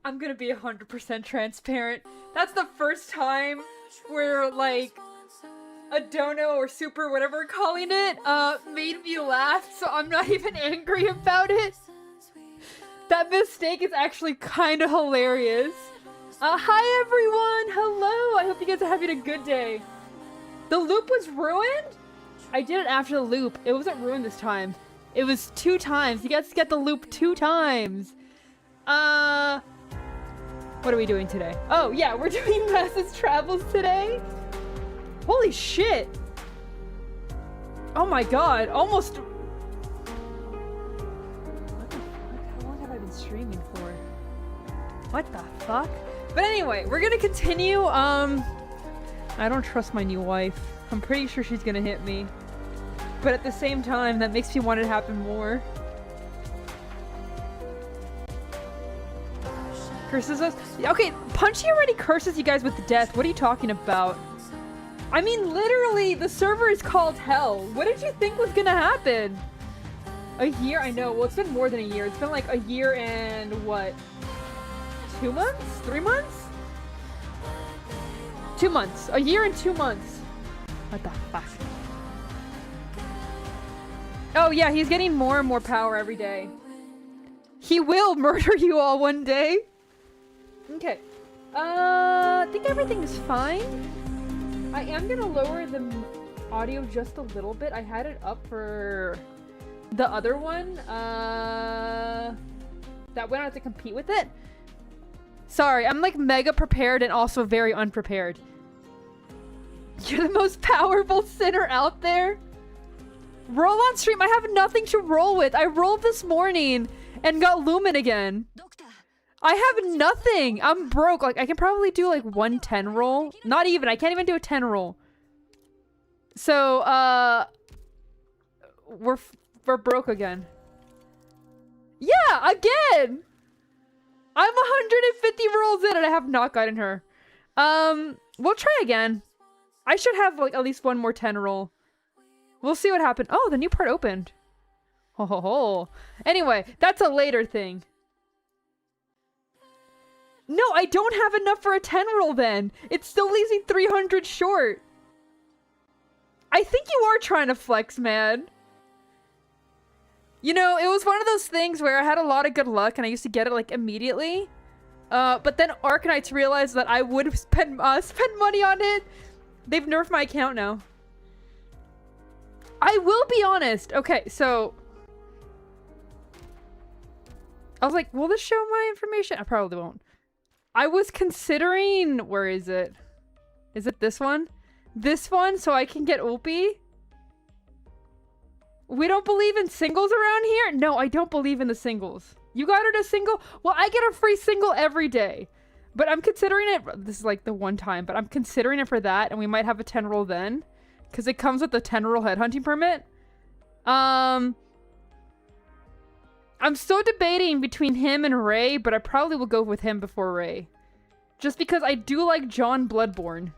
I'm gonna be 100% transparent. That's the first time where, like, a dono or super, whatever we're calling it, made me laugh, so I'm not even angry about it. That mistake is actually kind of hilarious. Hi everyone! Hello! I hope you guys are having a good day. The loop was ruined? I did it after the loop. It wasn't ruined this time. It was 2 times. You guys get the loop 2 times. What are we doing today? Oh, yeah, we're doing Masses Travels today. Holy shit. Oh my god, almost... What the fuck? How long have I been streaming for? What the fuck? But anyway, we're gonna continue. I don't trust my new wife. I'm pretty sure she's gonna hit me. But at the same time, that makes me want it to happen more. Curses us? Okay, Punchy already curses you guys with death. What are you talking about? I mean, literally, the server is called hell. What did you think was gonna happen? A year? I know. Well, it's been more than a year. It's been like a year and what? 2 months? 3 months? 2 months. A year and 2 months. What the fuck? Oh yeah, he's getting more and more power every day. He will murder you all one day. Okay. I think everything is fine. I am gonna lower the audio just a little bit. I had it up for the other one. That went out to compete with it. Sorry, I'm like mega prepared and also very unprepared. You're the most powerful sinner out there. Roll on stream. I have nothing to roll with. I rolled this morning and got Lumen again. I have nothing. I'm broke. Like, I can probably do like 1 10 roll. Not even. I can't even do a 10 roll. So, we're broke again. Yeah, again. I'm 150 rolls in and I have not gotten her. We'll try again. I should have like at least 1 more 10 roll. We'll see what happened. Oh, the new part opened. Ho ho ho. Anyway, that's a later thing. No, I don't have enough for a 10 roll then. It still leaves me 300 short. I think you are trying to flex, man. You know, it was one of those things where I had a lot of good luck and I used to get it like immediately. But then ARKNIGHTS realized that I would spend money on it. They've nerfed my account now. I will be honest. Okay, so... I was like, will this show my information? I probably won't. I was considering... Where is it? Is it this one? This one, so I can get Ulpi? We don't believe in singles around here? No, I don't believe in the singles. You got her to single? Well, I get a free single every day. But I'm considering it... This is like the one time, but I'm considering it for that, and we might have a 10 roll then. Because it comes with the 10 roll headhunting permit. I'm still debating between him and Ray, but I probably will go with him before Ray. Just because I do like John Bloodborne.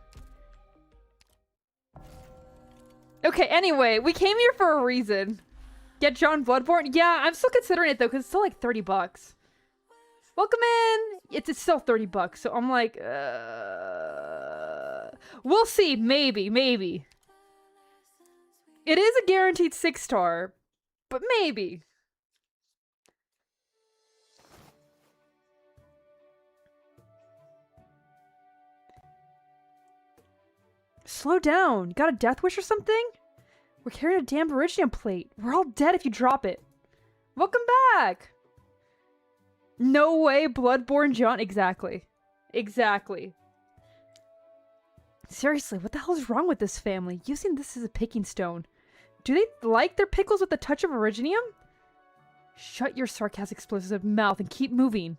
Okay, anyway, we came here for a reason. Get John Bloodborne? Yeah, I'm still considering it though, because it's still like 30 bucks. Welcome in! It's still 30 bucks, so I'm like, we'll see, maybe. It is a guaranteed 6-star, but maybe. Slow down. Got a death wish or something? We're carrying a damn Iridium plate. We're all dead if you drop it. Welcome back. No way, Bloodborne John. Exactly. Seriously, what the hell is wrong with this family? Using this as a picking stone. Do they like their pickles with a touch of Iridium? Shut your sarcastic explosive mouth and keep moving.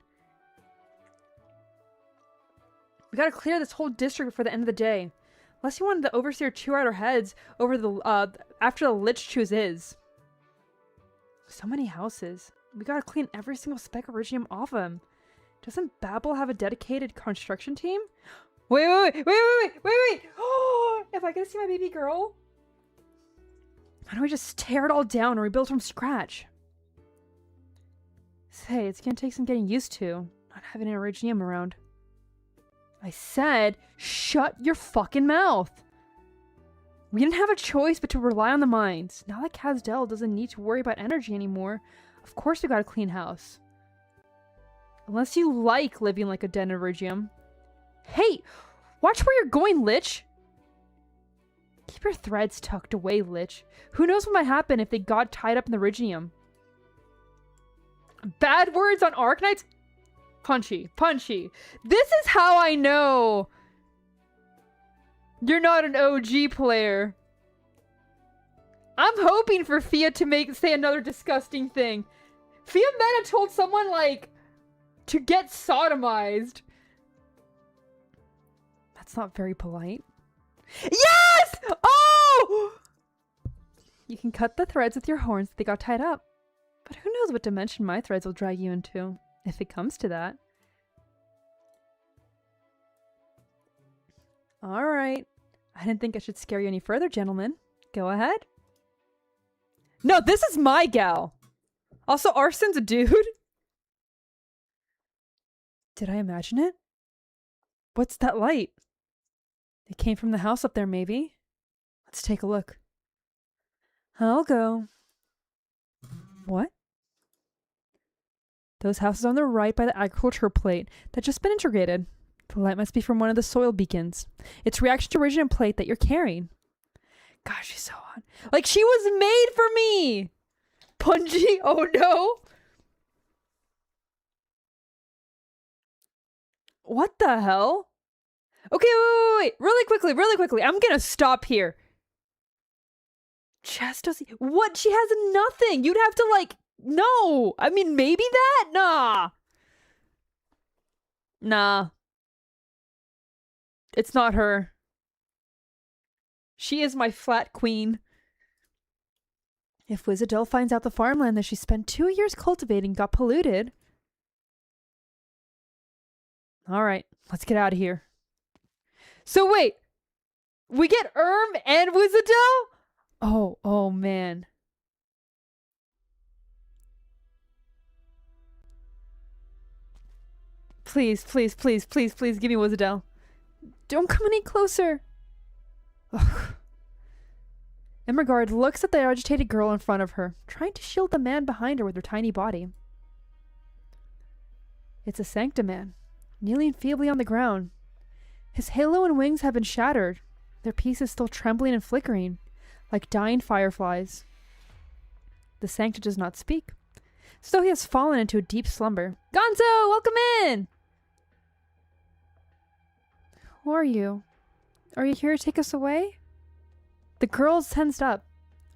We gotta clear this whole district before the end of the day. Unless you wanted the Overseer to chew out our heads over the, after the Lich chews his. So many houses. We gotta clean every single speck of Iridium off them. Doesn't Babel have a dedicated construction team? Wait! Oh, if I get to see my baby girl? Why don't we just tear it all down and rebuild from scratch? Say, it's gonna take some getting used to. Not not having an Iridium around. I said, shut your fucking mouth. We didn't have a choice but to rely on the mines. Now that Casdell doesn't need to worry about energy anymore, of course we got a clean house. Unless you like living like a den of Iridium. Hey, watch where you're going, Lich. Keep your threads tucked away, Lich. Who knows what might happen if they got tied up in the Iridium. Bad words on Arknights? Punchy, punchy. This is how I know you're not an OG player. I'm hoping for Fia to say another disgusting thing. Fia Meta told someone, like, to get sodomized. That's not very polite. Yes! Oh! You can cut the threads with your horns if they got tied up. But who knows what dimension my threads will drag you into, if it comes to that. Alright. I didn't think I should scare you any further, gentlemen. Go ahead. No, this is my gal! Also, Arsen's a dude. Did I imagine it? What's that light? It came from the house up there, maybe? Let's take a look. I'll go. What? Those houses on the right by the agriculture plate that just been integrated. The light must be from one of the soil beacons. It's reaction to Iridium plate that you're carrying. Gosh, she's so hot. Like, she was made for me! Punji, oh no! What the hell? Okay, wait. Really quickly. I'm gonna stop here. Chastity. What? She has nothing. You'd have to, like, no. I mean, maybe that? Nah. Nah. It's not her. She is my flat queen. If Wizadel finds out the farmland that she spent 2 years cultivating got polluted. Alright, let's get out of here. So wait. We get and Wizadel? Oh man. Please give me Wizadel. Don't come any closer. Ugh. Emmergard looks at the agitated girl in front of her, trying to shield the man behind her with her tiny body. It's a Sanctaman, kneeling feebly on the ground. His halo and wings have been shattered, their pieces still trembling and flickering, like dying fireflies. The Sancta does not speak, so he has fallen into a deep slumber. Gonzo, welcome in! Who are you? Are you here to take us away? The girl is tensed up.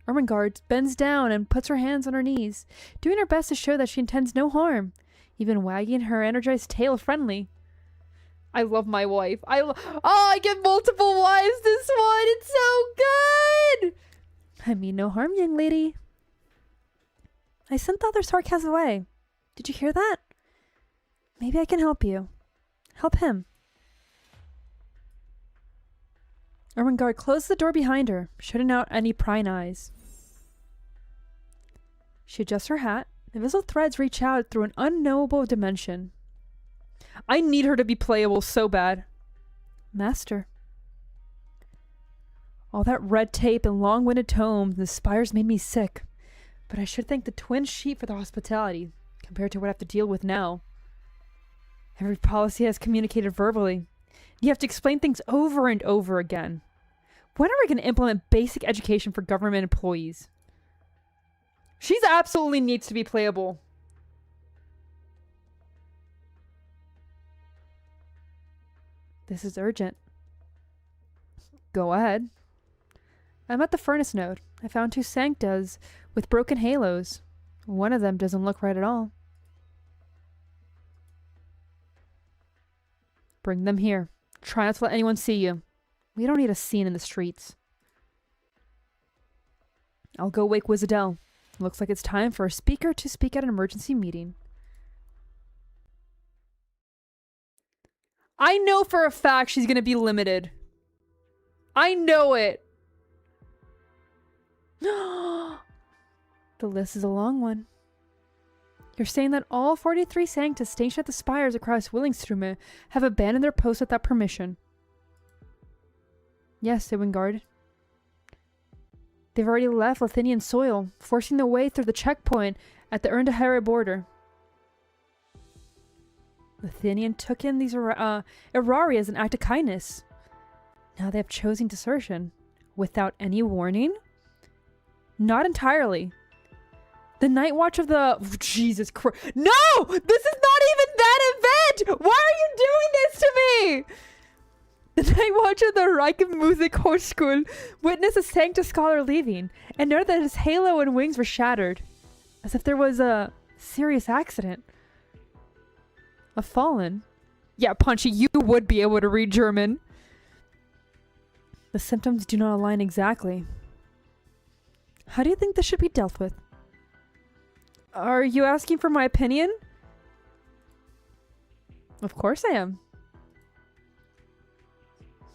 Ermengarde bends down and puts her hands on her knees, doing her best to show that she intends no harm, even wagging her energized tail friendly. I love my wife. I get multiple wives this one. It's so good. I mean no harm, young lady. I sent the other Sarkaz away. Did you hear that? Maybe I can help you. Help him. Ermengarde closed the door behind her, shutting out any prying eyes. She adjusts her hat. Invisible threads reach out through an unknowable dimension. I need her to be playable so bad. Master. All that red tape and long-winded tomes and the spires made me sick. But I should thank the twin sheep for their hospitality, compared to what I have to deal with now. Every policy has communicated verbally. You have to explain things over and over again. When are we going to implement basic education for government employees? She's absolutely needs to be playable. This is urgent. Go ahead. I'm at the furnace node. I found 2 Sanctas with broken halos. One of them doesn't look right at all. Bring them here. Try not to let anyone see you. We don't need a scene in the streets. I'll go wake Wizadel. Looks like it's time for a speaker to speak at an emergency meeting. I know for a fact she's gonna be limited. I know it. The list is a long one. You're saying that all 43 Sanctus stationed at the spires across Willingstrume have abandoned their posts without permission? Yes, Wingard. They've already left Lithinian soil, forcing their way through the checkpoint at the Erndahere border. Lithinian took in these Irari as an act of kindness. Now they have chosen desertion. Without any warning? Not entirely. The Night Watch of the... Jesus Christ. No! This is not even that event! Why are you doing this to me? The Night Watch of the Reichenmusik Hochschule witnessed a Sanctus scholar leaving and noted that his halo and wings were shattered. As if there was a serious accident. A fallen? Yeah, Punchy, you would be able to read German. The symptoms do not align exactly. How do you think this should be dealt with? Are you asking for my opinion? Of course I am.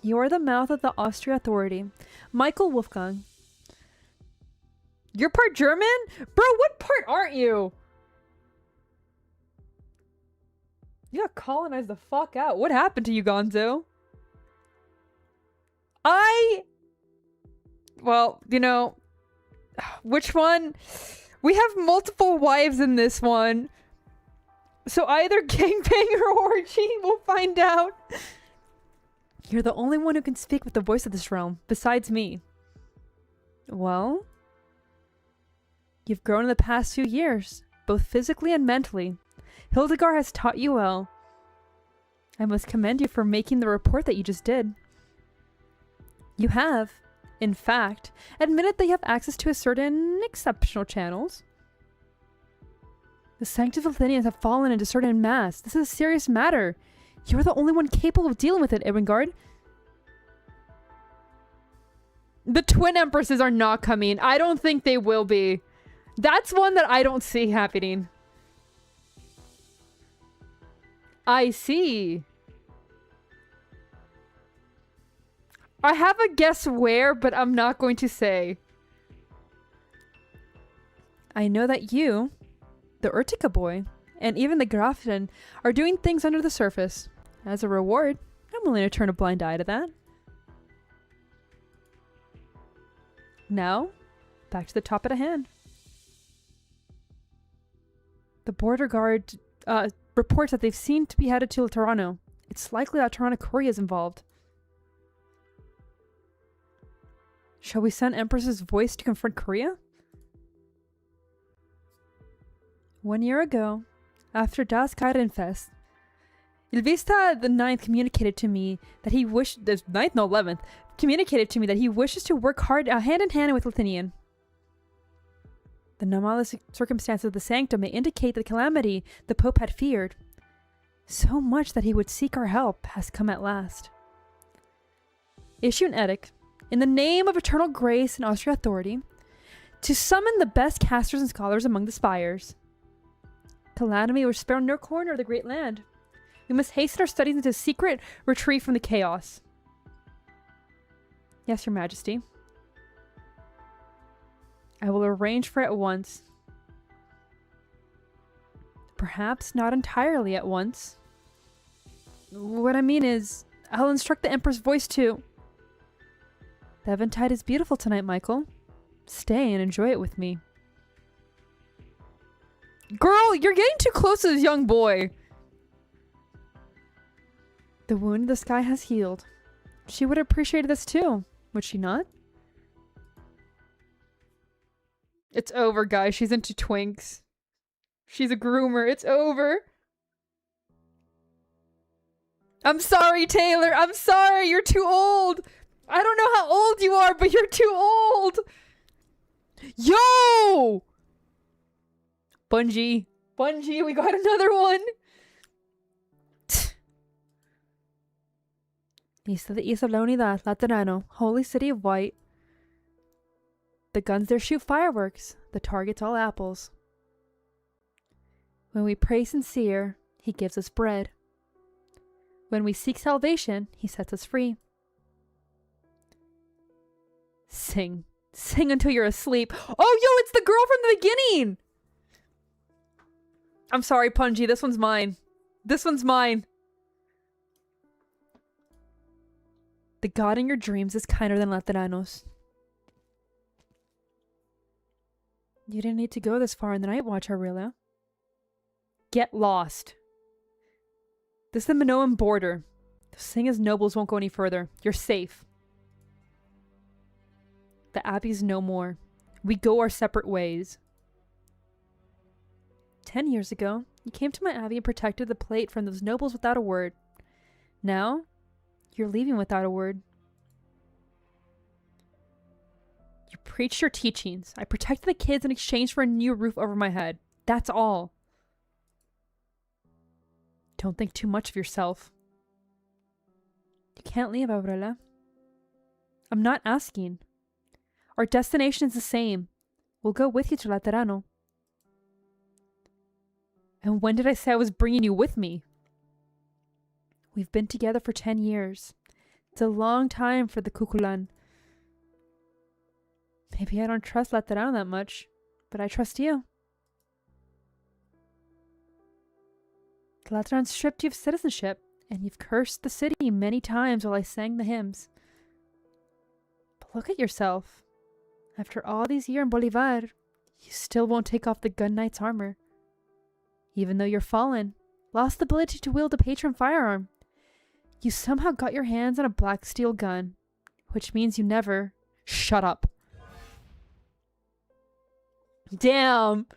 You are the mouth of the Austria authority. Michael Wolfgang. You're part German? Bro, what part aren't you? You got colonized the fuck out. What happened to you, Gonzo? Well, you know... Which one? We have multiple wives in this one. So either gangbang or orgy. We'll find out. You're the only one who can speak with the voice of this realm, besides me. Well? You've grown in the past few years, both physically and mentally. Hildegard has taught you well. I must commend you for making the report that you just did. You have, in fact, admitted that you have access to a certain exceptional channels. The Sanctus of Lithinians have fallen into certain mass. This is a serious matter. You are the only one capable of dealing with it, Erwingard. The twin empresses are not coming. I don't think they will be. That's one that I don't see happening. I see. I have a guess where, but I'm not going to say. I know that you, the Urtica boy, and even the Grafin are doing things under the surface. As a reward, I'm willing to turn a blind eye to that. Now, back to the top of the hand. The border guard reports that they've seen to be headed to Toronto. It's likely that Toronto Korea is involved. Shall we send Empress's voice to confront Korea? 1 year ago, after Das Fest, Ilvista the 9th communicated to me that he wished... The 9th, no, 11th. Communicated to me that he wishes to work hard hand in hand with Lithinian. The anomalous circumstances of the sanctum may indicate the calamity the Pope had feared. So much that he would seek our help has come at last. Issue an edict, in the name of eternal grace and Austrian authority, to summon the best casters and scholars among the spires. Calamity will spare no corner of the great land. We must hasten our studies into a secret retreat from the chaos. Yes, Your Majesty. I will arrange for it at once. Perhaps not entirely at once. What I mean is, I'll instruct the Emperor's voice too. The eventide is beautiful tonight, Michael. Stay and enjoy it with me. Girl, you're getting too close to this young boy. The wound in the sky has healed. She would appreciate this too, would she not? It's over, guys. She's into twinks. She's a groomer. It's over. I'm sorry, Taylor. I'm sorry. You're too old. I don't know how old you are, but you're too old. Yo! Bungie. Bungie, we got another one. East of the East of La Unidad, Laterano, Holy City of White. The guns there shoot fireworks, the target's all apples. When we pray sincere, he gives us bread. When we seek salvation, he sets us free. Sing. Sing until you're asleep. Oh, yo, it's the girl from the beginning! I'm sorry, Punji. This one's mine. This one's mine. The god in your dreams is kinder than Lateranos. You didn't need to go this far in the night watch, Aurelia. Get lost. This is the Minoan border. The Singa's nobles won't go any further. You're safe. The Abbey's no more. We go our separate ways. 10 years ago, you came to my Abbey and protected the plate from those nobles without a word. Now, you're leaving without a word. You preached your teachings. I protected the kids in exchange for a new roof over my head. That's all. Don't think too much of yourself. You can't leave, Aurela. I'm not asking. Our destination is the same. We'll go with you to Laterano. And when did I say I was bringing you with me? We've been together for 10 years. It's a long time for the Cuculan. Maybe I don't trust Laterano that much, but I trust you. The Lateran stripped you of citizenship, and you've cursed the city many times while I sang the hymns. But look at yourself. After all these years in Bolivar, you still won't take off the gun knight's armor. Even though you're fallen, lost the ability to wield a patron firearm, you somehow got your hands on a black steel gun, which means you never... Shut up. Damn.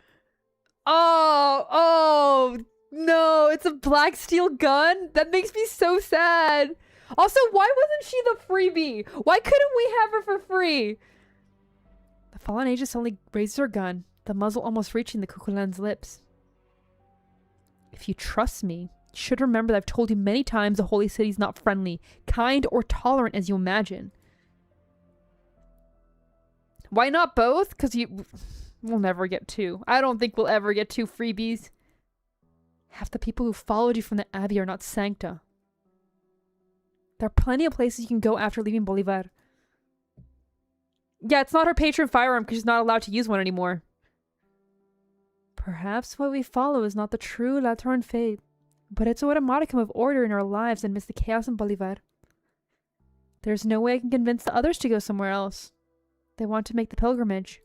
Oh, no, it's a black steel gun? That makes me so sad. Also, why wasn't she the freebie? Why couldn't we have her for free? The fallen Aegis only raised her gun, the muzzle almost reaching the Cuculan's lips. If you trust me, you should remember that I've told you many times the Holy City's not friendly, kind, or tolerant as you imagine. Why not both? Because we'll never get two. I don't think we'll ever get two freebies. Half the people who followed you from the Abbey are not Sancta. There are plenty of places you can go after leaving Bolivar. Yeah, it's not her patron firearm because she's not allowed to use one anymore. Perhaps what we follow is not the true Lateran faith, but it's what a modicum of order in our lives amidst the chaos in Bolivar. There's no way I can convince the others to go somewhere else. They want to make the pilgrimage.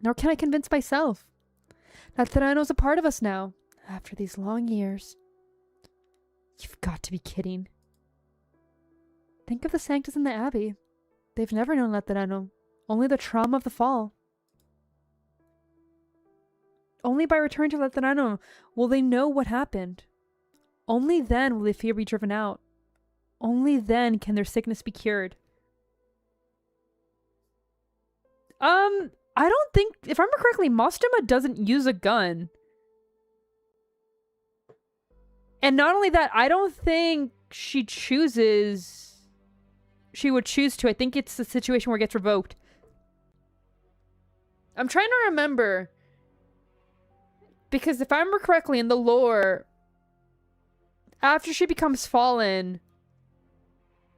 Nor can I convince myself. Laterano's a part of us now, after these long years. You've got to be kidding. Think of the Sanctas in the Abbey. They've never known Laterano, only the trauma of the fall. Only by returning to Laterano will they know what happened. Only then will the fear be driven out. Only then can their sickness be cured. I don't think, if I remember correctly, Mostema doesn't use a gun. And not only that, I don't think she would choose to. I think it's the situation where it gets revoked. I'm trying to remember. Because if I remember correctly in the lore, after she becomes fallen,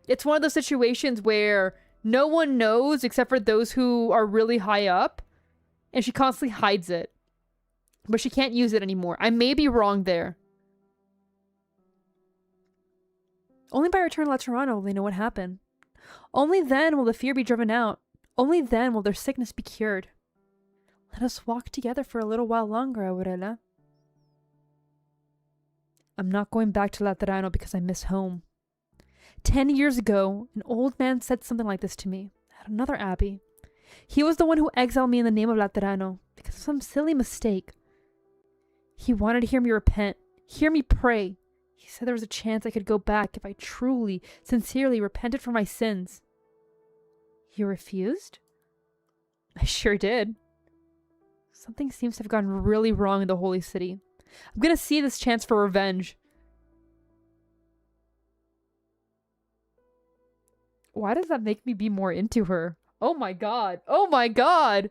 it's one of those situations where no one knows except for those who are really high up, and she constantly hides it. But she can't use it anymore. I may be wrong there. Only by return to Laterano will they know what happened. Only then will the fear be driven out. Only then will their sickness be cured. Let us walk together for a little while longer, Aurela. I'm not going back to Laterano because I miss home. 10 years ago, an old man said something like this to me at another abbey. He was the one who exiled me in the name of Laterano because of some silly mistake. He wanted to hear me repent, hear me pray. He said there was a chance I could go back if I truly, sincerely repented for my sins. You refused? I sure did. Something seems to have gone really wrong in the Holy City. I'm gonna see this chance for revenge. Why does that make me be more into her? Oh my god. Oh my god!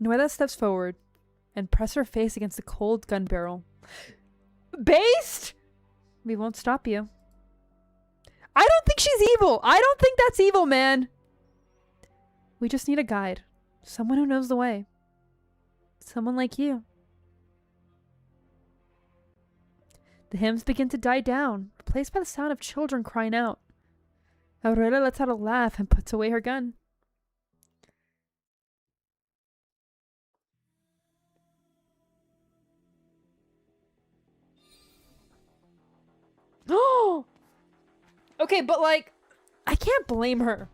Nueda steps forward and presses her face against the cold gun barrel. Based? We won't stop you. I don't think she's evil! I don't think that's evil, man! We just need a guide. Someone who knows the way. Someone like you. The hymns begin to die down, replaced by the sound of children crying out. Aurora lets out a laugh and puts away her gun. Oh! Okay, but like, I can't blame her.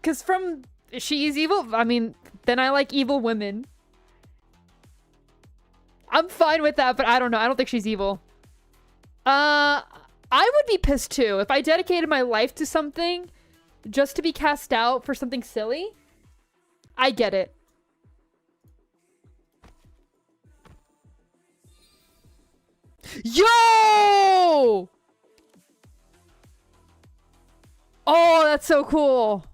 Because she's evil. I mean, then I like evil women. I'm fine with that, but I don't know. I don't think she's evil. I would be pissed too. If I dedicated my life to something just to be cast out for something silly, I get it. Yo! Oh, that's so cool.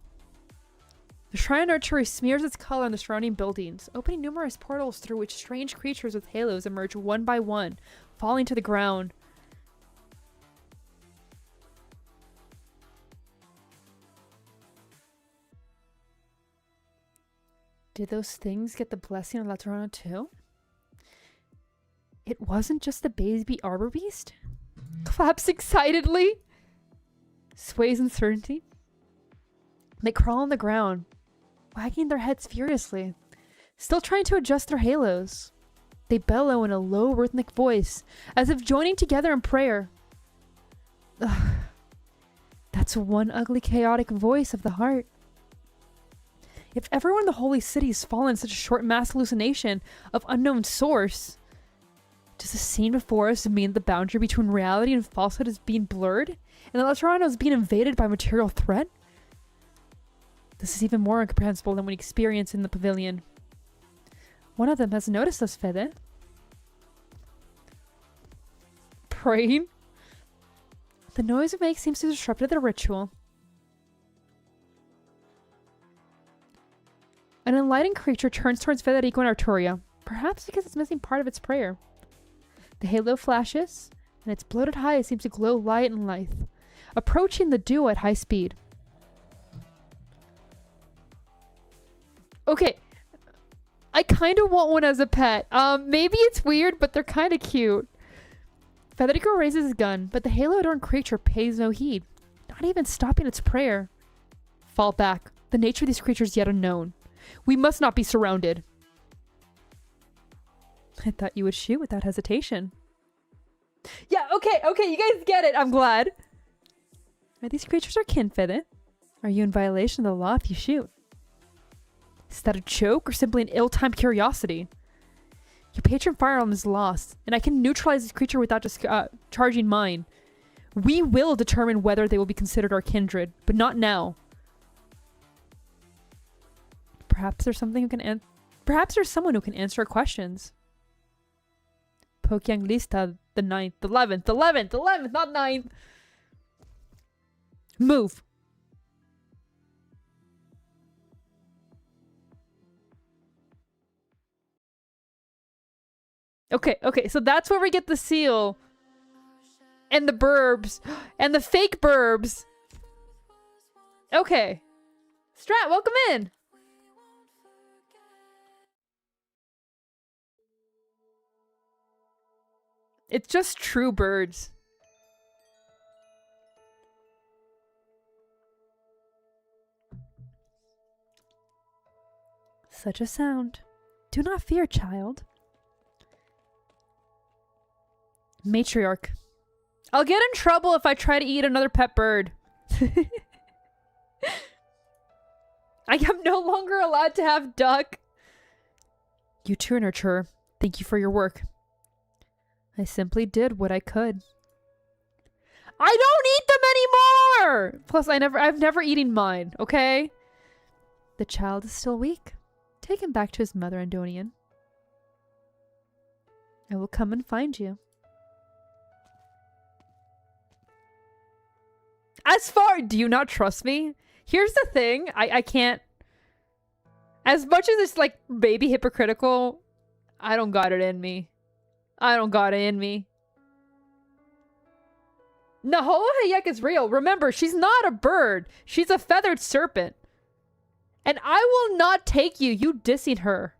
The Shrine Archery smears its color on the surrounding buildings, opening numerous portals through which strange creatures with halos emerge one by one, falling to the ground. Did those things get the blessing of La Llorona too? It wasn't just the baby arbor beast? Claps excitedly. Sways in certainty. They crawl on the ground, wagging their heads furiously, still trying to adjust their halos. They bellow in a low rhythmic voice, as if joining together in prayer. Ugh. That's one ugly chaotic voice of the heart. If everyone in the holy city has fallen in such a short mass hallucination of unknown source, does the scene before us mean the boundary between reality and falsehood is being blurred, and that La Llorona is being invaded by material threat? This is even more incomprehensible than we experienced in the pavilion. One of them has noticed us, Fede. Praying? The noise it makes seems to disrupt their ritual. An enlightened creature turns towards Federico and Arturia, perhaps because it's missing part of its prayer. The halo flashes, and its bloated eyes seem to glow light and lithe, approaching the duo at high speed. Okay, I kind of want one as a pet. Maybe it's weird, but they're kind of cute. Federico raises his gun, but the halo-adorned creature pays no heed, not even stopping its prayer. Fall back. The nature of these creatures is yet unknown. We must not be surrounded. I thought you would shoot without hesitation. Yeah, okay, you guys get it. I'm glad. Are these creatures our kin, Fede? Are you in violation of the law if you shoot? Is that a joke or simply an ill-timed curiosity? Your patron firearm is lost, and I can neutralize this creature without charging mine. We will determine whether they will be considered our kindred, but not now. Perhaps there's someone who can answer our questions. Pokyang Lista, the 9th, 11th, not 9th. Move. Okay, so that's where we get the seal. And the burbs. And the fake burbs. Okay. Strat, welcome in. It's just true birds. Such a sound. Do not fear, child. Matriarch. I'll get in trouble if I try to eat another pet bird. I am no longer allowed to have duck. You too, nurturer. Thank you for your work. I simply did what I could. I don't eat them anymore! Plus, I've never eaten mine, okay? The child is still weak. Take him back to his mother, Andonian. I will come and find you. Do you not trust me? Here's the thing, I can't... As much as it's like baby hypocritical, I don't got it in me. Nahoa Hayek is real. Remember, she's not a bird. She's a feathered serpent. And I will not take you. You dissing her.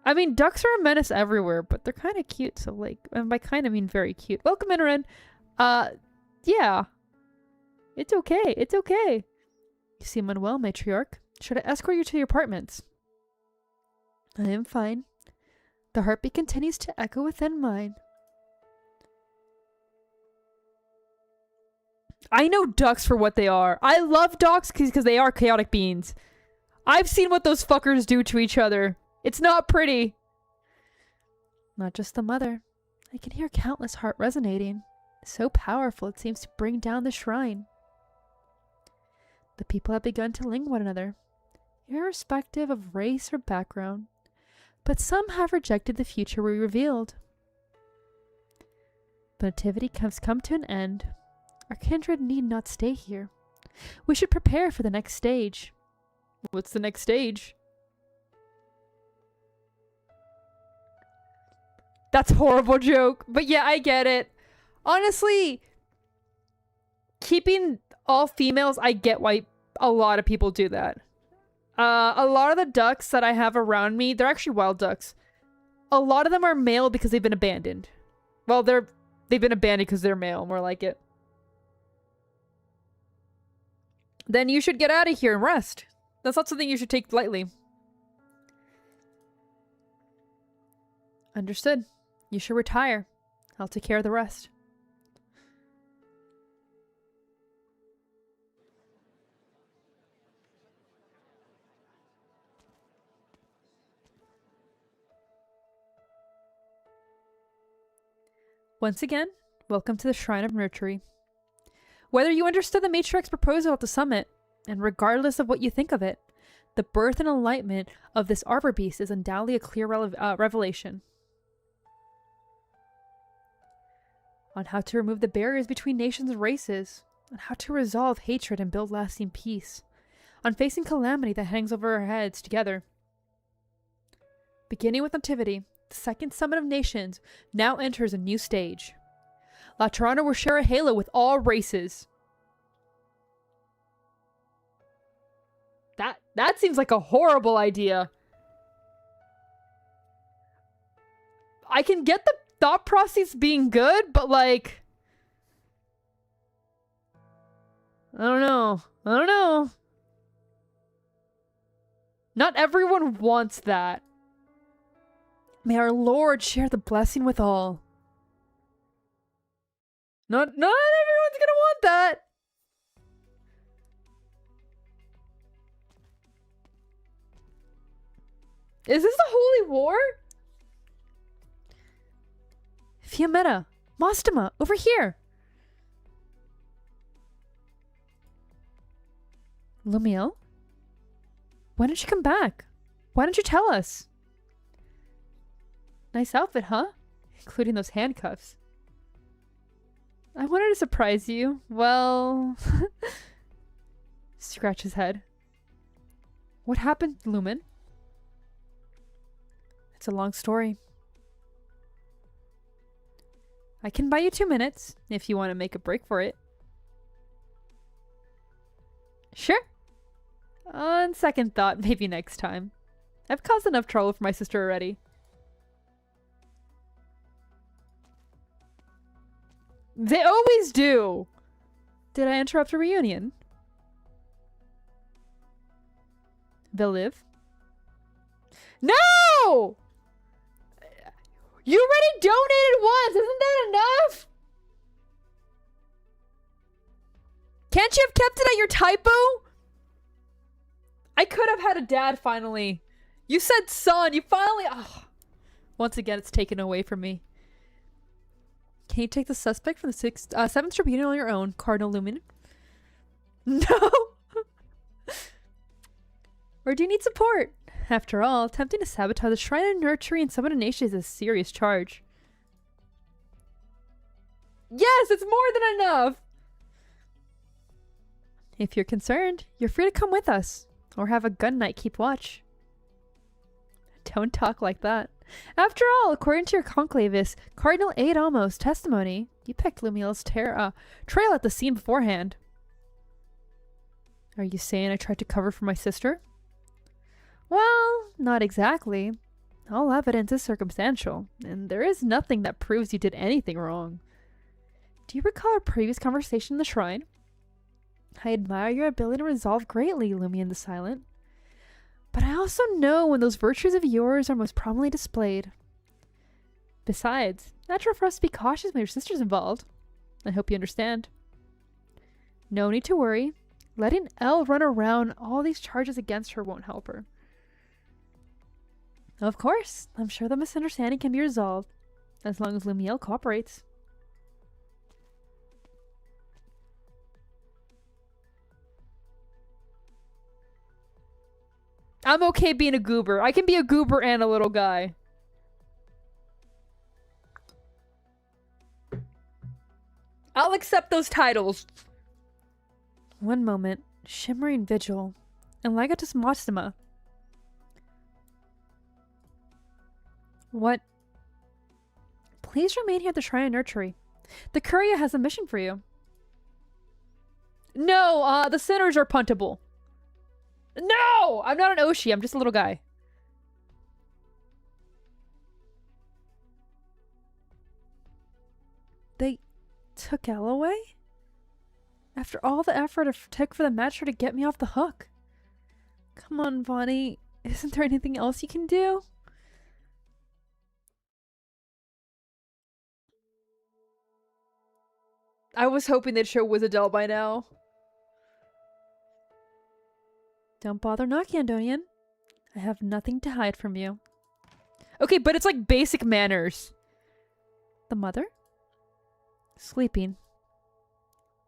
I mean, ducks are a menace everywhere, but they're kind of cute. So, like, and by kind, I mean very cute. Welcome, Interin. Yeah. It's okay. It's okay. You seem unwell, matriarch. Should I escort you to your apartments? I am fine. The heartbeat continues to echo within mine. I know ducks for what they are. I love ducks because they are chaotic beings. I've seen what those fuckers do to each other. It's not pretty. Not just the mother. I can hear countless heart resonating. So powerful it seems to bring down the shrine. The people have begun to link one another, irrespective of race or background. But some have rejected the future we revealed. The nativity has come to an end. Our kindred need not stay here. We should prepare for the next stage. What's the next stage? That's a horrible joke. But yeah, I get it. Honestly, keeping all females, I get why a lot of people do that. A lot of the ducks that I have around me, they're actually wild ducks. A lot of them are male because they've been abandoned. Well, they've been abandoned because they're male, more like it. Then you should get out of here and rest. That's not something you should take lightly. Understood. You should retire. I'll take care of the rest. Once again, welcome to the Shrine of Nurtury. Whether you understood the matriarch's proposal at the summit, and regardless of what you think of it, the birth and enlightenment of this arbor beast is undoubtedly a clear revelation on how to remove the barriers between nations and races, on how to resolve hatred and build lasting peace, on facing calamity that hangs over our heads together. Beginning with Nativity, the second summit of nations now enters a new stage. La Tirana will share a halo with all races. That seems like a horrible idea. I can get the thought process being good, but like, I don't know. Not everyone wants that. May our Lord share the blessing with all. Not everyone's gonna want that. Is this the Holy War? Fiametta, Mostama, over here. Lumiel? Why don't you come back? Why don't you tell us? Nice outfit, huh? Including those handcuffs. I wanted to surprise you. Well... Scratch his head. What happened, Lumen? It's a long story. I can buy you 2 minutes, if you want to make a break for it. Sure. On second thought, maybe next time. I've caused enough trouble for my sister already. They always do! Did I interrupt a reunion? Veliv? No! You already donated once! Isn't that enough? Can't you have kept it at your typo? I could have had a dad finally. You said son. You finally... Oh. Once again, it's taken away from me. Can you take the suspect from the 7th Tribunal on your own, Cardinal Lumen? No! Or do you need support? After all, attempting to sabotage the Shrine of Nurtury and summon a nation is a serious charge. Yes, it's more than enough! If you're concerned, you're free to come with us. Or have a gun knight keep watch. Don't talk like that. After all, according to your conclavis, Cardinal Aedamo's testimony, you picked Lumiel's trail at the scene beforehand. Are you saying I tried to cover for my sister? Well, not exactly. All evidence is circumstantial, and there is nothing that proves you did anything wrong. Do you recall our previous conversation in the shrine? I admire your ability to resolve greatly, Lumion the Silent. But I also know when those virtues of yours are most prominently displayed. Besides, natural for us to be cautious when your sister's involved. I hope you understand. No need to worry. Letting Elle run around all these charges against her won't help her. Of course, I'm sure the misunderstanding can be resolved, as long as Lumiel cooperates. I'm okay being a goober. I can be a goober and a little guy. I'll accept those titles. One moment, shimmering vigil, and Legatus Mostema. What? Please remain here at the Shrine of Nurtury. The Courier has a mission for you. No, the sinners are puntable. No! I'm not an Oshi, I'm just a little guy. They took Elle away? After all the effort it took for the Master to get me off the hook. Come on, Vonnie. Isn't there anything else you can do? I was hoping they'd show Wizardell by now. Don't bother knocking, Andonian. I have nothing to hide from you. Okay, but it's like basic manners. The mother? Sleeping.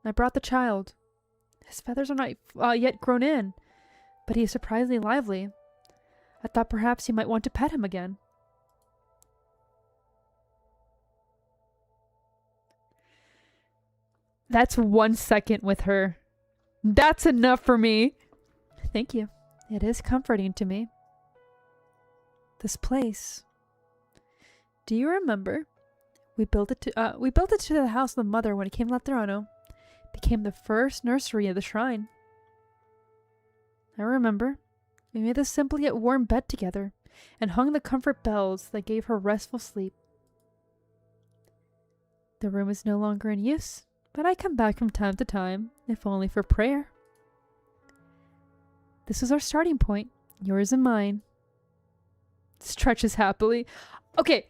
I brought the child. His feathers are not yet grown in, but he is surprisingly lively. I thought perhaps you might want to pet him again. That's 1 second with her. That's enough for me. Thank you. It is comforting to me. This place. Do you remember? We built it to the house of the mother when it came to Laterano. It became the first nursery of the shrine. I remember. We made the simple yet warm bed together and hung the comfort bells that gave her restful sleep. The room is no longer in use, but I come back from time to time, if only for prayer. This is our starting point, yours and mine. Stretches happily. Okay,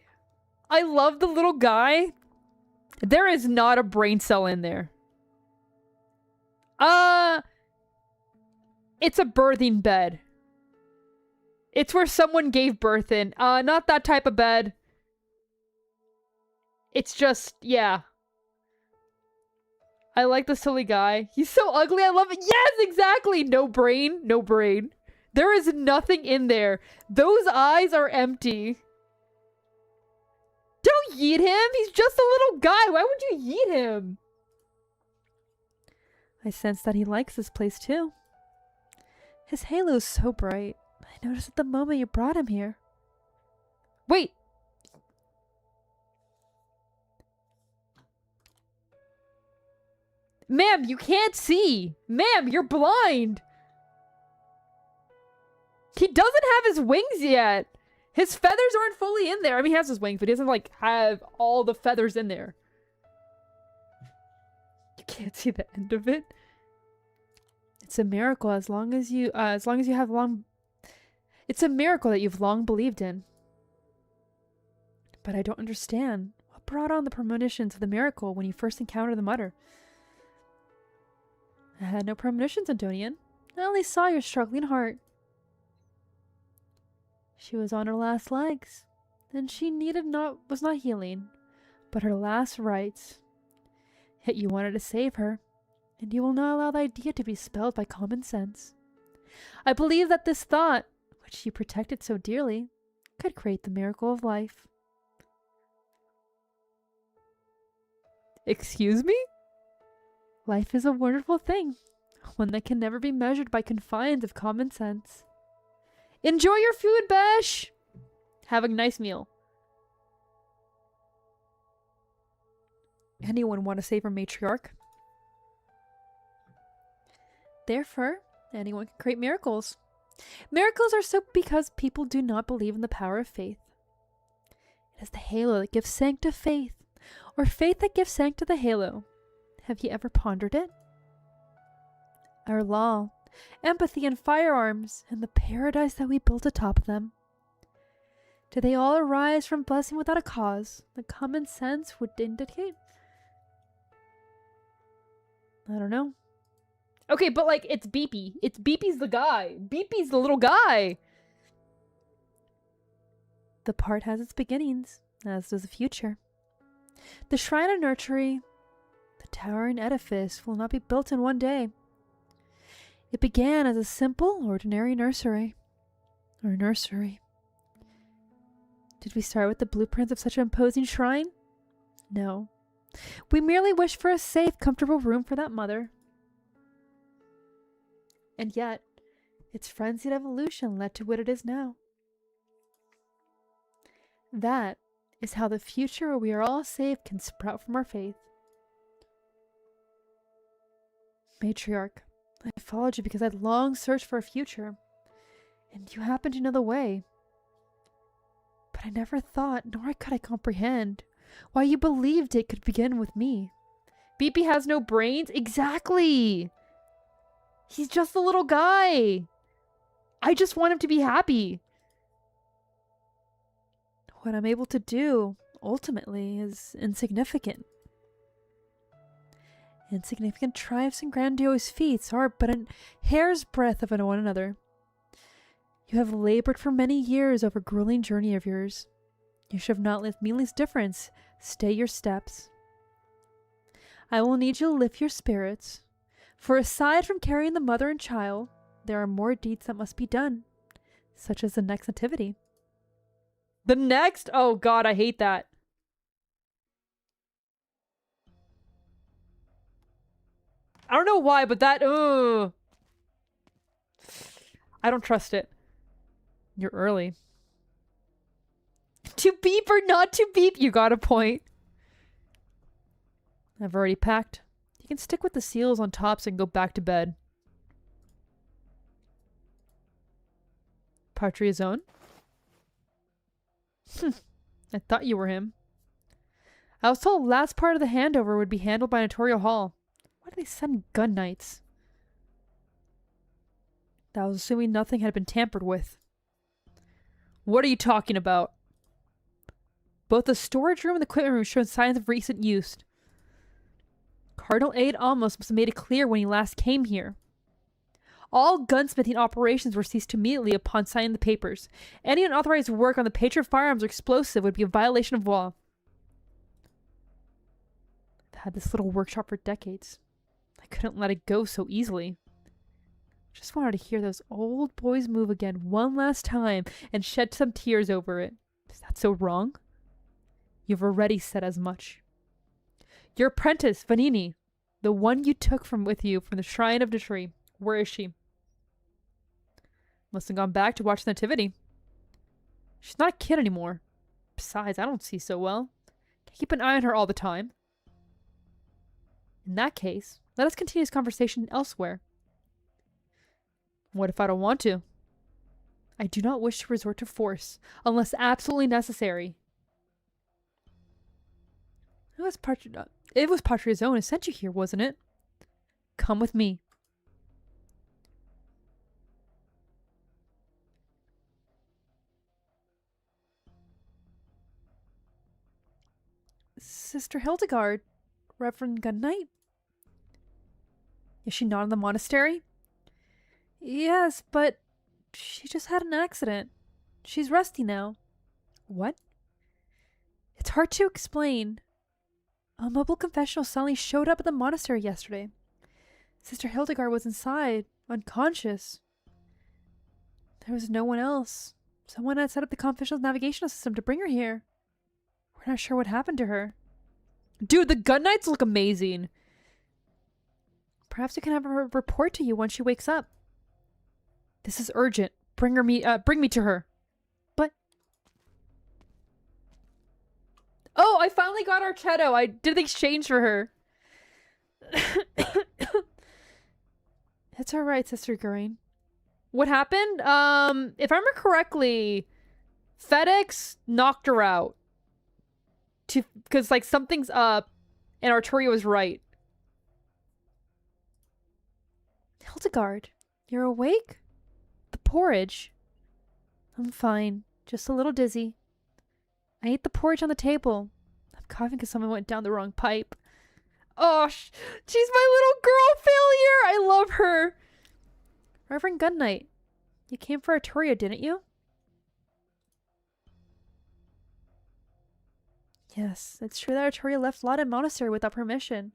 I love the little guy. There is not a brain cell in there. It's a birthing bed. It's where someone gave birth in. Not that type of bed. It's just, yeah. I like the silly guy. He's so ugly. I love it. Yes, exactly. No brain. No brain. There is nothing in there. Those eyes are empty. Don't yeet him. He's just a little guy. Why would you yeet him? I sense that he likes this place too. His halo is so bright. I noticed at the moment you brought him here. Wait. Ma'am, you can't see. Ma'am, you're blind. He doesn't have his wings yet. His feathers aren't fully in there. I mean, he has his wings, but he doesn't, like, have all the feathers in there. You can't see the end of it. It's a miracle as long as you have long... It's a miracle that you've long believed in. But I don't understand. What brought on the premonitions of the miracle when you first encountered the Mother? I had no premonitions, Antonian. I only saw your struggling heart. She was on her last legs, and she was not healing, but her last rites. Yet you wanted to save her, and you will not allow the idea to be dispelled by common sense. I believe that this thought, which you protected so dearly, could create the miracle of life. Excuse me? Life is a wonderful thing, one that can never be measured by confines of common sense. Enjoy your food, Besh! Have a nice meal. Anyone want to save our matriarch? Therefore, Anyone can create miracles. Miracles are so because people do not believe in the power of faith. It is the halo that gives sanct to faith, or faith that gives sanct to the halo. Have you ever pondered it? Our law, empathy, and firearms, and the paradise that we built atop of them. Do they all arise from blessing without a cause that common sense would indicate? I don't know. Okay, but like, it's Beepy. Beepy's the guy. Beepy's the little guy. The part has its beginnings, as does the future. The shrine and nursery, the towering edifice, will not be built in one day. It began as a simple, ordinary nursery. Or nursery. Did we start with the blueprints of such an imposing shrine? No. We merely wished for a safe, comfortable room for that mother. And yet, its frenzied evolution led to what it is now. That is how the future where we are all safe can sprout from our faith. Matriarch, I followed you because I'd long searched for a future, and you happen to know the way. But I never thought, nor could I comprehend, why you believed it could begin with me. Beepy has no brains? Exactly! He's just a little guy. I just want him to be happy. What I'm able to do, ultimately, is insignificant. Insignificant triumphs and grandiose feats are but a hair's breadth of one another. You have labored for many years over a grueling journey of yours. You should have not let meaningless difference stay your steps. I will need you to lift your spirits, for aside from carrying the mother and child, there are more deeds that must be done, such as the next nativity. The next? Oh god, I hate that. I don't know why, but that, I don't trust it. You're early. To beep or not to beep? You got a point. I've already packed. You can stick with the seals on tops and go back to bed. Patrizone? I thought you were him. I was told the last part of the handover would be handled by Notorial Hall. Why do they send gun knights? That was assuming nothing had been tampered with. What are you talking about? Both the storage room and the equipment room showed signs of recent use. Cardinal Aid Almos must have made it clear when he last came here. All gunsmithing operations were ceased immediately upon signing the papers. Any unauthorized work on the patron of firearms or explosive would be a violation of law. I've had this little workshop for decades. I couldn't let it go so easily. Just wanted to hear those old boys move again one last time and shed some tears over it. Is that so wrong? You've already said as much. Your apprentice, Vanini, the one you took with you from the Shrine of the Tree, where is she? Must have gone back to watch the nativity. She's not a kid anymore. Besides, I don't see so well. Can't keep an eye on her all the time. In that case, let us continue this conversation elsewhere. What if I don't want to? I do not wish to resort to force, unless absolutely necessary. It was Patrizone who sent you here, wasn't it? Come with me. Sister Hildegard, Reverend Gun Knight? Is she not in the monastery? Yes, but she just had an accident. She's rusty now. What? It's hard to explain. A mobile confessional suddenly showed up at the monastery yesterday. Sister Hildegard was inside, unconscious. There was no one else. Someone had set up the confessional's navigational system to bring her here. We're not sure what happened to her. Dude, the gun knights look amazing. Perhaps we can have her report to you when she wakes up. This is urgent. Bring me to her. But oh, I finally got Archetto. I did the exchange for her. It's alright, Sister Green. What happened? If I remember correctly, FedEx knocked her out. Because, like, something's up, and Arturia was right. Hildegard, you're awake? The porridge. I'm fine. Just a little dizzy. I ate the porridge on the table. I'm coughing because someone went down the wrong pipe. Oh, she's my little girl failure! I love her! Reverend Gunnight, you came for Arturia, didn't you? Yes, it's true that Arturia left Lotta Monastery without permission.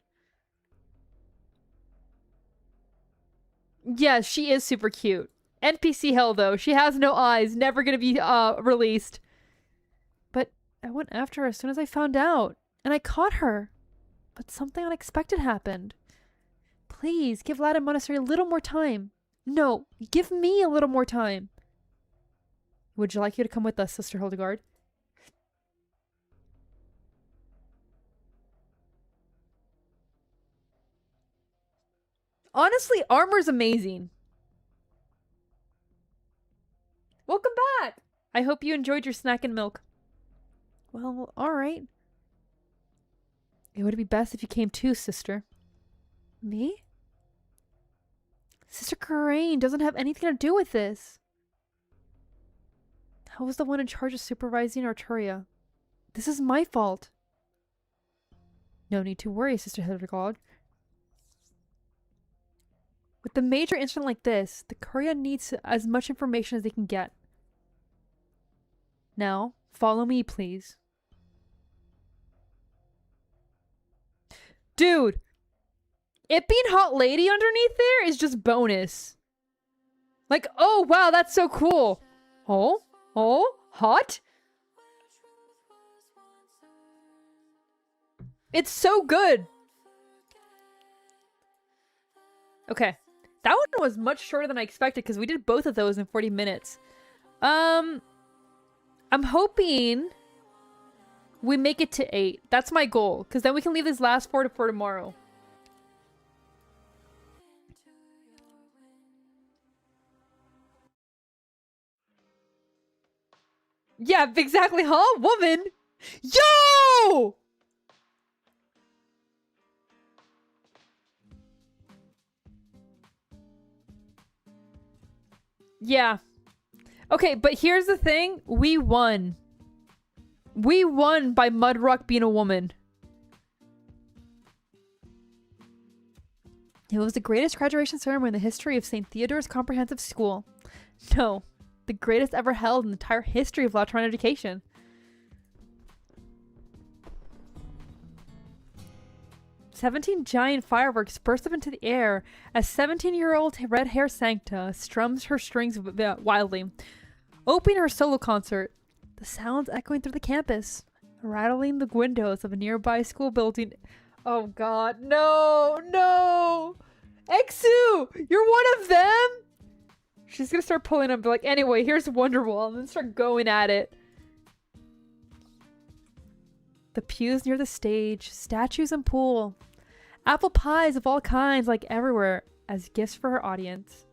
Yeah, she is super cute. NPC hell, though. She has no eyes. Never gonna be released. But I went after her as soon as I found out. And I caught her. But something unexpected happened. Please, give Lotta Monastery a little more time. No, give me a little more time. Would you like you to come with us, Sister Hildegard? Honestly, armor's amazing. Welcome back! I hope you enjoyed your snack and milk. Well, alright. It would be best if you came too, sister. Me? Sister Karain doesn't have anything to do with this. I was the one in charge of supervising Arturia. This is my fault. No need to worry, Sister Hildegard. With a major incident like this, the Courier needs as much information as they can get. Now, follow me, please. Dude! It being Hot Lady underneath there is just bonus. Like, oh wow, that's so cool. Oh? Oh? Hot? It's so good. Okay. That one was much shorter than I expected because we did both of those in 40 minutes. I'm hoping we make it to 8. That's my goal, because then we can leave this last 4 for tomorrow. Yeah, exactly, huh? Woman! Yo! Yeah. Okay, but here's the thing. We won. We won by Mudrock being a woman. It was the greatest graduation ceremony in the history of St. Theodore's Comprehensive School. No, the greatest ever held in the entire history of Latron education. "17 giant fireworks burst up into the air as 17-year-old red hair Sancta strums her strings wildly, opening her solo concert. The sounds echoing through the campus, rattling the windows of a nearby school building. Oh god, no, no! Exu! You're one of them? She's gonna start pulling up and be like, anyway, here's Wonderwall, and then start going at it. The pews near the stage, statues and pool. Apple pies of all kinds, like everywhere, as gifts for her audience.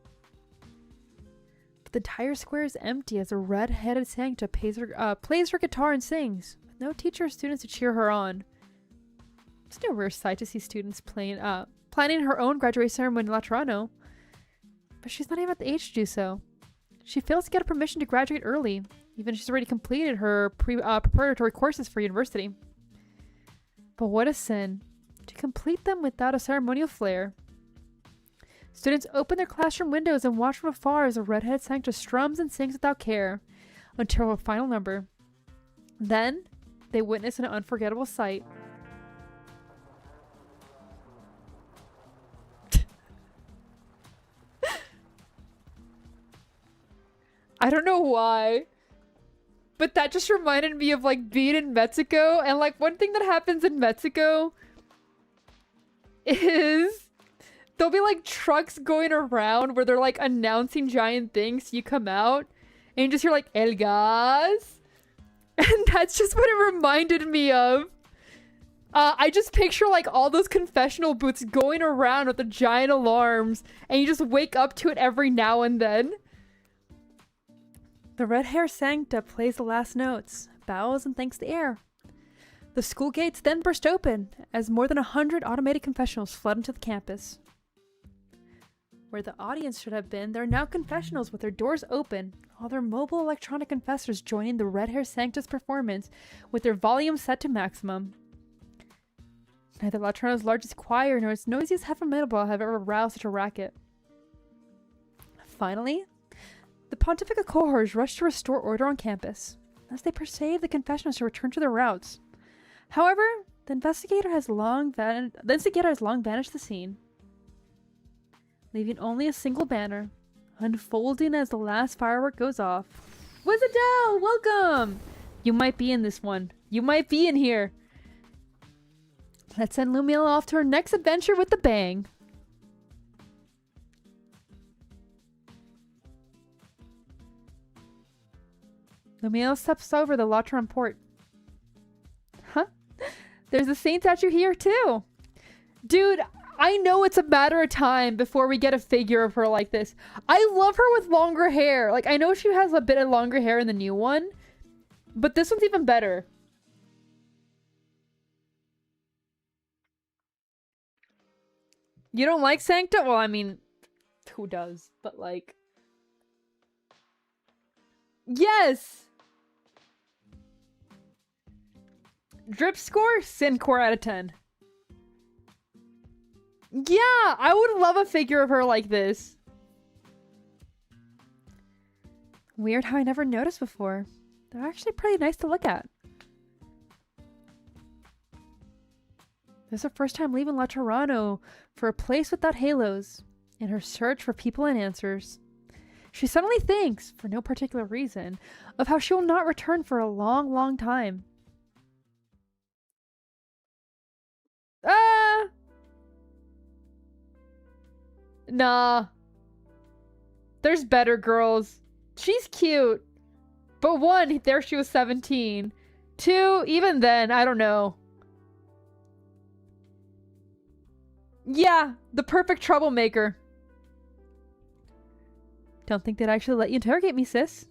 But the entire square is empty as a red-headed Sancta plays her guitar and sings, with no teacher or students to cheer her on. It's no rare sight to see students planning her own graduation ceremony in Laterano. But she's not even at the age to do so. She fails to get a permission to graduate early, even if she's already completed her preparatory courses for university. But what a sin, to complete them without a ceremonial flair. Students open their classroom windows and watch from afar as a redheaded Sancta strums and sings without care, until her final number. Then, they witness an unforgettable sight. I don't know why, but that just reminded me of like being in Mexico, and like one thing that happens in Mexico is there'll be like trucks going around where they're like announcing giant things. So you come out and you just hear like El Gas, and that's just what it reminded me of. I just picture like all those confessional booths going around with the giant alarms, and you just wake up to it every now and then. The red-haired Sancta plays the last notes, bows and thanks the air. The school gates then burst open as more than 100 automated confessionals flood into the campus. Where the audience should have been, there are now confessionals with their doors open, all their mobile electronic confessors joining the red-haired Sancta's performance with their volume set to maximum. Neither Latrano's largest choir nor its noisiest heavy metal ball have ever roused such a racket. Finally, the Pontifical cohorts rushed to restore order on campus, as they persuade the confessionals to return to their routes. However, the instigator has long vanished the scene, leaving only a single banner, unfolding as the last firework goes off. Wizadel, welcome! You might be in this one. You might be in here. Let's send Lumiel off to her next adventure with the bang. Lumiel steps over the Latran port. Huh? There's a saint statue here too. Dude, I know it's a matter of time before we get a figure of her like this. I love her with longer hair. Like, I know she has a bit of longer hair in the new one, but this one's even better. You don't like Sancta? Well, I mean, who does? But like... Yes! Drip score? Sin core out of 10. Yeah, I would love a figure of her like this. Weird how I never noticed before. They're actually pretty nice to look at. This is her first time leaving La Toronto for a place without halos in her search for people and answers. She suddenly thinks, for no particular reason, of how she will not return for a long, long time. Nah. There's better girls. She's cute. But one, there she was 17. Two, even then, I don't know. Yeah, the perfect troublemaker. Don't think they'd actually let you interrogate me, sis.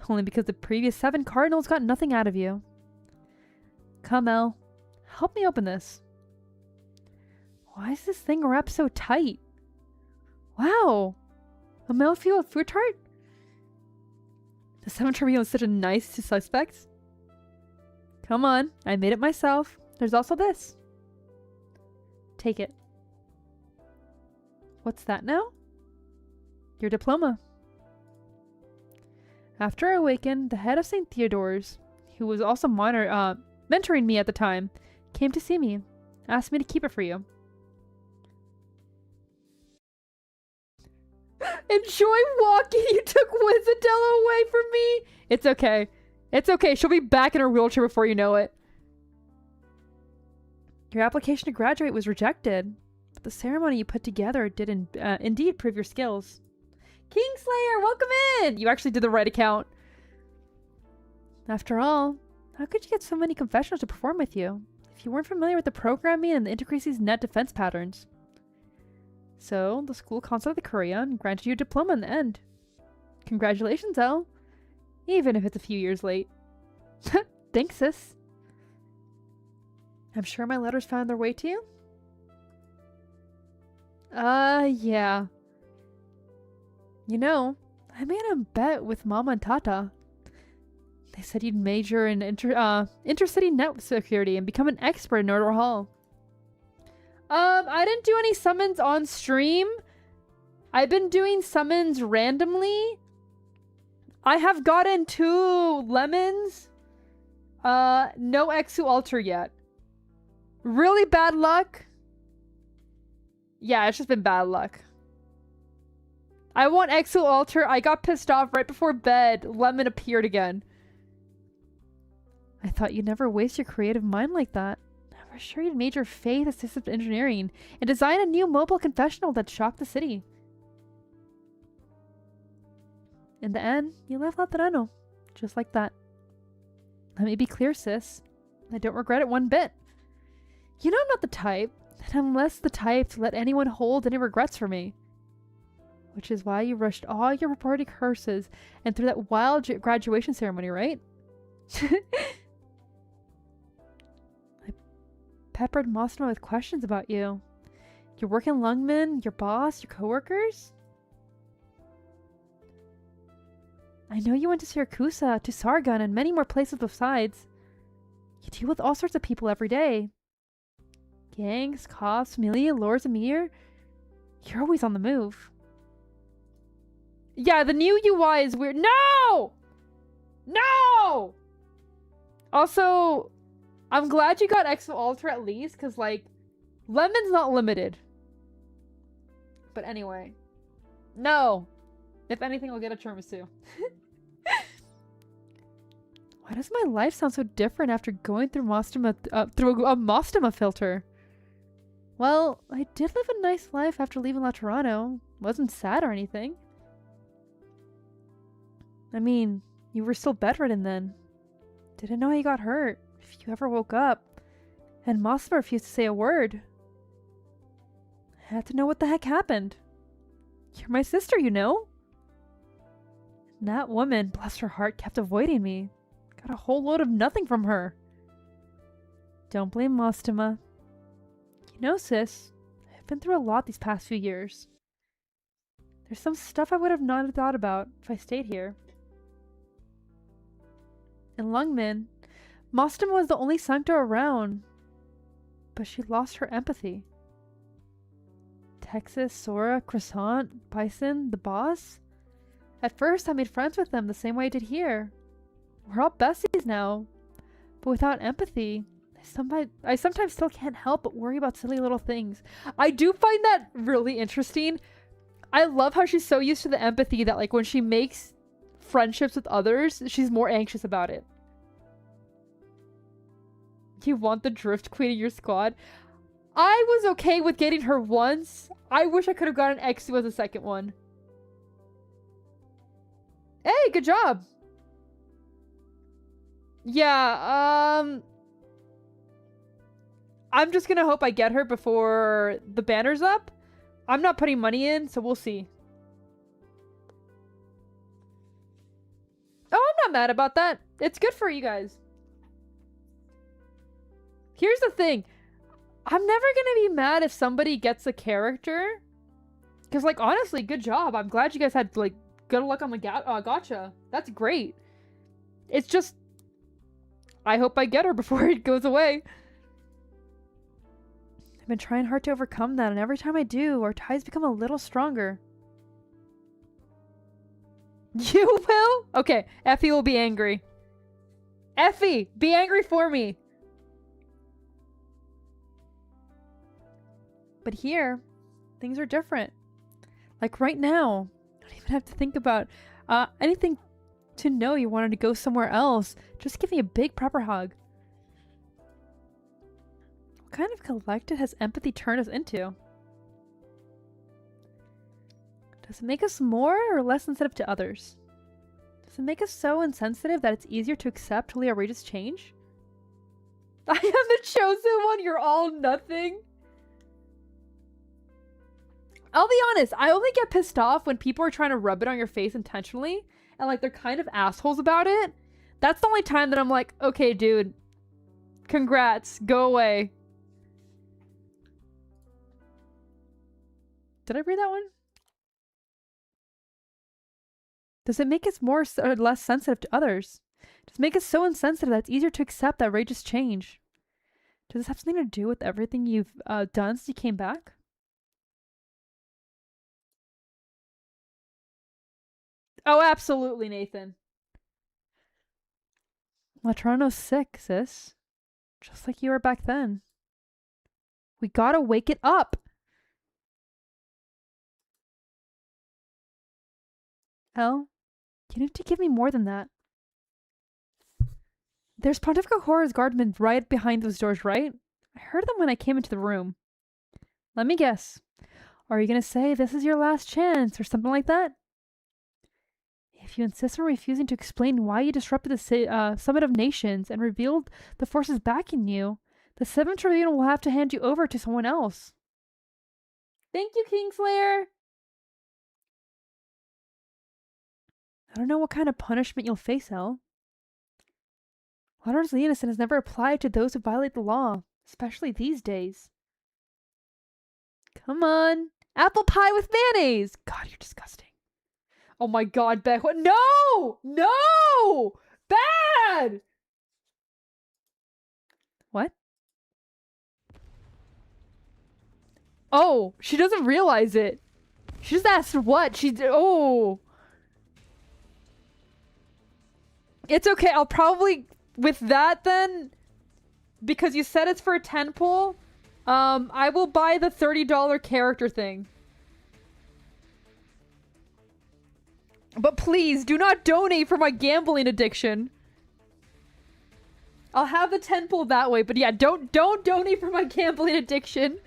Only because the previous 7 cardinals got nothing out of you. Come, Elle. Help me open this. Why is this thing wrapped so tight? Wow! A Melfield fruit tart? The 7 Tribune is such a nice to suspects. Come on, I made it myself. There's also this. Take it. What's that now? Your diploma. After I awakened, the head of St. Theodore's, who was also mentoring me at the time, came to see me. Asked me to keep it for you. Enjoy walking! You took Wizadella away from me! It's okay. It's okay. She'll be back in her wheelchair before you know it. Your application to graduate was rejected, but the ceremony you put together did indeed prove your skills. Kingslayer, welcome in! You actually did the right account. After all, how could you get so many confessionals to perform with you if you weren't familiar with the programming and the Intercreacy's net defense patterns? So, the school consulted the Courier and granted you a diploma in the end. Congratulations, Elle. Even if it's a few years late. Thanks, sis. I'm sure my letters found their way to you? Yeah. You know, I made a bet with Mama and Tata. They said you'd major in intercity net security and become an expert in Order Hall. I didn't do any summons on stream. I've been doing summons randomly. I have gotten 2 lemons. No Exu Altar yet. Really bad luck. Yeah, it's just been bad luck. I want Exu Altar. I got pissed off right before bed. Lemon appeared again. I thought you'd never waste your creative mind like that. I was sure you'd major faith assistive engineering and design a new mobile confessional that shocked the city. In the end, you left Laterano. Just like that. Let me be clear, sis. I don't regret it one bit. You know I'm not the type, and I'm less the type to let anyone hold any regrets for me. Which is why you rushed all your reported curses and threw that wild graduation ceremony, right? I peppered Mosma with questions about you. Your work in Lungmen, your boss, your coworkers? I know you went to Siracusa, to Sargon, and many more places besides. You deal with all sorts of people every day. Gangs, cops, familia, lords, and Mir. You're always on the move. Yeah, the new UI is weird. No! No! Also, I'm glad you got Exo Alter at least, because, like, Lemon's not limited. But anyway. No! If anything, I'll get a tiramisu. Why does my life sound so different after going through through a Mostema filter? Well, I did live a nice life after leaving La Toronto. Wasn't sad or anything. I mean, you were still bedridden then. Didn't know how you got hurt, if you ever woke up. And Mostema refused to say a word. I had to know what the heck happened. You're my sister, you know? And that woman, bless her heart, kept avoiding me. Got a whole load of nothing from her. Don't blame Mostema. You know, sis, I've been through a lot these past few years. There's some stuff I would have not thought about if I stayed here. In Lungmen, Mostema was the only sancto around, but she lost her empathy. Texas, Sora, Croissant, Bison, the boss? At first, I made friends with them the same way I did here. We're all besties now. But without empathy, I sometimes still can't help but worry about silly little things. I do find that really interesting. I love how she's so used to the empathy that, like, when she makes friendships with others, she's more anxious about it. You want the Drift Queen in your squad? I was okay with getting her once. I wish I could have gotten Exu as a second one. Hey, good job. Yeah, I'm just gonna hope I get her before the banner's up. I'm not putting money in, so we'll see. Oh, I'm not mad about that. It's good for you guys. Here's the thing. I'm never gonna be mad if somebody gets a character. Because, like, honestly, good job. I'm glad you guys had, like, good luck on the gacha. That's great. It's just, I hope I get her before it goes away. I've been trying hard to overcome that, and every time I do, our ties become a little stronger. You will? Okay, Effie will be angry. Effie, be angry for me. But here, things are different. Like right now, I don't even have to think about anything to know you wanted to go somewhere else. Just give me a big proper hug. What kind of collected has empathy turned us into? Does it make us more or less sensitive to others? Does it make us so insensitive that it's easier to accept totally outrageous change? I am the chosen one, you're all nothing. I'll be honest, I only get pissed off when people are trying to rub it on your face intentionally and, like, they're kind of assholes about it. That's the only time that I'm like, okay, dude, congrats, go away. Did I read that one? Does it make us more or less sensitive to others? Does it make us so insensitive that it's easier to accept that outrageous change? Does this have something to do with everything you've done since you came back? Oh, absolutely, Nathan. Latrano's sick, sis. Just like you were back then. We gotta wake it up. El, you need to give me more than that. There's Pontifical Horror's guardmen right behind those doors, right? I heard them when I came into the room. Let me guess. Are you gonna say this is your last chance or something like that? If If you insist on refusing to explain why you disrupted the Summit of Nations and revealed the forces backing you, the 7th Tribunal will have to hand you over to someone else. Thank you, Kingslayer! I don't know what kind of punishment you'll face, Elle. Largely innocent has never applied to those who violate the law, especially these days. Come on! Apple pie with mayonnaise! God, you're disgusting. Oh my god, Beck. What? No! No! Bad! What? Oh, she doesn't realize it. She just asked what? Oh. It's okay. I'll probably, with that then, because you said it's for a 10 pull, I will buy the $30 character thing. But please, do not donate for my gambling addiction. I'll have the 10 pull that way, but yeah, don't donate for my gambling addiction.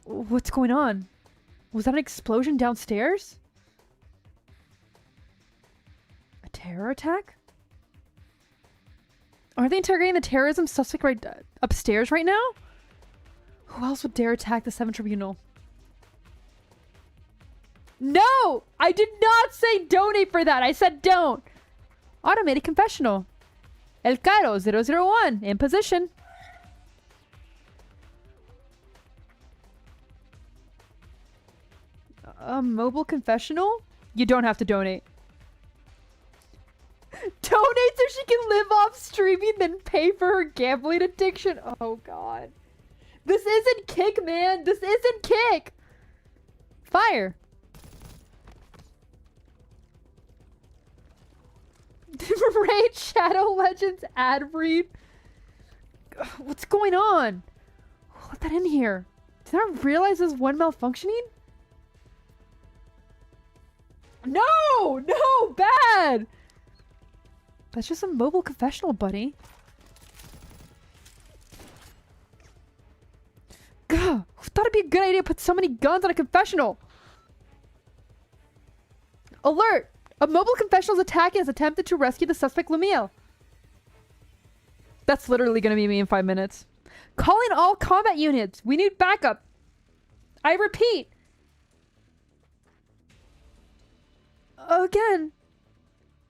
What's going on? Was that an explosion downstairs? A terror attack? Are they interrogating the terrorism suspect right upstairs right now? Who else would dare attack the 7th Tribunal? No! I did not say donate for that. I said don't. Automated confessional. El Caro 001 in position. A mobile confessional? You don't have to donate. Donate so she can live off streaming, then pay for her gambling addiction. Oh god. This isn't Kick, man. This isn't Kick. Fire. Raid Shadow Legends ad read. What's going on? Who let that in here? Did I realize this one malfunctioning? No! No! Bad! That's just a mobile confessional, buddy. Gah! Who thought it'd be a good idea to put so many guns on a confessional? Alert! A mobile confessional is attacking has attempted to rescue the suspect Lumiel. That's literally gonna be me in 5 minutes. Calling all combat units. We need backup. I repeat. Again.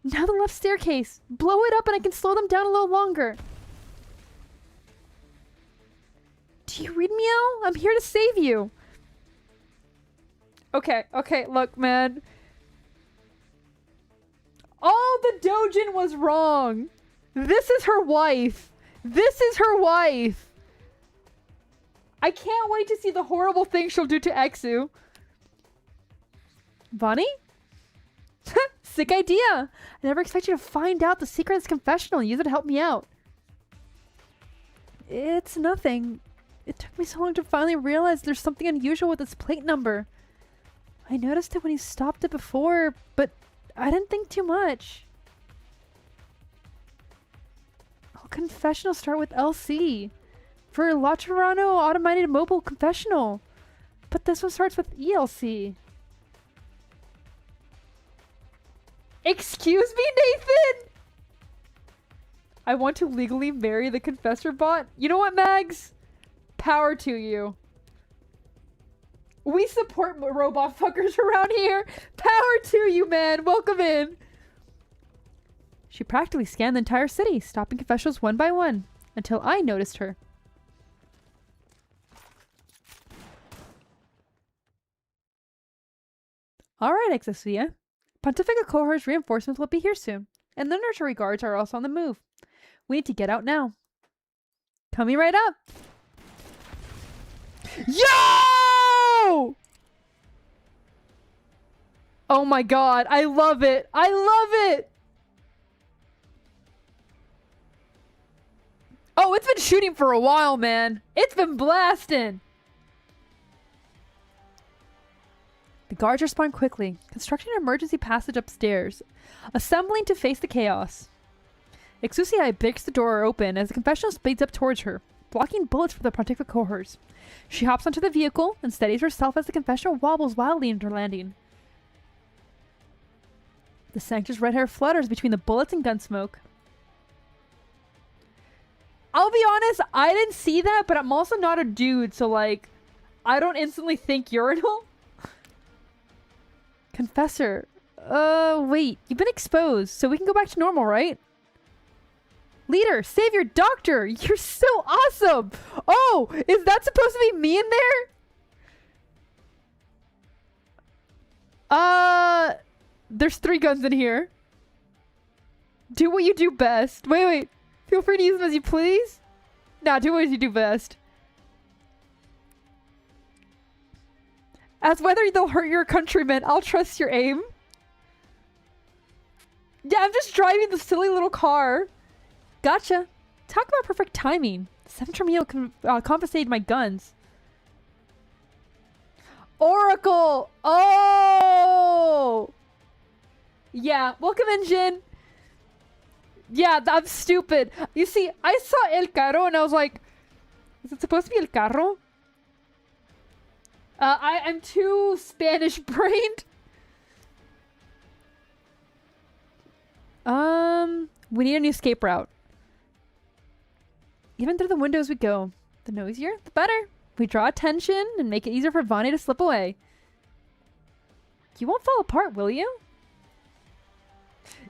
Now the left staircase. Blow it up and I can slow them down a little longer. Do you read me, Elle? I'm here to save you. Okay, look, man. All the Dojin was wrong. This is her wife. This is her wife. I can't wait to see the horrible thing she'll do to Exu. Bonnie? Sick idea. I never expected you to find out the secret of this confessional and use it to help me out. It's nothing. It took me so long to finally realize there's something unusual with this plate number. I noticed it when you stopped it before, but I didn't think too much. All confessionals start with LC. For La Toronto Automated Mobile Confessional. But this one starts with ELC. Excuse me, Nathan? I want to legally marry the confessor bot. You know what, Mags? Power to you. We support robot fuckers around here. Power to you, man. Welcome in. She practically scanned the entire city, stopping confessionals one by one, until I noticed her. Alright, Exosia. Pontifical cohort's reinforcements will be here soon, and the nursery guards are also on the move. We need to get out now. Coming right up. Yo! Oh my god, I love it. I love it. Oh, it's been shooting for a while, man. It's been blasting. The guards respond quickly, constructing an emergency passage upstairs, assembling to face the chaos. Exusiai breaks the door open as the confessional speeds up towards her, blocking bullets from the pontifical cohorts. She hops onto the vehicle and steadies herself as the confessional wobbles wildly into landing. The Sanctus' red hair flutters between the bullets and gun smoke. I'll be honest, I didn't see that, but I'm also not a dude, so like, I don't instantly think urinal. Confessor. Wait, you've been exposed, so we can go back to normal, right? Leader, savior, doctor, you're so awesome! Oh, is that supposed to be me in there? There's 3 guns in here. Do what you do best. Wait. Feel free to use them as you please. Nah, do what you do best. As whether they'll hurt your countrymen, I'll trust your aim. Yeah, I'm just driving the silly little car. Gotcha. Talk about perfect timing. The 7 Terminal confiscated my guns. Oracle! Oh! Yeah, welcome in, Jin. Yeah, I'm stupid. You see, I saw El Carro and I was like, is it supposed to be El Carro? I'm too Spanish-brained. We need a new escape route. Even through the windows we go. The noisier, the better. We draw attention and make it easier for Vani to slip away. You won't fall apart, will you?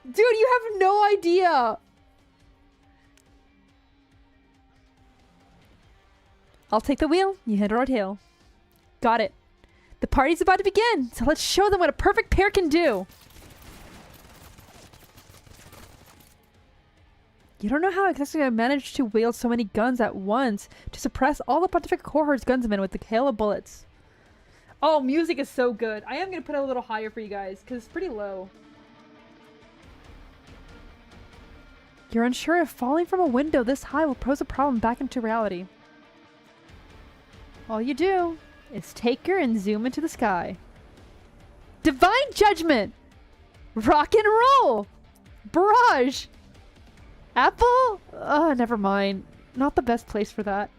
Dude, you have no idea. I'll take the wheel. You handle our tail. Got it. The party's about to begin, so let's show them what a perfect pair can do. You don't know how exactly I managed to wield so many guns at once to suppress all the Pontific Cohort's gunsmen with the hail of bullets. Oh, music is so good. I am going to put it a little higher for you guys, because it's pretty low. You're unsure if falling from a window this high will pose a problem back into reality. All you do is take her and zoom into the sky. Divine Judgment! Rock and roll! Barrage! Apple? Oh, never mind. Not the best place for that.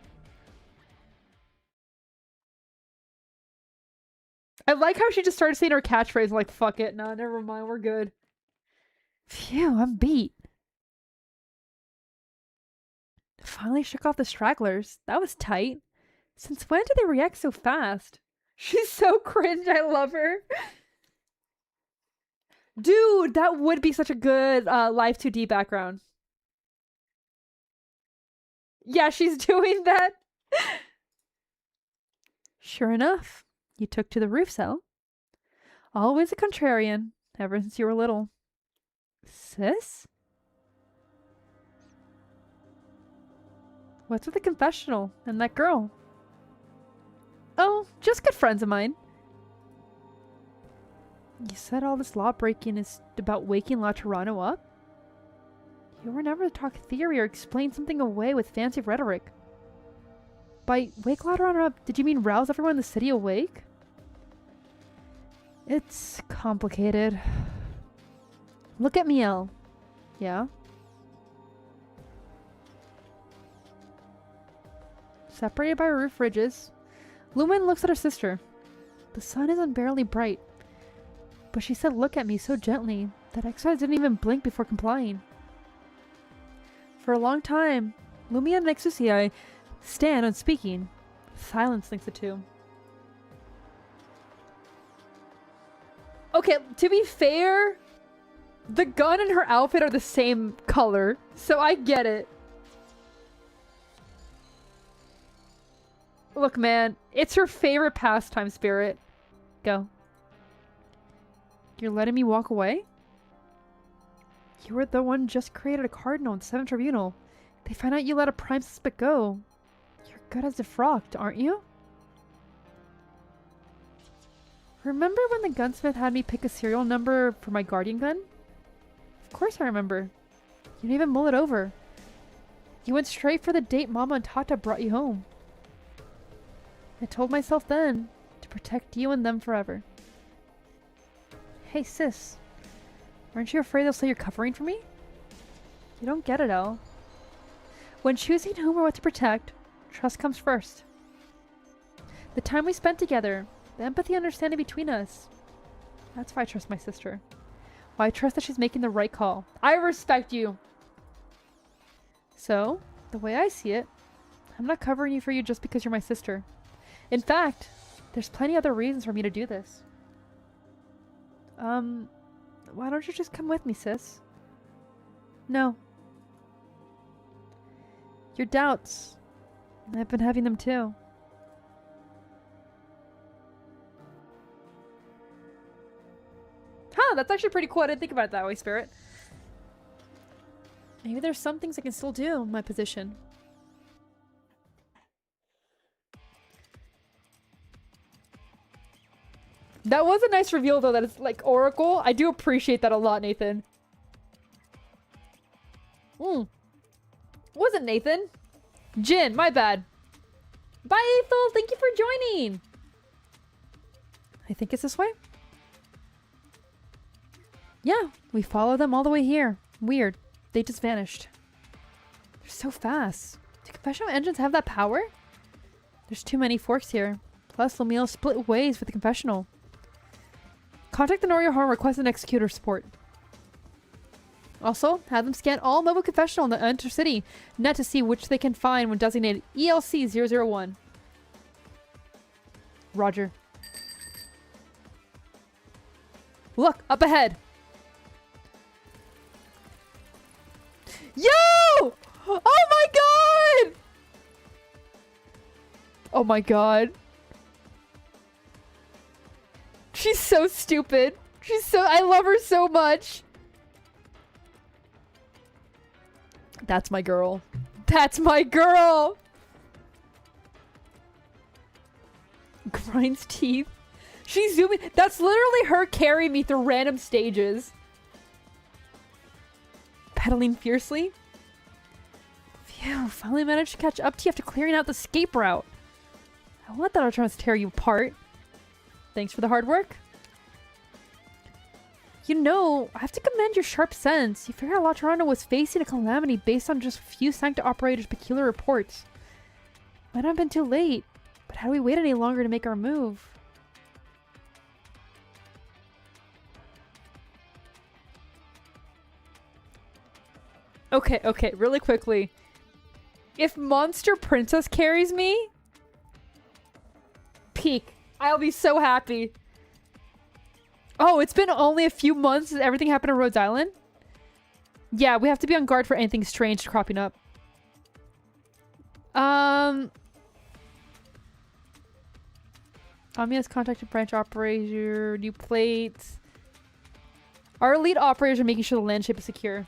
I like how she just started saying her catchphrase like, fuck it. Nah, never mind. We're good. Phew, I'm beat. Finally shook off the stragglers. That was tight. Since when did they react so fast? She's so cringe. I love her. Dude, that would be such a good Live 2D background. Yeah, she's doing that. Sure enough, you took to the roof cell. Always a contrarian, ever since you were little. Sis? What's with the confessional and that girl? Oh, just good friends of mine. You said all this law breaking is about waking La Toronto up? You were never to talk theory or explain something away with fancy rhetoric. By wake La Toronto up, did you mean rouse everyone in the city awake? It's complicated. Look at Miel. Yeah? Separated by roof ridges, Lumen looks at her sister. The sun is unbearably bright, but she said look at me so gently that Exile didn't even blink before complying. For a long time, Lumia and Exusi stand unspeaking. Silence links the two. Okay, to be fair, the gun and her outfit are the same color, so I get it. Look, man, it's her favorite pastime, Spirit. Go. You're letting me walk away? You were the one just created a cardinal in the 7th Tribunal. They find out you let a prime suspect go. You're good as defrocked, aren't you? Remember when the gunsmith had me pick a serial number for my guardian gun? Of course I remember. You didn't even mull it over. You went straight for the date Mama and Tata brought you home. I told myself then to protect you and them forever. Hey sis, aren't you afraid they'll say you're covering for me? You don't get it, Elle. When choosing whom or what to protect, trust comes first. The time we spent together, the empathy and understanding between us. That's why I trust my sister. Well, I trust that she's making the right call. I respect you. So, the way I see it, I'm not covering you for you just because you're my sister. In fact, there's plenty other reasons for me to do this. Why don't you just come with me, sis? No. Your doubts. I've been having them too. Huh, that's actually pretty cool. I didn't think about it that way, Spirit. Maybe there's some things I can still do in my position. That was a nice reveal, though, that it's like Oracle. I do appreciate that a lot, Nathan. Wasn't Nathan? Jin, my bad. Bye, Ethel. Thank you for joining. I think it's this way. Yeah, we followed them all the way here. Weird. They just vanished. They're so fast. Do confessional engines have that power? There's too many forks here. Plus, Lumiel split ways with the confessional. Contact the Norio Horn, request an executor support. Also, have them scan all mobile confessional in the intercity net to see which they can find when designated ELC-001. Roger. Look, up ahead. Yo! Oh my god! Oh my god. She's so stupid. I love her so much. That's my girl. That's my girl! Grinds teeth. She's zooming. That's literally her carrying me through random stages. Pedaling fiercely. Phew, finally managed to catch up to you after clearing out the escape route. I want that Archon to tear you apart. Thanks for the hard work. You know, I have to commend your sharp sense. You figured out La Toronto was facing a calamity based on just a few Sancta operators' peculiar reports. Might not have been too late, but had we waited any longer to make our move? Okay, really quickly. If Monster Princess carries me, peak. I'll be so happy. Oh, it's been only a few months since everything happened in Rhodes Island? Yeah, we have to be on guard for anything strange cropping up. Ami has contacted branch operator, new plates. Our elite operators are making sure the land ship is secure.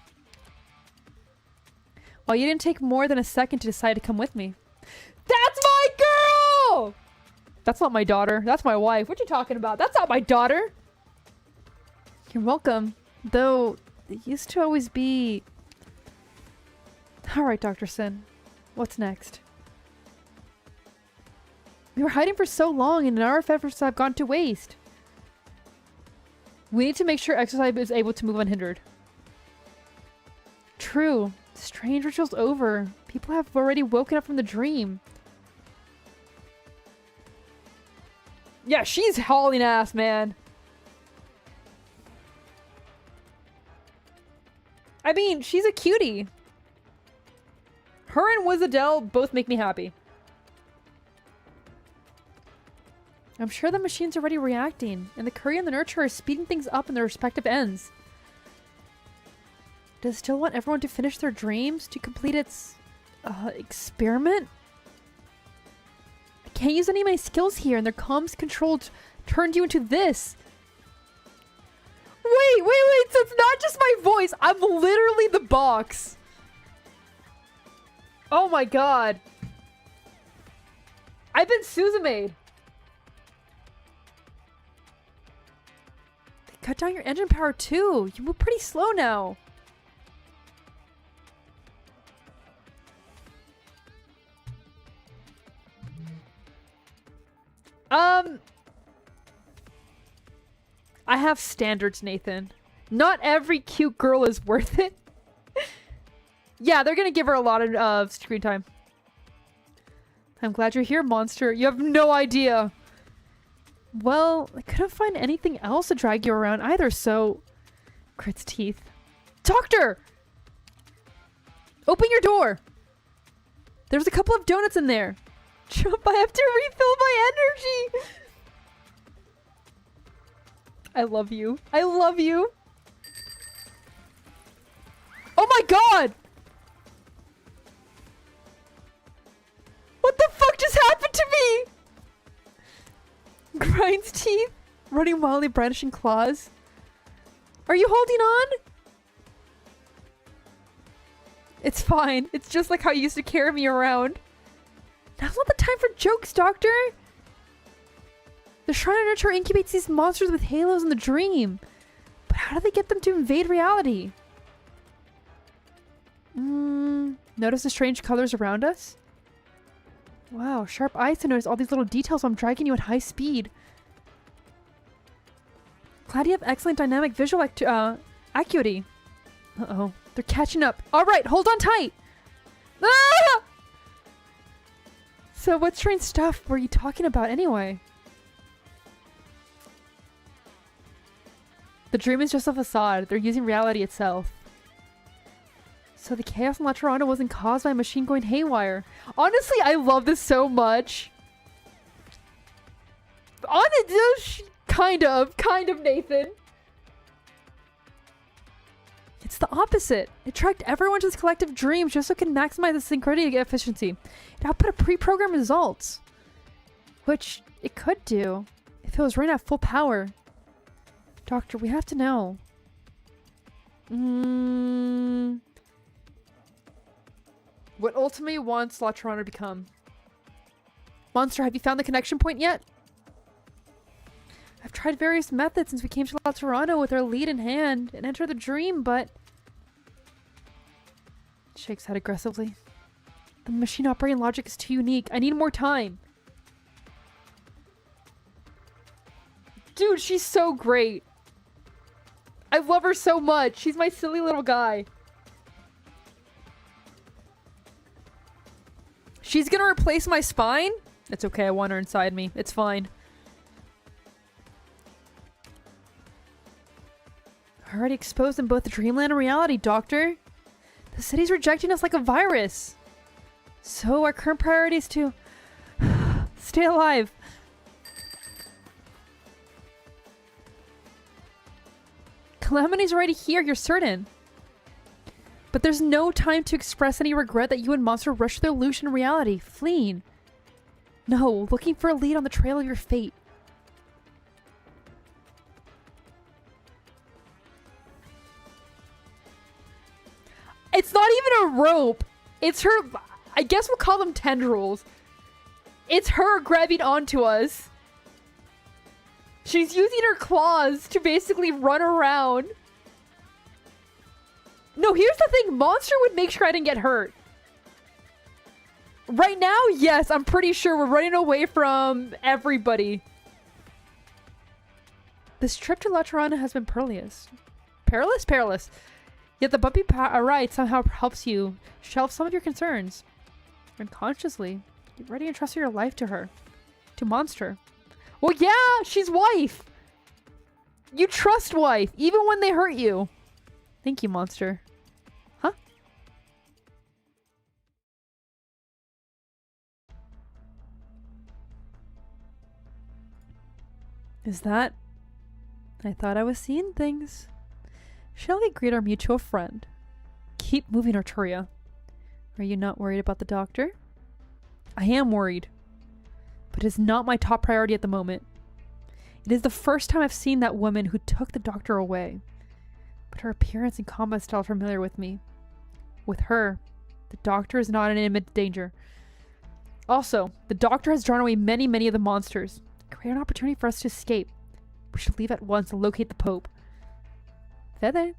Well, you didn't take more than a second to decide to come with me. That's my girl! That's not my daughter. That's my wife. What you talking about? That's not my daughter. You're welcome. Though, it used to always be... Alright, Dr. Sin. What's next? We were hiding for so long and our efforts have gone to waste. We need to make sure Exercise is able to move unhindered. True. Strange ritual's over. People have already woken up from the dream. Yeah, she's hauling ass, man. I mean, she's a cutie. Her and Wizadelle both make me happy. I'm sure the machine's already reacting, and the Courier and the Nurturer are speeding things up in their respective ends. Does it still want everyone to finish their dreams to complete its experiment? I can't use any of my skills here, and their comms control turned you into this. Wait, so it's not just my voice. I'm literally the box. Oh my god. I've been Suzume. They cut down your engine power too. You move pretty slow now. I have standards, Nathan. Not every cute girl is worth it. Yeah, they're gonna give her a lot of screen time. I'm glad you're here, monster. You have no idea. Well, I couldn't find anything else to drag you around either, so... Grits teeth. Doctor! Open your door! There's a couple of donuts in there. Jump, I have to refill my energy! I love you. I love you. Oh my god! What the fuck just happened to me? Grinds teeth, running wildly, brandishing claws. Are you holding on? It's fine. It's just like how you used to carry me around. Now's not the time for jokes, Doctor. The Shrine of Nurture incubates these monsters with halos in the dream. But how do they get them to invade reality? Notice the strange colors around us? Wow, sharp eyes to notice all these little details while I'm dragging you at high speed. Glad you have excellent dynamic visual acuity. Uh-oh. They're catching up. Alright, hold on tight! Ah! So what strange stuff were you talking about anyway? The dream is just a facade. They're using reality itself. So the chaos in La Toronto wasn't caused by a machine going haywire. Honestly, I love this so much. Kind of, Nathan. It's the opposite. It tracked everyone to this collective dream just so it can maximize the synchrony efficiency. It output a pre-programmed results. Which it could do if it was running at full power. Doctor, we have to know. What ultimately wants La Toronto to become? Monster, have you found the connection point yet? I've tried various methods since we came to La Toronto with our lead in hand and entered the dream, but... Shakes head aggressively. The machine operating logic is too unique. I need more time. Dude, she's so great. I love her so much. She's my silly little guy. She's gonna replace my spine? It's okay, I want her inside me. It's fine. Already exposed in both the dreamland and reality, Doctor. The city's rejecting us like a virus. So our current priority is to stay alive. Calamity's already here, you're certain. But there's no time to express any regret that you and Monster rushed the illusion of reality, fleeing. No, looking for a lead on the trail of your fate. It's not even a rope. It's her... I guess we'll call them tendrils. It's her grabbing onto us. She's using her claws to basically run around. No, here's the thing. Monster would make sure I didn't get hurt. Right now, yes, I'm pretty sure we're running away from everybody. This trip to La Toronto has been perilous. Perilous? Perilous. Yet the bumpy ride somehow helps you shelve some of your concerns. Unconsciously, get ready and trust your life to her. To Monster. Well, yeah, she's wife. You trust wife, even when they hurt you. Thank you, Monster. Huh? Is that... I thought I was seeing things. Shall we greet our mutual friend? Keep moving, Arturia. Are you not worried about the doctor? I am worried. But it is not my top priority at the moment. It is the first time I've seen that woman who took the doctor away. But her appearance and combat style are familiar with me. With her, the doctor is not in imminent danger. Also, the doctor has drawn away many of the monsters. Create an opportunity for us to escape. We should leave at once and locate the Pope. Fede,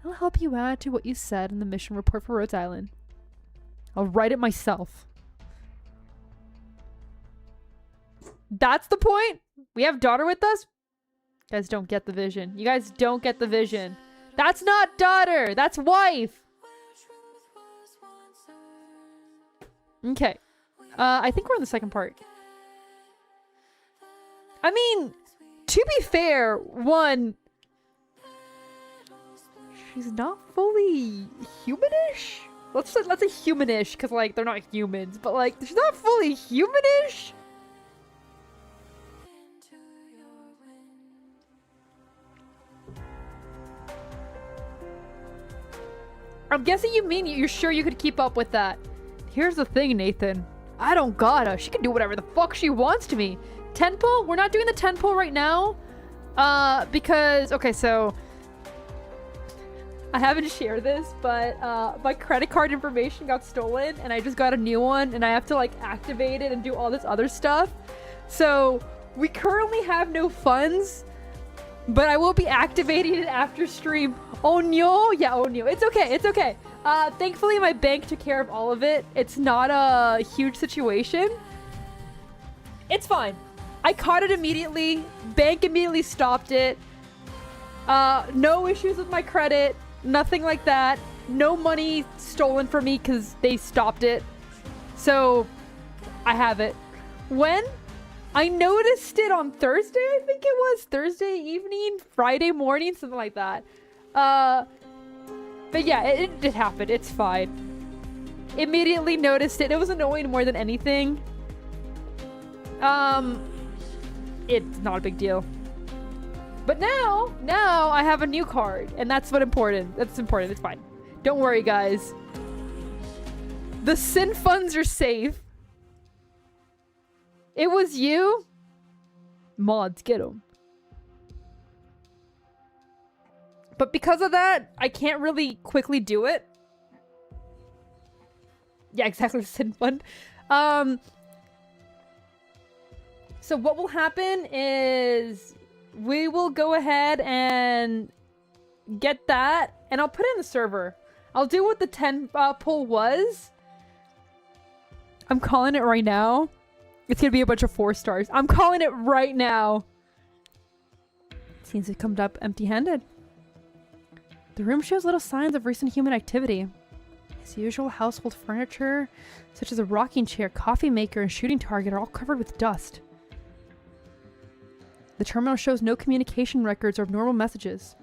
I'll help you add to what you said in the mission report for Rhodes Island. I'll write it myself. That's the point? We have daughter with us? You guys don't get the vision. You guys don't get the vision. That's not daughter! That's wife! Okay. I think we're in the second part. I mean, to be fair, one... She's not fully humanish? Let's say humanish, because, like, they're not humans, but, like, she's not fully humanish? I'm guessing you mean you're sure you could keep up with that. Here's the thing, Nathan. I don't gotta. She can do whatever the fuck she wants to me. 10 pull? We're not doing the 10 pull right now. Because, okay, so I haven't shared this, but my credit card information got stolen and I just got a new one and I have to like activate it and do all this other stuff. So we currently have no funds, but I will be activating it after stream. Oh no, yeah, oh no. It's okay, it's okay. Thankfully my bank took care of all of it. It's not a huge situation. It's fine. I caught it immediately. Bank immediately stopped it. No issues with my credit. Nothing like that. No money stolen from me because they stopped it. So I have it. When? I noticed it on Thursday, I think it was. Thursday evening, Friday morning, something like that. But yeah, it happened. It's fine. Immediately noticed it. It was annoying more than anything. It's not a big deal. But now I have a new card, and that's what important. That's important. It's fine. Don't worry, guys. The sin funds are safe. It was you? Mods, get them. But because of that, I can't really quickly do it. Yeah, exactly, sin fund. So what will happen is we will go ahead and get that, and I'll put it in the server. I'll do what the 10 pull was. I'm calling it right now. It's gonna be a bunch of 4 stars. I'm calling it right now. Seems to come up empty-handed. The room shows little signs of recent human activity. His usual household furniture, such as a rocking chair, coffee maker, and shooting target, are all covered with dust. The terminal shows no communication records or abnormal messages.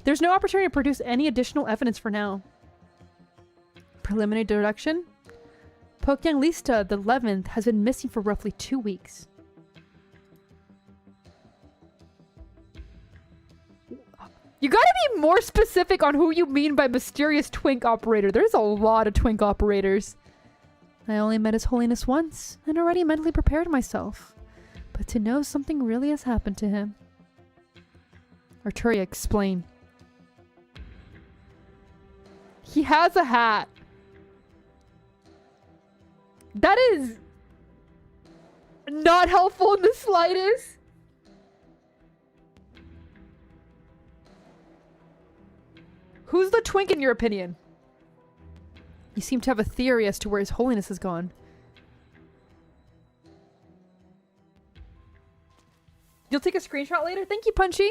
There's no opportunity to produce any additional evidence for now. Preliminary deduction? Pokyang Lista, the 11th, has been missing for roughly 2 weeks. You gotta be more specific on who you mean by mysterious twink operator. There's a lot of twink operators. I only met His Holiness once, and already mentally prepared myself. But to know something really has happened to him. Arturia, explain. He has a hat. That is not helpful in the slightest. Who's the twink in your opinion? You seem to have a theory as to where His Holiness has gone. You'll take a screenshot later? Thank you, Punchy.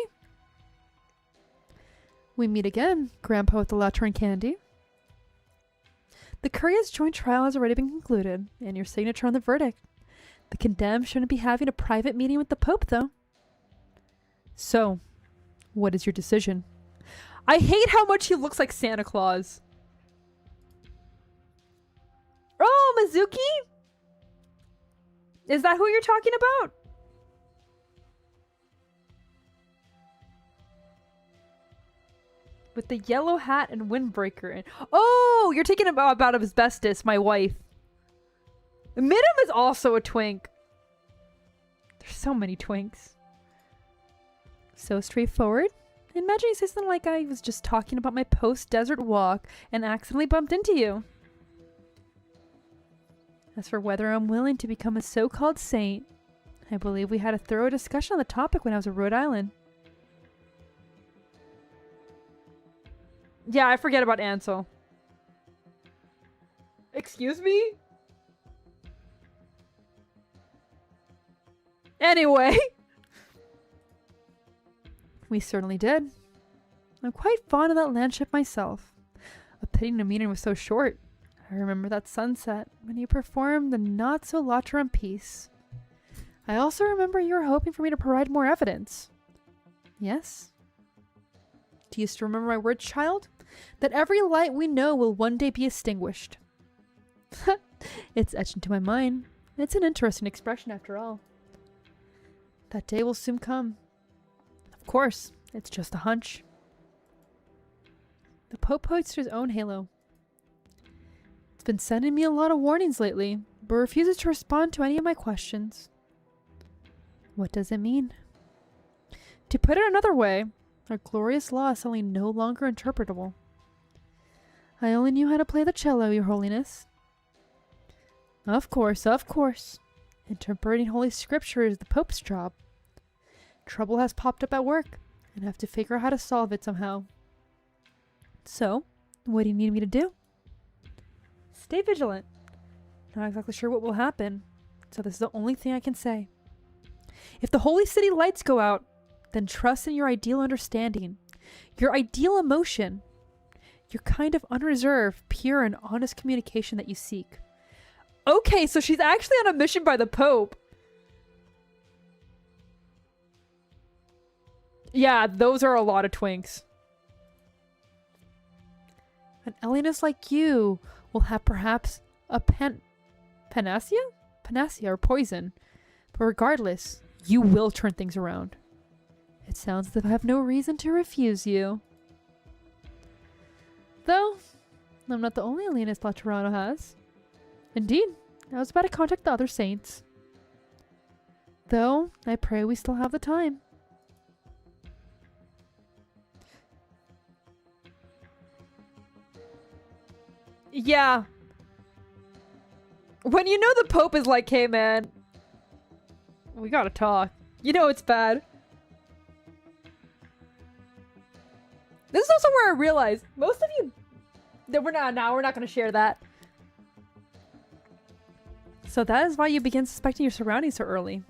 We meet again, Grandpa with the Lateran candy. The Couriers' joint trial has already been concluded, and your signature on the verdict. The condemned shouldn't be having a private meeting with the Pope, though. So, what is your decision? I hate how much he looks like Santa Claus. Oh, Mizuki? Is that who you're talking about? With the yellow hat and windbreaker. And oh, you're thinking about Asbestos, my wife. Midam is also a twink. There's so many twinks. So straightforward. Imagine you say something like I was just talking about my post-desert walk and accidentally bumped into you. As for whether I'm willing to become a so-called saint, I believe we had a thorough discussion on the topic when I was in Rhode Island. Yeah, I forget about Ansel. Excuse me? Anyway. We certainly did. I'm quite fond of that landship myself. A pity the meeting was so short. I remember that sunset when you performed the not-so-Lateran piece. I also remember you were hoping for me to provide more evidence. Yes? Do you still remember my words, child? That every light we know will one day be extinguished. It's etched into my mind. It's an interesting expression after all. That day will soon come. Of course, it's just a hunch. The Pope points to his own halo. It's been sending me a lot of warnings lately, but refuses to respond to any of my questions. What does it mean? To put it another way, our glorious law is suddenly no longer interpretable. I only knew how to play the cello, Your Holiness. Of course, of course. Interpreting Holy Scripture is the Pope's job. Trouble has popped up at work, and I have to figure out how to solve it somehow. So, what do you need me to do? Stay vigilant. Not exactly sure what will happen, so this is the only thing I can say. If the holy city lights go out, then trust in your ideal understanding, your ideal emotion, your kind of unreserved, pure, and honest communication that you seek. Okay, so she's actually on a mission by the Pope. Yeah, those are a lot of twinks. An alienist like you will have perhaps a panacea or poison. But regardless, you will turn things around. It sounds as if I have no reason to refuse you. Though, I'm not the only alienist La Toronto has. Indeed, I was about to contact the other saints. Though, I pray we still have the time. Yeah. When you know the Pope is like, hey man, we gotta talk. You know it's bad. This is also where I realized most of you that we're not gonna share that. So that is why you begin suspecting your surroundings so early.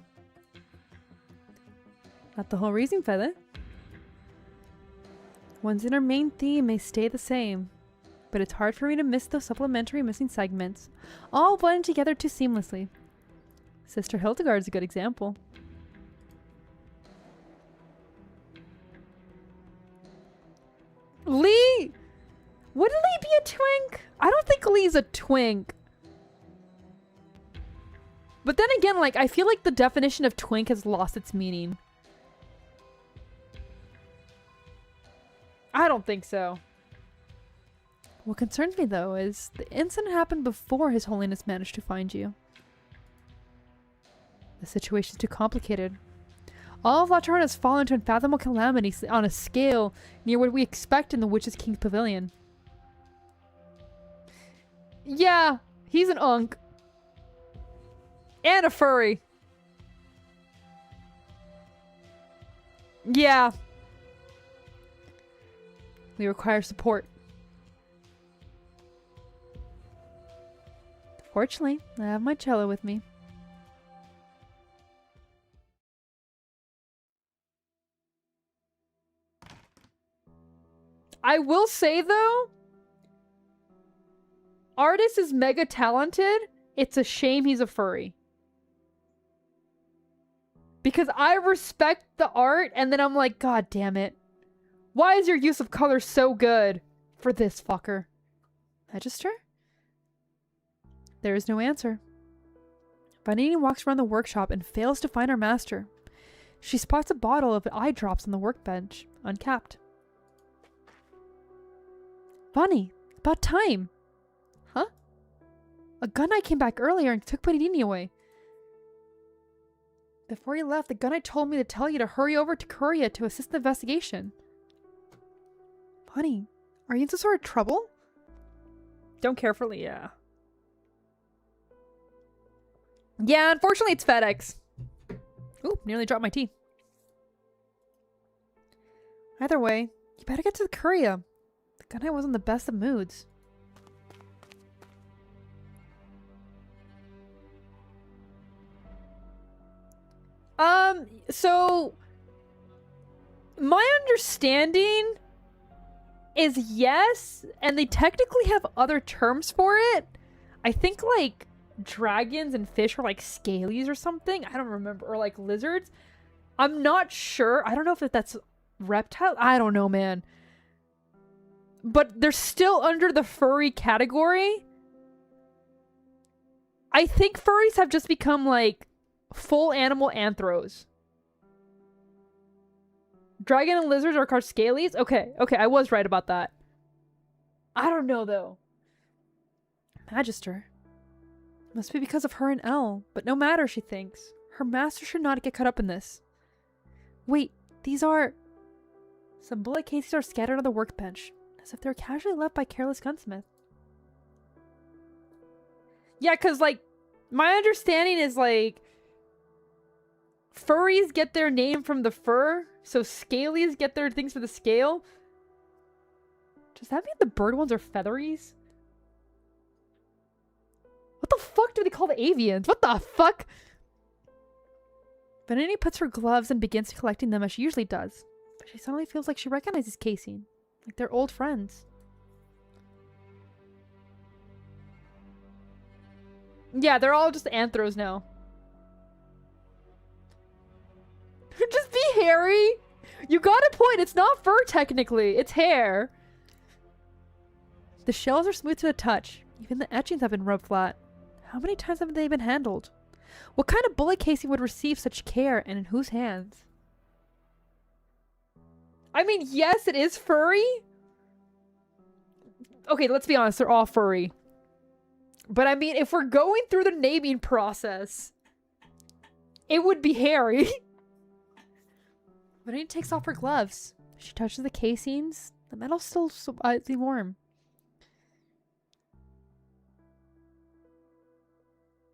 Not the whole reason, Feather. One's inner main theme may stay the same, but it's hard for me to miss those supplementary missing segments, all blending together too seamlessly. Sister Hildegard is a good example. Lee! Wouldn't Lee be a twink? I don't think Lee's a twink. But then again, like, I feel like the definition of twink has lost its meaning. I don't think so. What concerns me, though, is the incident happened before His Holiness managed to find you. The situation's too complicated. All of La Toronto has fallen into unfathomable calamity on a scale near what we expect in the Witch's King's Pavilion. Yeah, he's an unk. And a furry. Yeah. We require support. Fortunately, I have my cello with me. I will say though, artist is mega talented. It's a shame he's a furry. Because I respect the art and then I'm like, God damn it. Why is your use of color so good for this fucker? Register? There is no answer. Vanini walks around the workshop and fails to find her master. She spots a bottle of eye drops on the workbench, uncapped. Bonnie, about time. Huh? A gunite came back earlier and took Panini away. Before he left, the gunite told me to tell you to hurry over to Korea to assist the investigation. Bonnie, are you in some sort of trouble? Don't care for Leah. Yeah, unfortunately it's FedEx. Ooh, nearly dropped my tea. Either way, you better get to the Korea. The gunite wasn't the best of moods. So my understanding is yes, and they technically have other terms for it. I think like dragons and fish are like scalies or something. I don't remember. Or like lizards. I'm not sure. I don't know if that's reptile. I don't know, man. but they're still under the furry category. I think furries have just become like full animal anthros. Dragon and lizards are called scalies? Okay, I was right about that. I don't know though. Magister. Must be because of her and Elle, but no matter, she thinks. Her master should not get caught up in this. Wait, these are... Some bullet cases are scattered on the workbench, as if they were casually left by careless gunsmith. Yeah, because, like, my understanding is, like, furries get their name from the fur, so scalies get their things from the scale. Does that mean the bird ones are featheries? What the fuck do they call the avians? What the fuck? Benini puts her gloves and begins collecting them as she usually does. But she suddenly feels like she recognizes Casey. Like they're old friends. Yeah, they're all just anthros now. Just be hairy. You got a point. It's not fur technically. It's hair. The shells are smooth to the touch. Even the etchings have been rubbed flat. How many times have they been handled? What kind of bullet casing would receive such care, and in whose hands? I mean, yes, it is furry. Okay, let's be honest, they're all furry. But I mean, if we're going through the naming process, it would be hairy. But Annie takes off her gloves. She touches the casings. The metal's still slightly warm.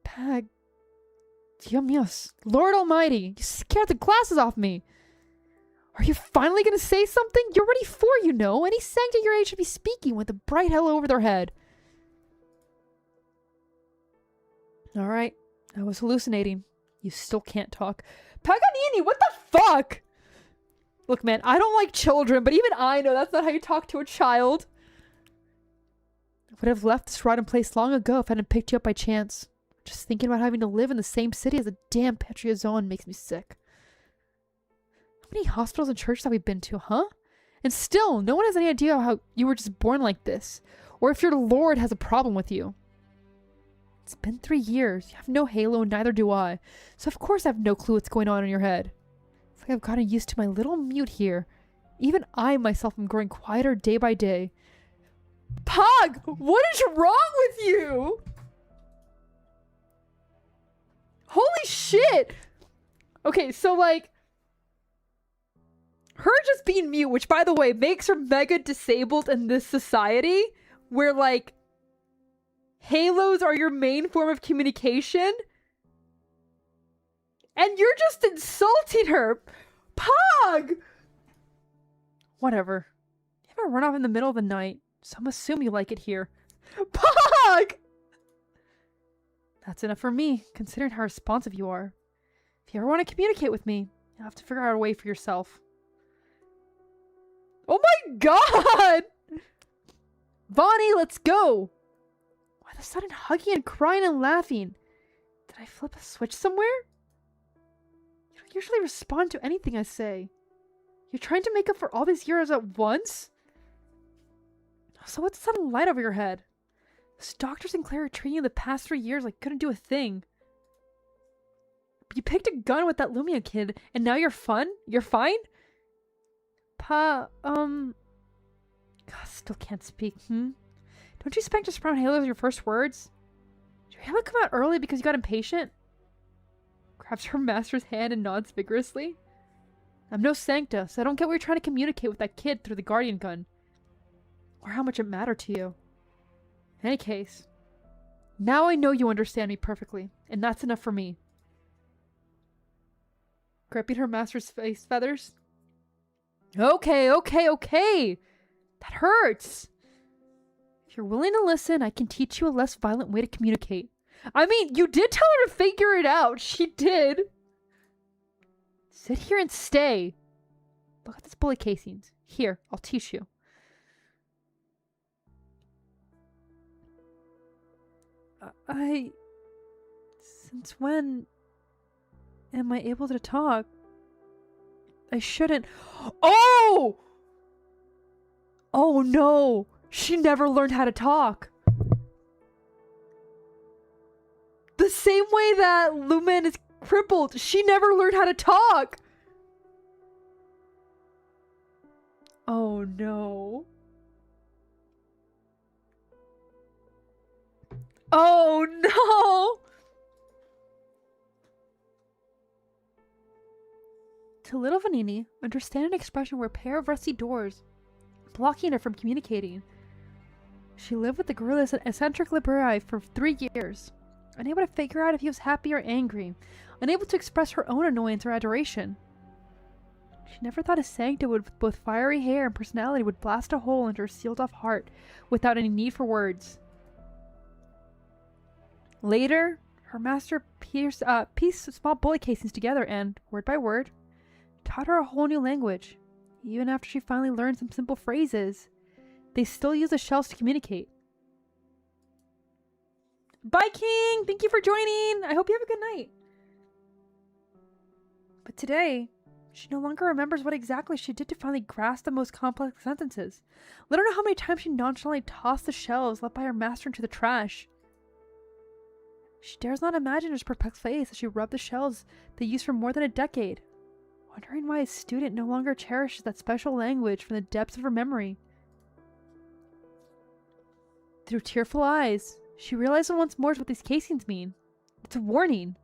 Pag. Dios míos. Lord Almighty, you scared the glasses off me. Are you finally gonna say something? You're already 4, you know. Any sancta your age should be speaking with a bright hello over their head. Alright. I was hallucinating. You still can't talk. Paganini, what the fuck? Look, man, I don't like children, but even I know that's not how you talk to a child. I would have left this rotten place long ago if I hadn't picked you up by chance. Just thinking about having to live in the same city as a damn Petriozoan makes me sick. How many hospitals and churches have we been to, huh? And still, no one has any idea how you were just born like this, or if your lord has a problem with you. It's been 3 years. You have no halo, and neither do I. So of course I have no clue what's going on in your head. It's like I've gotten used to my little mute here. Even I myself am growing quieter day by day. Pog! What is wrong with you? Holy shit! Okay, so like, her just being mute, which by the way makes her mega disabled in this society where like halos are your main form of communication, and you're just insulting her. Pog! Whatever. You haven't run off in the middle of the night, so I'm assuming you like it here. Pog! That's enough for me, considering how responsive you are. If you ever want to communicate with me, you'll have to figure out a way for yourself. Oh my god! Bonnie, let's go! Why the sudden hugging and crying and laughing? Did I flip a switch somewhere? You don't usually respond to anything I say. You're trying to make up for all these years at once? So what's the sudden light over your head? Those doctors and Claire are treating you the past 3 years like couldn't do a thing. But you picked a gun with that Lumia kid, and now you're fun? You're fine? God, still can't speak, Don't you expect to sprout Halo as your first words? Did your Halo come out early because you got impatient? Grabs her master's hand and nods vigorously. I'm no Sancta, so I don't get what you're trying to communicate with that kid through the Guardian gun. Or how much it mattered to you. In any case, now I know you understand me perfectly, and that's enough for me. Gripping her master's face feathers. Okay. That hurts. If you're willing to listen, I can teach you a less violent way to communicate. I mean, you did tell her to figure it out. She did. Sit here and stay. Look at this bullet casings. Here, I'll teach you. Since when am I able to talk? I shouldn't. Oh! Oh no! She never learned how to talk. The same way that Lumen is crippled, she never learned how to talk! Oh no. Oh no! To little Vanini, understand an expression were a pair of rusty doors, blocking her from communicating. She lived with the gorillas at eccentric library for 3 years, unable to figure out if he was happy or angry, unable to express her own annoyance or adoration. She never thought a sanctum with both fiery hair and personality would blast a hole into her sealed-off heart without any need for words. Later, her master pieced small bullet casings together and, word by word, taught her a whole new language. Even after she finally learned some simple phrases, they still use the shells to communicate. Bye, King! Thank you for joining! I hope you have a good night. But today, she no longer remembers what exactly she did to finally grasp the most complex sentences. Let her know how many times she nonchalantly tossed the shells left by her master into the trash. She dares not imagine his perplexed face as she rubbed the shells they used for more than a decade, wondering why a student no longer cherishes that special language from the depths of her memory. Through tearful eyes, she realizes once more what these casings mean. It's a warning.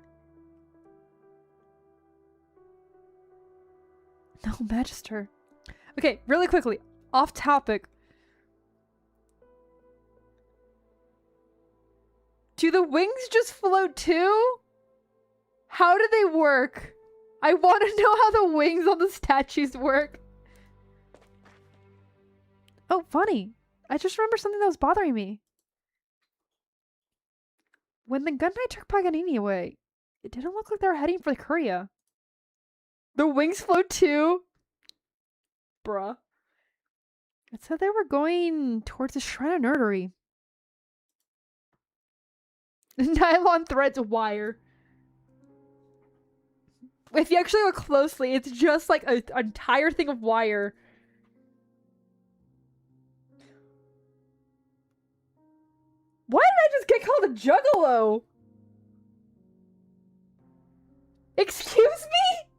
No, Magister. Okay, really quickly, off topic. Do the wings just float too? How do they work? I want to know how the wings on the statues work. Oh, funny. I just remember something that was bothering me. When the gun knight took Paganini away, it didn't look like they were heading for the Curia. The wings float too? Bruh. It said they were going towards the Shrine of Nerdery. Nylon threads wire. If you actually look closely, it's just like an entire thing of wire. Why did I just get called a juggalo? Excuse me?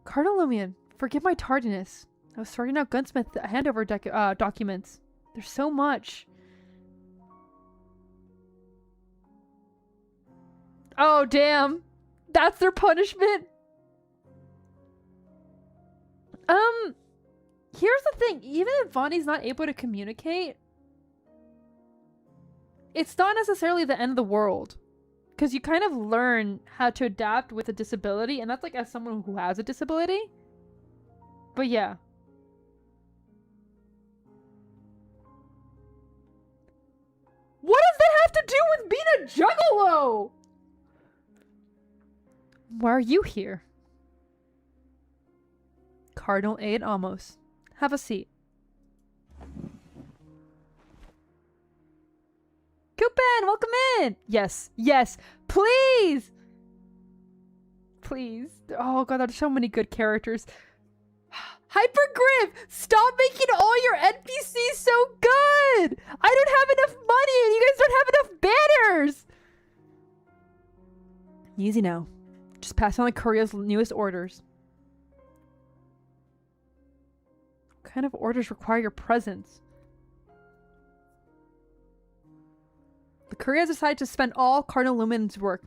Cardinal Lumion, forgive my tardiness. I was sorting out gunsmith handover documents. There's so much. Oh, damn. That's their punishment? Here's the thing. Even if Vonnie's not able to communicate, it's not necessarily the end of the world. Because you kind of learn how to adapt with a disability, and that's like as someone who has a disability. But yeah. What does that have to do with being a juggalo? Why are you here? Cardinal Aid Amos. Have a seat. Coupin, welcome in! Yes, yes, please! Please. Oh god, there's so many good characters. Hypergriff! Stop making all your NPCs so good! I don't have enough money and you guys don't have enough banners! Easy now. Just pass on the Courier's newest orders. What kind of orders require your presence? The Courier has decided to spend all Cardinal Lumen's work,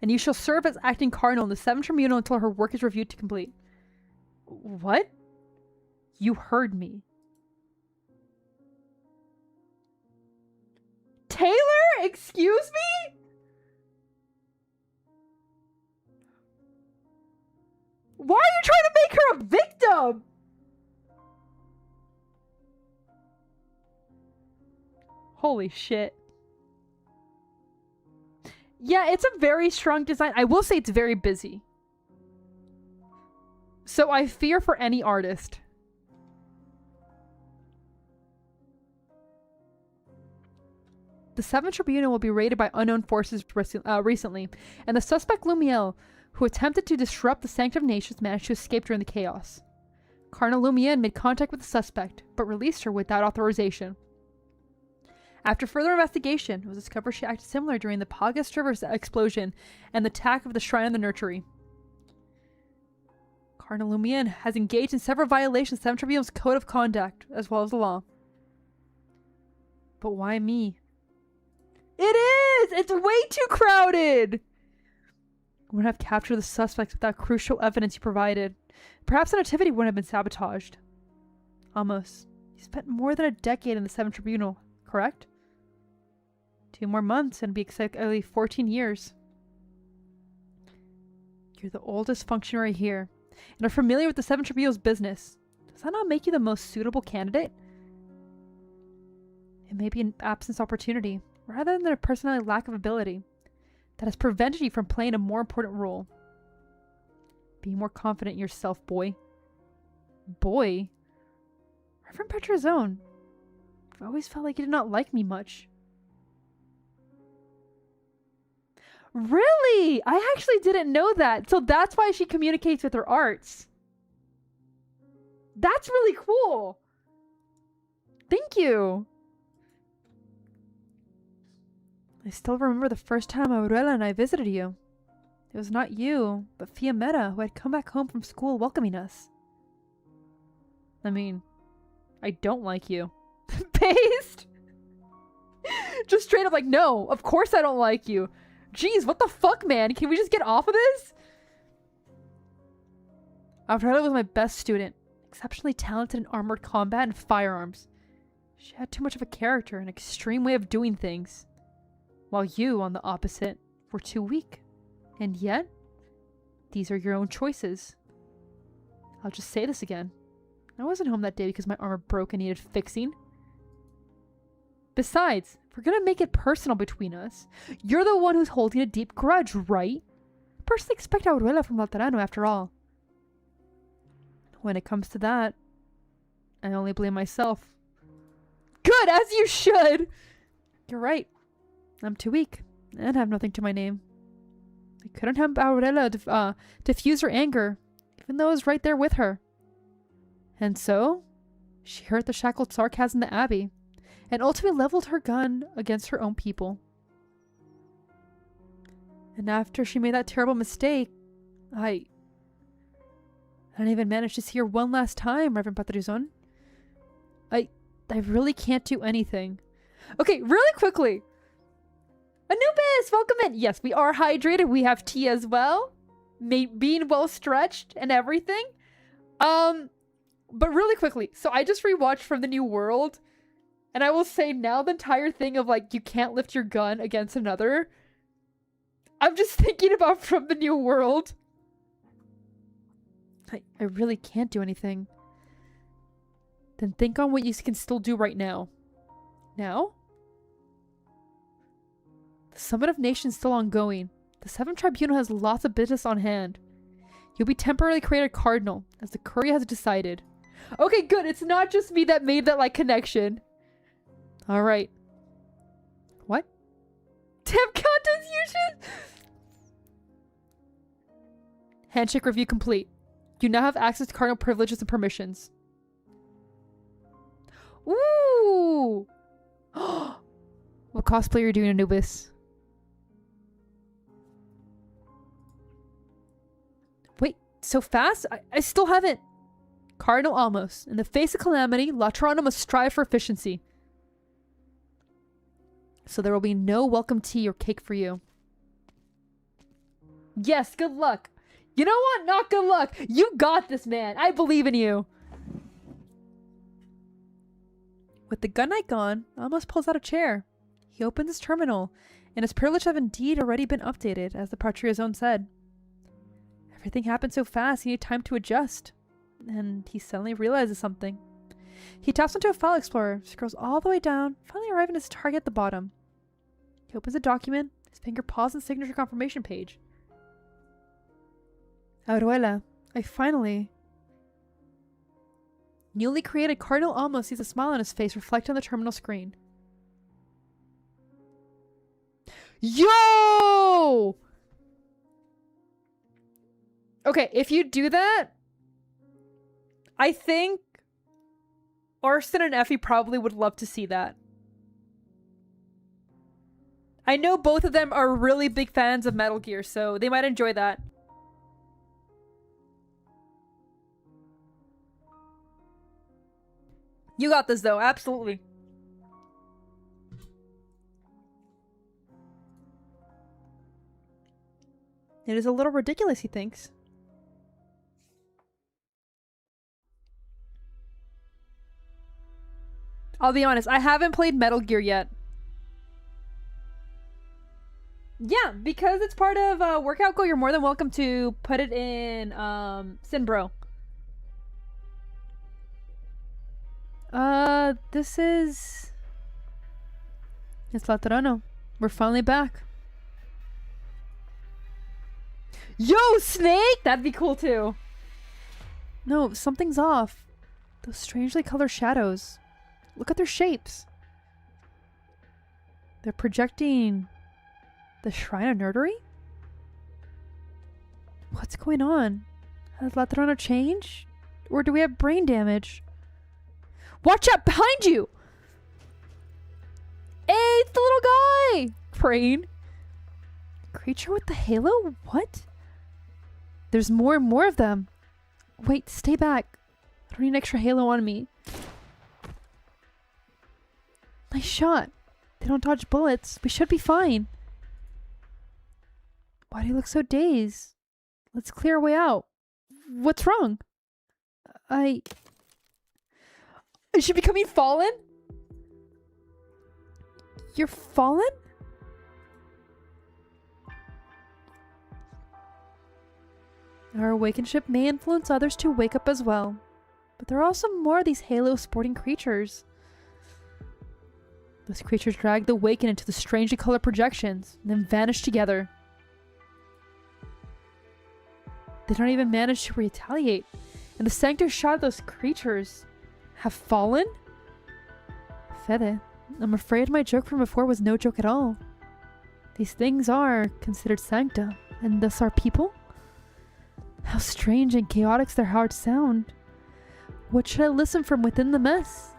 and you shall serve as acting Cardinal in the 7th Tribunal until her work is reviewed to complete. What? You heard me. Taylor? Excuse me? Why are you trying to make her a victim? Holy shit. Yeah, it's a very strong design. I will say it's very busy. So I fear for any artist. The 7th Tribunal will be raided by unknown forces recently, and the suspect Lumiel, who attempted to disrupt the Sanctum of Nations, managed to escape during the chaos. Cardinal Lumiere made contact with the suspect, but released her without authorization. After further investigation, it was discovered she acted similar during the Pagas River explosion and the attack of the Shrine of the Nurtury. Cardinal Lumiere has engaged in several violations of 7th Tribunal's Code of Conduct, as well as the law. But why me? It is! It's way too crowded! I wouldn't have captured the suspects without crucial evidence you provided. Perhaps the nativity wouldn't have been sabotaged. Almost. You spent more than a decade in the 7th Tribunal, correct? 2 more months and be exactly 14 years. You're the oldest functionary here, and are familiar with the 7th Tribunal's business. Does that not make you the most suitable candidate? It may be an absence opportunity, rather than a personality lack of ability, that has prevented you from playing a more important role. Be more confident in yourself, boy. Boy? Reverend Petrazone, I've always felt like you did not like me much. Really? I actually didn't know that. So that's why she communicates with her arts. That's really cool. Thank you. I still remember the first time Aurela and I visited you. It was not you, but Fiametta, who had come back home from school welcoming us. I mean, I don't like you. Based? Just straight up like, no, of course I don't like you. Jeez, what the fuck, man? Can we just get off of this? Aurela was my best student. Exceptionally talented in armored combat and firearms. She had too much of a character, an extreme way of doing things. While you, on the opposite, were too weak. And yet, these are your own choices. I'll just say this again. I wasn't home that day because my armor broke and needed fixing. Besides, if we're gonna make it personal between us, you're the one who's holding a deep grudge, right? I personally expect Aurela from Laterano after all. When it comes to that, I only blame myself. Good, as you should! You're right. I'm too weak, and have nothing to my name. I couldn't help Aurela diffuse her anger, even though I was right there with her. And so, she heard the shackled sarcasm in the Abbey, and ultimately leveled her gun against her own people. And after she made that terrible mistake, I didn't even manage to see her one last time, Reverend Patrizon. I really can't do anything. Okay, really quickly. Anubis, welcome in. Yes, we are hydrated. We have tea as well. Being well stretched and everything. But really quickly. So I just rewatched From the New World. And I will say now the entire thing of like, you can't lift your gun against another. I'm just thinking about From the New World. I really can't do anything. Then think on what you can still do right now. Now? The Summit of Nations is still ongoing. The 7th Tribunal has lots of business on hand. You'll be temporarily created Cardinal, as the Curia has decided. Okay, good. It's not just me that made that, like, connection. Alright. What? Temp contest usage? Handshake review complete. You now have access to Cardinal privileges and permissions. Ooh! What cosplay are you doing, Anubis? Wait, so fast? I still haven't. Cardinal Almos. In the face of calamity, Laterano must strive for efficiency. So there will be no welcome tea or cake for you. Yes, good luck. You know what? Not good luck. You got this, man. I believe in you. With the gun night gone, Almos pulls out a chair. He opens his terminal, and his privileges have indeed already been updated, as the Patriazone said. Everything happened so fast, he needed time to adjust. And he suddenly realizes something. He taps into a file explorer, scrolls all the way down, finally arriving at his target at the bottom. He opens the document, his finger pauses on the signature confirmation page. Aurela, I finally... Newly created Cardinal Almos sees a smile on his face reflect on the terminal screen. Yo! Okay, if you do that, I think Arston and Effie probably would love to see that. I know both of them are really big fans of Metal Gear, so they might enjoy that. You got this, though. Absolutely. It is a little ridiculous, he thinks. I'll be honest, I haven't played Metal Gear yet. Yeah, because it's part of Workout Go, you're more than welcome to put it in Sinbro. This is... It's Laterano. We're finally back. Yo, Snake! That'd be cool too. No, something's off. Those strangely colored shadows. Look at their shapes. They're projecting the Shrine of Nerdery? What's going on? Has Laterano changed? Or do we have brain damage? Watch out behind you! Hey, it's the little guy! Praying. Creature with the halo? What? There's more and more of them. Wait, stay back. I don't need an extra halo on me. Nice shot. They don't dodge bullets. We should be fine. Why do you look so dazed? Let's clear our way out. What's wrong? Is she becoming fallen? You're fallen? Our awakened ship may influence others to wake up as well. But there are also more of these halo-sporting creatures. Those creatures drag the Awakened into the strangely colored projections, and then vanish together. They don't even manage to retaliate, and the Sanctor shot at those creatures have fallen? Fede, I'm afraid my joke from before was no joke at all. These things are considered Sancta, and thus are people? How strange and chaotic their hearts sound. What should I listen from within the mess?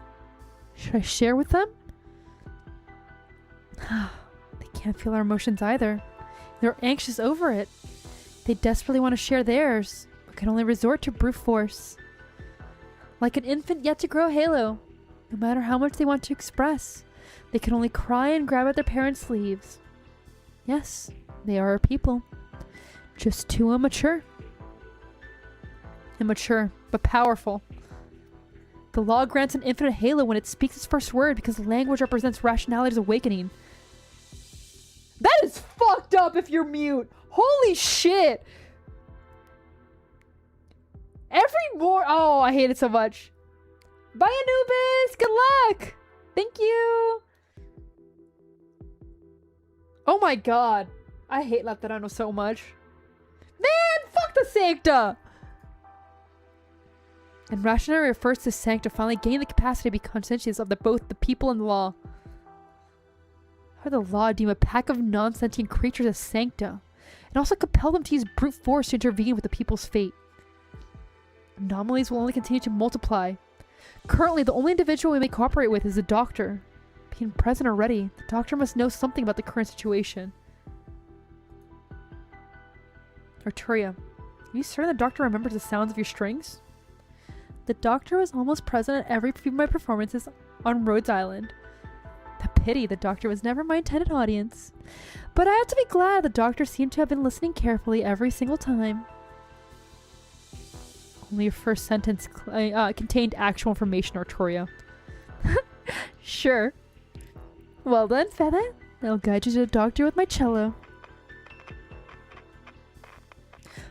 Should I share with them? They can't feel our emotions either. They're anxious over it. They desperately want to share theirs, but can only resort to brute force. Like an infant yet to grow halo, no matter how much they want to express, they can only cry and grab at their parents' sleeves. Yes, they are our people. Just too immature. Immature, but powerful. The law grants an infinite halo when it speaks its first word because language represents rationality's awakening. That is fucked up if you're mute. Holy shit. Oh, I hate it so much. Bye, Anubis. Good luck. Thank you. Oh my god. I hate Laterano so much. Man, fuck the Sancta. And rationality refers to Sancta finally gaining the capacity to be conscientious of both the people and the law. How the law deem a pack of non-sentient creatures as Sancta, and also compel them to use brute force to intervene with the people's fate. Anomalies will only continue to multiply. Currently, the only individual we may cooperate with is the doctor. Being present already, the doctor must know something about the current situation. Arturia, are you certain the doctor remembers the sounds of your strings? The doctor was almost present at every few of my performances on Rhodes Island. The pity the doctor was never my intended audience. But I have to be glad the doctor seemed to have been listening carefully every single time. Only your first sentence contained actual information, Arturia. Sure. Well then, Fede, I'll guide you to the doctor with my cello.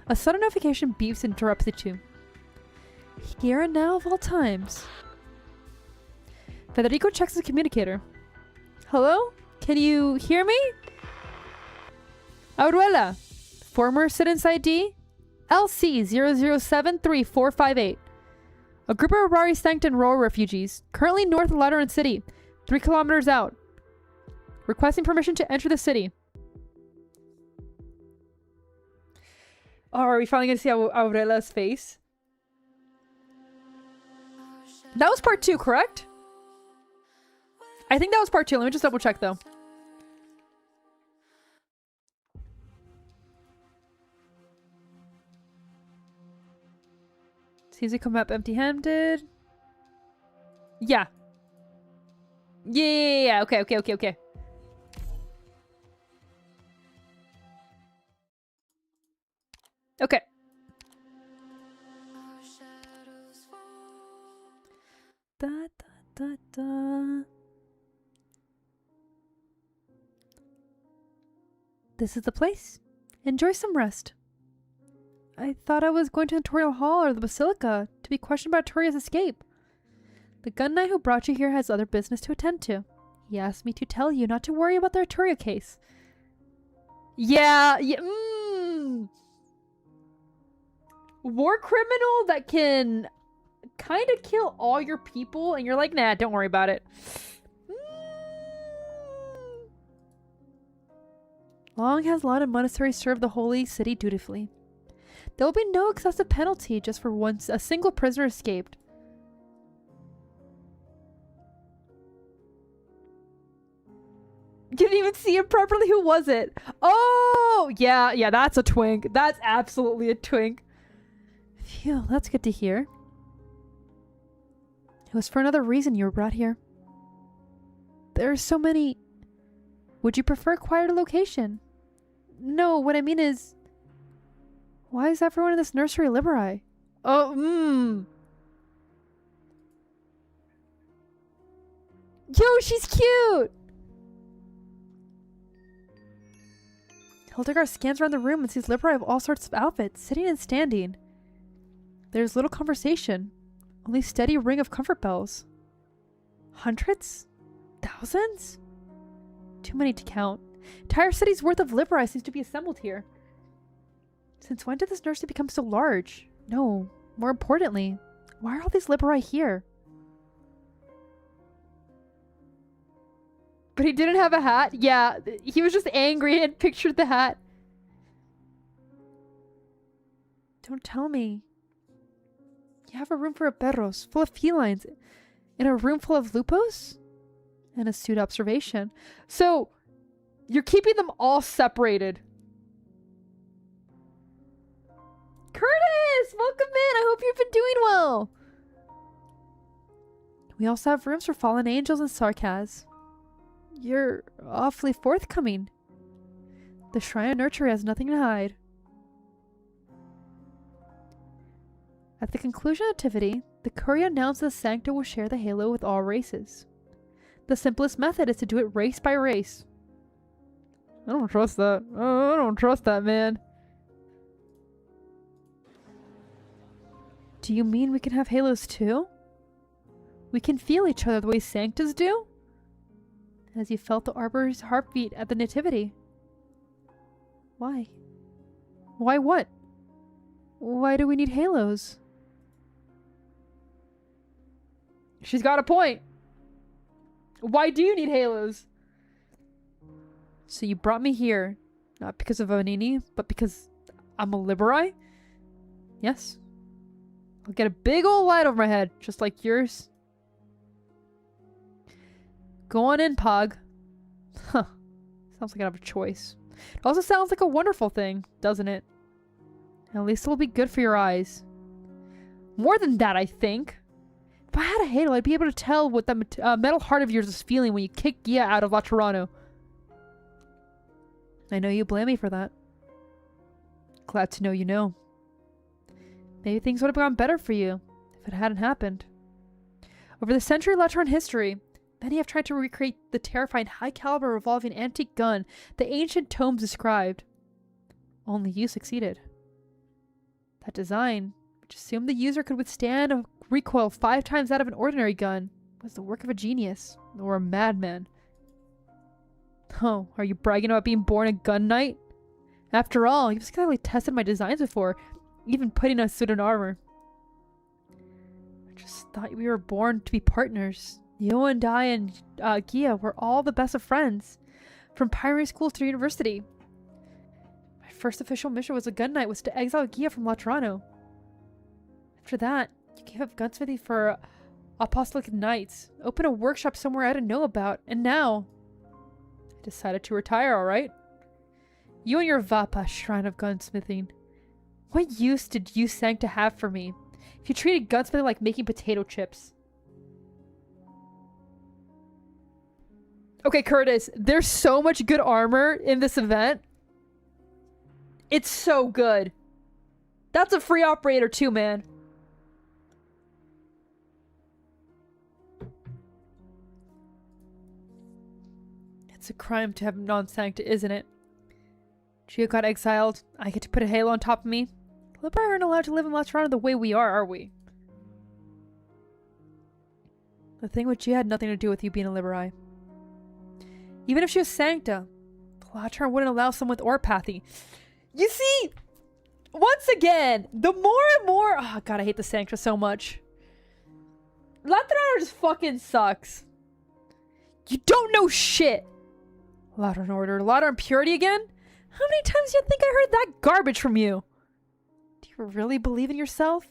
A sudden notification beeps and interrupts the two. Here and now of all times. Federico checks his communicator. Hello? Can you hear me? Auruela, former Citizens ID, LC00734458. A group of Arari Sancton rural refugees, currently north of Lateran City, 3 kilometers out. Requesting permission to enter the city. Oh, are we finally going to see Aurela's face? That was part 2, correct? I think that was part 2. Let me just double check though. Seems to come up empty-handed. Yeah. Yeah. Okay. Okay. Da, da, da, da. This is the place. Enjoy some rest. I thought I was going to the Notarial Hall or the Basilica to be questioned about Toria's escape. The gun knight who brought you here has other business to attend to. He asked me to tell you not to worry about the Arturia case. Yeah. War criminal that can kind of kill all your people and you're like, nah, don't worry about it. Long has Lon and Monastery served the holy city dutifully. There will be no excessive penalty just for once a single prisoner escaped. You didn't even see it properly. Who was it? Oh, yeah, that's a twink. That's absolutely a twink. Phew, that's good to hear. It was for another reason you were brought here. There are so many... Would you prefer a quieter location? No, what I mean is... Why is everyone in this nursery liberi? Oh, Yo, she's cute! Hildegard scans around the room and sees liberi of all sorts of outfits, sitting and standing. There's little conversation. Only steady ring of comfort bells. Hundreds? Thousands? Too many to count. Entire city's worth of liberi seems to be assembled here. Since when did this nursery become so large? No, more importantly, why are all these liberi here? But he didn't have a hat? Yeah, he was just angry and pictured the hat. Don't tell me. You have a room for a perros, full of felines, in a room full of lupos? An astute observation. So, you're keeping them all separated. Curtis! Welcome in! I hope you've been doing well! We also have rooms for fallen angels and sarcas. You're awfully forthcoming. The Shrine of Nurture has nothing to hide. At the conclusion of the activity, the courier announced the Sancta will share the halo with all races. The simplest method is to do it race by race. I don't trust that. I don't trust that, man. Do you mean we can have halos too? We can feel each other the way Sanctas do? As you felt the Arbor's heartbeat at the nativity. Why? Why what? Why do we need halos? She's got a point. Why do you need halos? So you brought me here, not because of Vanini, but because I'm a liberi? Yes. I'll get a big old light over my head, just like yours. Go on in, Pog. Huh. Sounds like I have a choice. It also sounds like a wonderful thing, doesn't it? At least it'll be good for your eyes. More than that, I think. If I had a halo, I'd be able to tell what that metal heart of yours is feeling when you kick Gia out of La Toronto. I know you blame me for that. Glad to know you know. Maybe things would have gone better for you if it hadn't happened. Over the century of Latron history, many have tried to recreate the terrifying high-caliber revolving antique gun the ancient tomes described. Only you succeeded. That design, which assumed the user could withstand a recoil 5 times that of an ordinary gun, was the work of a genius, or a madman. Oh, are you bragging about being born a gun knight? After all, you've successfully tested my designs before, even putting on suit and armor. I just thought we were born to be partners. You and I and Gia were all the best of friends, from primary school to university. My first official mission as a gun knight was to exile Gia from La Toronto. After that, you gave up gunsmithing for Apostolic Knights. Open a workshop somewhere I didn't know about. And now... I decided to retire, alright? You and your Vapa shrine of gunsmithing. What use did you Sancta have for me? If you treated gunsmithing like making potato chips. Okay, Curtis, there's so much good armor in this event. It's so good. That's a free operator too, man. It's a crime to have non-Sancta, isn't it? Gio got exiled. I get to put a halo on top of me. Libra aren't allowed to live in Laterano the way we are we? The thing with Gia had nothing to do with you being a Liberi. Even if she was Sancta, Lateran wouldn't allow someone with orpathy. You see, once again, the more and more... Oh, God, I hate the Sancta so much. Laterano just fucking sucks. You don't know shit. Lateran order. Lateran purity again? How many times do you think I heard that garbage from you? Do you really believe in yourself?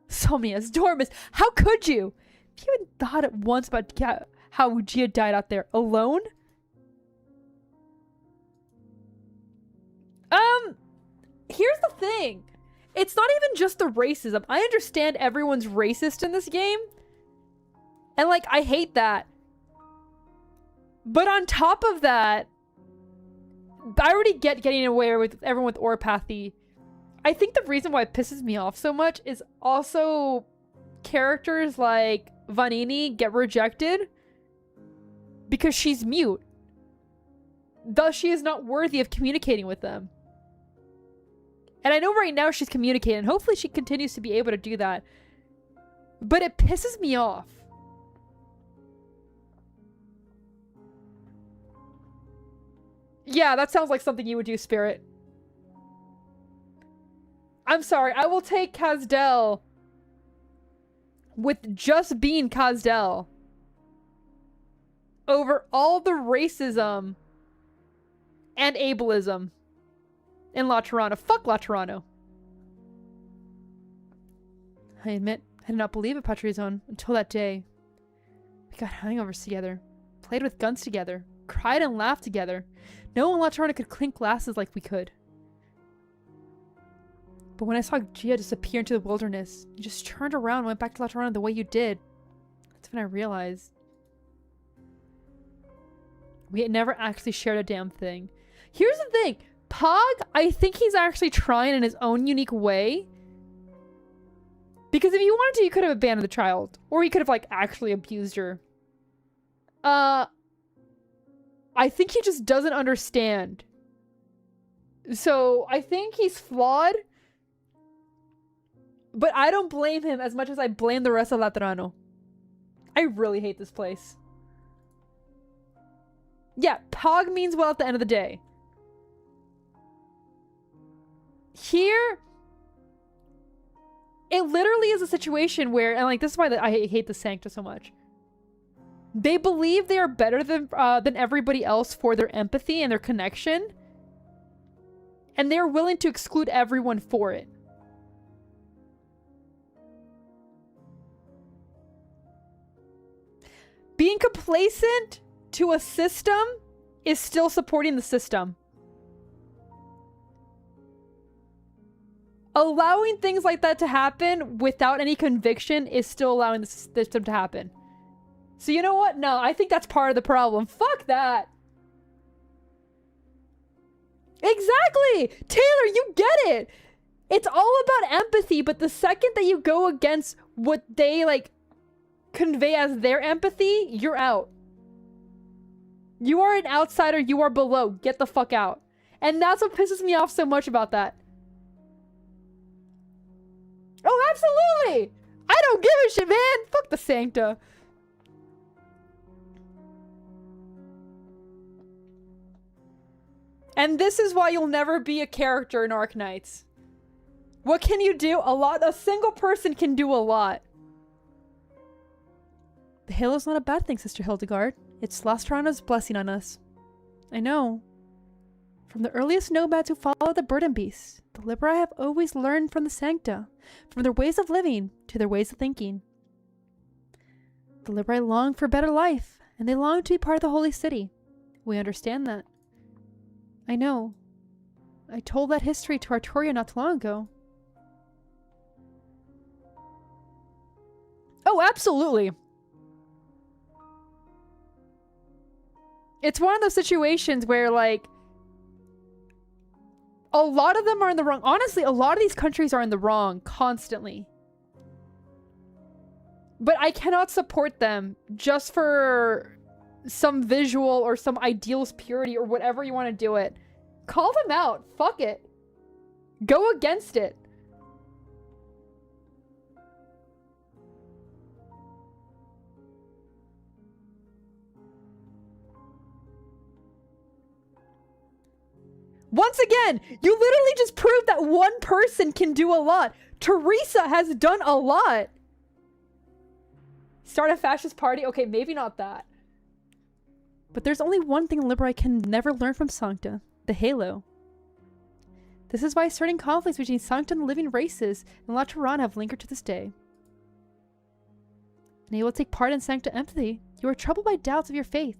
Somnius, Dormus, how could you? If you even thought it once about how Gia died out there alone? Here's the thing. It's not even just the racism. I understand everyone's racist in this game. And, like, I hate that. But on top of that, I already get getting away with everyone with orpathy. I think the reason why it pisses me off so much is also characters like Vanini get rejected because she's mute. Thus, she is not worthy of communicating with them. And I know right now she's communicating. Hopefully she continues to be able to do that. But it pisses me off. Yeah, that sounds like something you would do, Spirit. I'm sorry, I will take Kazdel with just being Kazdel over all the racism and ableism in Laterano. Fuck Laterano. I admit, I did not believe in Patrizone until that day. We got hangovers together, played with guns together, cried and laughed together. No one in Laterano could clink glasses like we could. But when I saw Gia disappear into the wilderness, you just turned around and went back to Laterano the way you did. That's when I realized we had never actually shared a damn thing. Here's the thing. Pog, I think he's actually trying in his own unique way. Because if he wanted to, he could have abandoned the child. Or he could have, like, actually abused her. I think he just doesn't understand. So, I think he's flawed. But I don't blame him as much as I blame the rest of Laterano. I really hate this place. Yeah, Pog means well at the end of the day. Here, it literally is a situation where, and like this is why I hate the Sancta so much. They believe they are better than everybody else for their empathy and their connection, and they're willing to exclude everyone for it. Being complacent to a system is still supporting the system. Allowing things like that to happen without any conviction is still allowing the system to happen. So you know what? No, I think that's part of the problem. Fuck that. Exactly! Taylor, you get it! It's all about empathy, but the second that you go against what they, like, convey as their empathy, you're out. You are an outsider, you are below. Get the fuck out. And that's what pisses me off so much about that. Oh, absolutely! I don't give a shit, man! Fuck the Sancta. And this is why you'll never be a character in Arknights. What can you do? A lot. A single person can do a lot. The halo's not a bad thing, Sister Hildegard. It's Lastrana's blessing on us. I know. From the earliest nomads who followed the burden beasts, the Liberi have always learned from the Sancta, from their ways of living to their ways of thinking. The Libri long for a better life, and they long to be part of the Holy City. We understand that. I know. I told that history to Arturia not too long ago. Oh, absolutely. It's one of those situations where, like, a lot of them are in the wrong. Honestly, a lot of these countries are in the wrong constantly. But I cannot support them just for some visual or some ideals purity or whatever you want to do it. Call them out. Fuck it. Go against it. Once again, you literally just proved that one person can do a lot. Teresa has done a lot. Start a fascist party? Okay, maybe not that. But there's only one thing Libri can never learn from Sancta. The Halo. This is why certain conflicts between Sancta and the living races in La Tirana have lingered to this day. Unable to take part in Sancta empathy, you are troubled by doubts of your faith.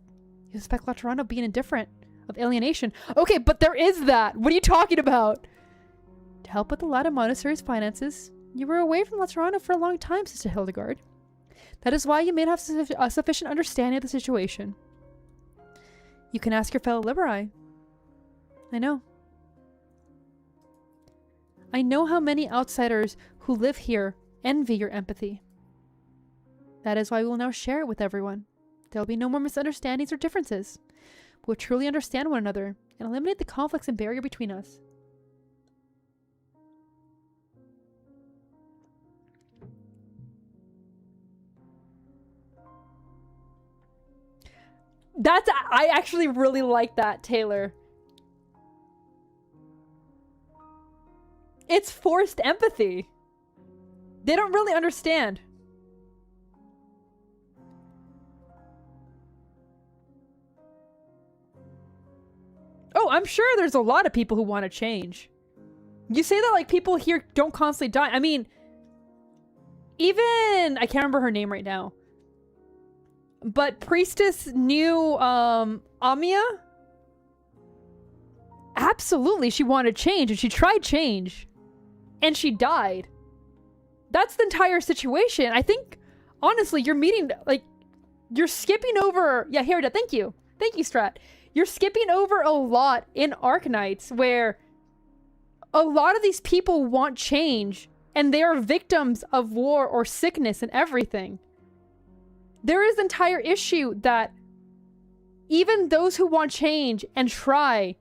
You suspect La Tirana of being indifferent, of alienation. Okay, but there is that! What are you talking about? To help with the Latin monastery's finances, you were away from La Tirana for a long time, Sister Hildegard. That is why you may not have a sufficient understanding of the situation. You can ask your fellow Liberi. I know. I know how many outsiders who live here envy your empathy. That is why we will now share it with everyone. There will be no more misunderstandings or differences. We will truly understand one another and eliminate the conflicts and barrier between us. I actually really like that, Taylor. It's forced empathy. They don't really understand. Oh, I'm sure there's a lot of people who want to change. You say that like people here don't constantly die. I mean, even... I can't remember her name right now. But Priestess knew Amia? Absolutely, she wanted change, and she tried change. And she died. That's the entire situation. I think, honestly, you're meeting, like, you're skipping over... Yeah, here it is. Thank you. Thank you, Strat. You're skipping over a lot in Arknights where a lot of these people want change, and they are victims of war or sickness and everything. There is an entire issue that even those who want change and try,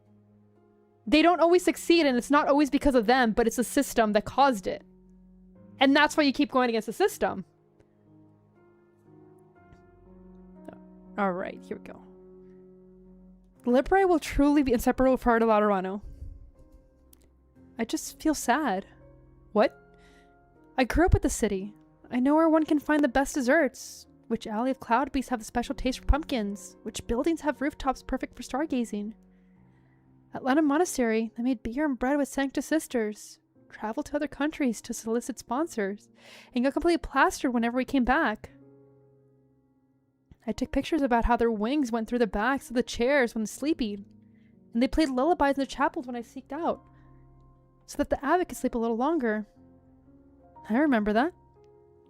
they don't always succeed, and it's not always because of them, but it's the system that caused it. And that's why you keep going against the system. Alright, here we go. Libri will truly be inseparable part of Laterano. I just feel sad. What? I grew up with the city. I know where one can find the best desserts. Which alley of cloud beasts have a special taste for pumpkins? Which buildings have rooftops perfect for stargazing? At Latin Monastery, they made beer and bread with Sancta sisters, traveled to other countries to solicit sponsors, and got completely plastered whenever we came back. I took pictures about how their wings went through the backs of the chairs when sleeping, and they played lullabies in the chapels when I sneaked out, so that the abbot could sleep a little longer. I remember that.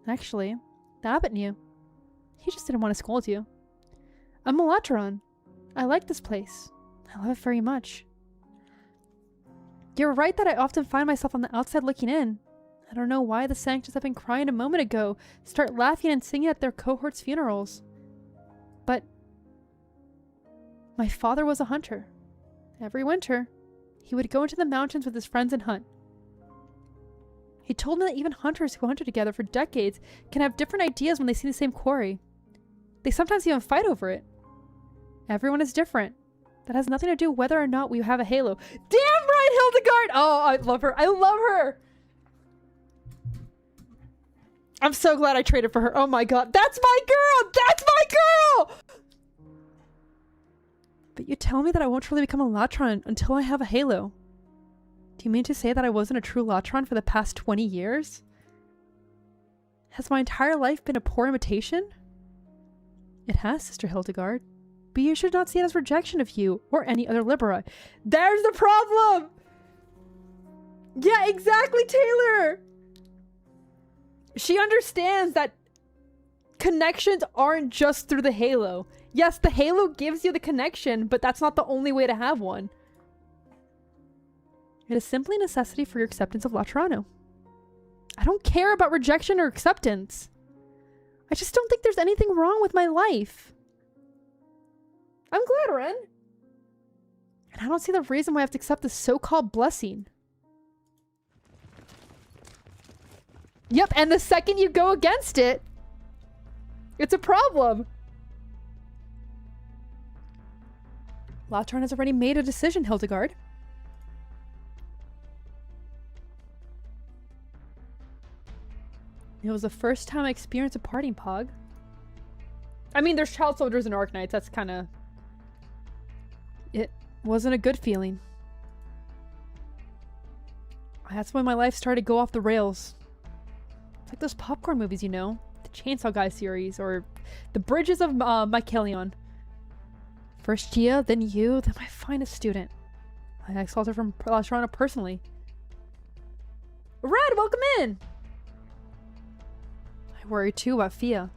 Actually, the abbot knew. He just didn't want to scold you. I'm a Latron. I like this place. I love it very much. You're right that I often find myself on the outside looking in. I don't know why the Sanctus I've been crying a moment ago start laughing and singing at their cohorts' funerals. But my father was a hunter. Every winter, he would go into the mountains with his friends and hunt. He told me that even hunters who hunted together for decades can have different ideas when they see the same quarry. They sometimes even fight over it. Everyone is different. That has nothing to do whether or not we have a halo. Damn right, Hildegard! Oh, I love her. I love her! I'm so glad I traded for her. Oh my god. That's my girl! That's my girl! But you tell me that I won't truly become a Latron until I have a halo. Do you mean to say that I wasn't a true Latron for the past 20 years? Has my entire life been a poor imitation? It has, Sister Hildegard. But you should not see it as rejection of you or any other libera. There's the problem! Yeah, exactly, Taylor! She understands that connections aren't just through the halo. Yes, the halo gives you the connection, but that's not the only way to have one. It is simply a necessity for your acceptance of Laterano. I don't care about rejection or acceptance. I just don't think there's anything wrong with my life. I'm glad, Ren. And I don't see the reason why I have to accept this so-called blessing. Yep, and the second you go against it, it's a problem. Lateran has already made a decision, Hildegard. It was the first time I experienced a parting, Pog. I mean, there's child soldiers and Arknights. That's kind of... It wasn't a good feeling. That's when my life started to go off the rails. It's like those popcorn movies, you know? The Chainsaw Guy series, or The Bridges of Mycelion. First Gia, then you, then my finest student. I exalted from Laterano personally. Red, welcome in! I worry too about Fia.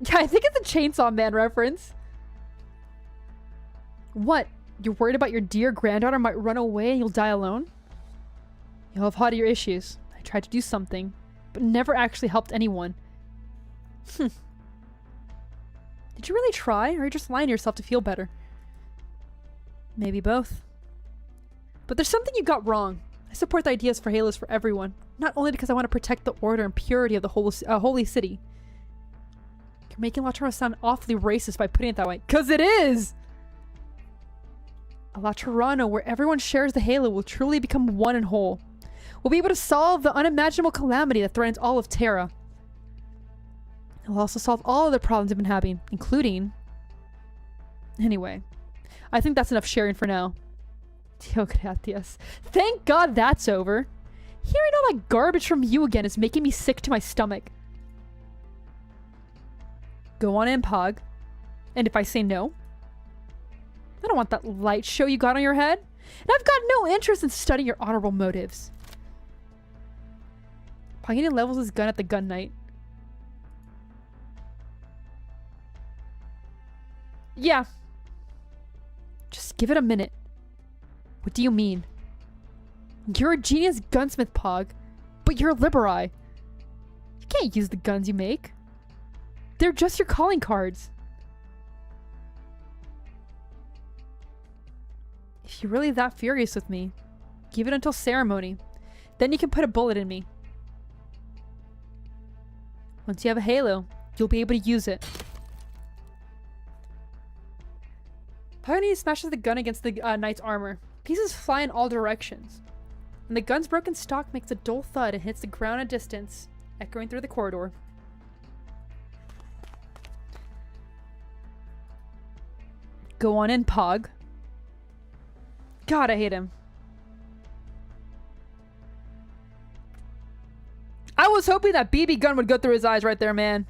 Yeah, I think it's a Chainsaw Man reference. What? You're worried about your dear granddaughter might run away and you'll die alone? You'll have had your issues. I tried to do something, but never actually helped anyone. Did you really try, or are you just lying to yourself to feel better? Maybe both. But there's something you got wrong. I support the ideas for halos for everyone, not only because I want to protect the order and purity of the holy city. You're making Laterano sound awfully racist by putting it that way. 'Cause it is! A Laterano where everyone shares the halo will truly become one and whole. We'll be able to solve the unimaginable calamity that threatens all of Terra. It will also solve all of the problems I've been having, including... Anyway, I think that's enough sharing for now. Dio gracias. Thank God that's over. Hearing all that garbage from you again is making me sick to my stomach. Go on in, Pog. And if I say no? I don't want that light show you got on your head. And I've got no interest in studying your honorable motives. Pagani levels his gun at the gun knight. Yeah. Just give it a minute. What do you mean? You're a genius gunsmith, Pog. But you're a liberi. You can't use the guns you make. They're just your calling cards. If you're really that furious with me, give it until ceremony. Then you can put a bullet in me. Once you have a halo, you'll be able to use it. Pagani smashes the gun against the knight's armor. Pieces fly in all directions. And the gun's broken stock makes a dull thud and hits the ground at distance, echoing through the corridor. Go on in, Pog. God, I hate him. I was hoping that BB gun would go through his eyes right there, man.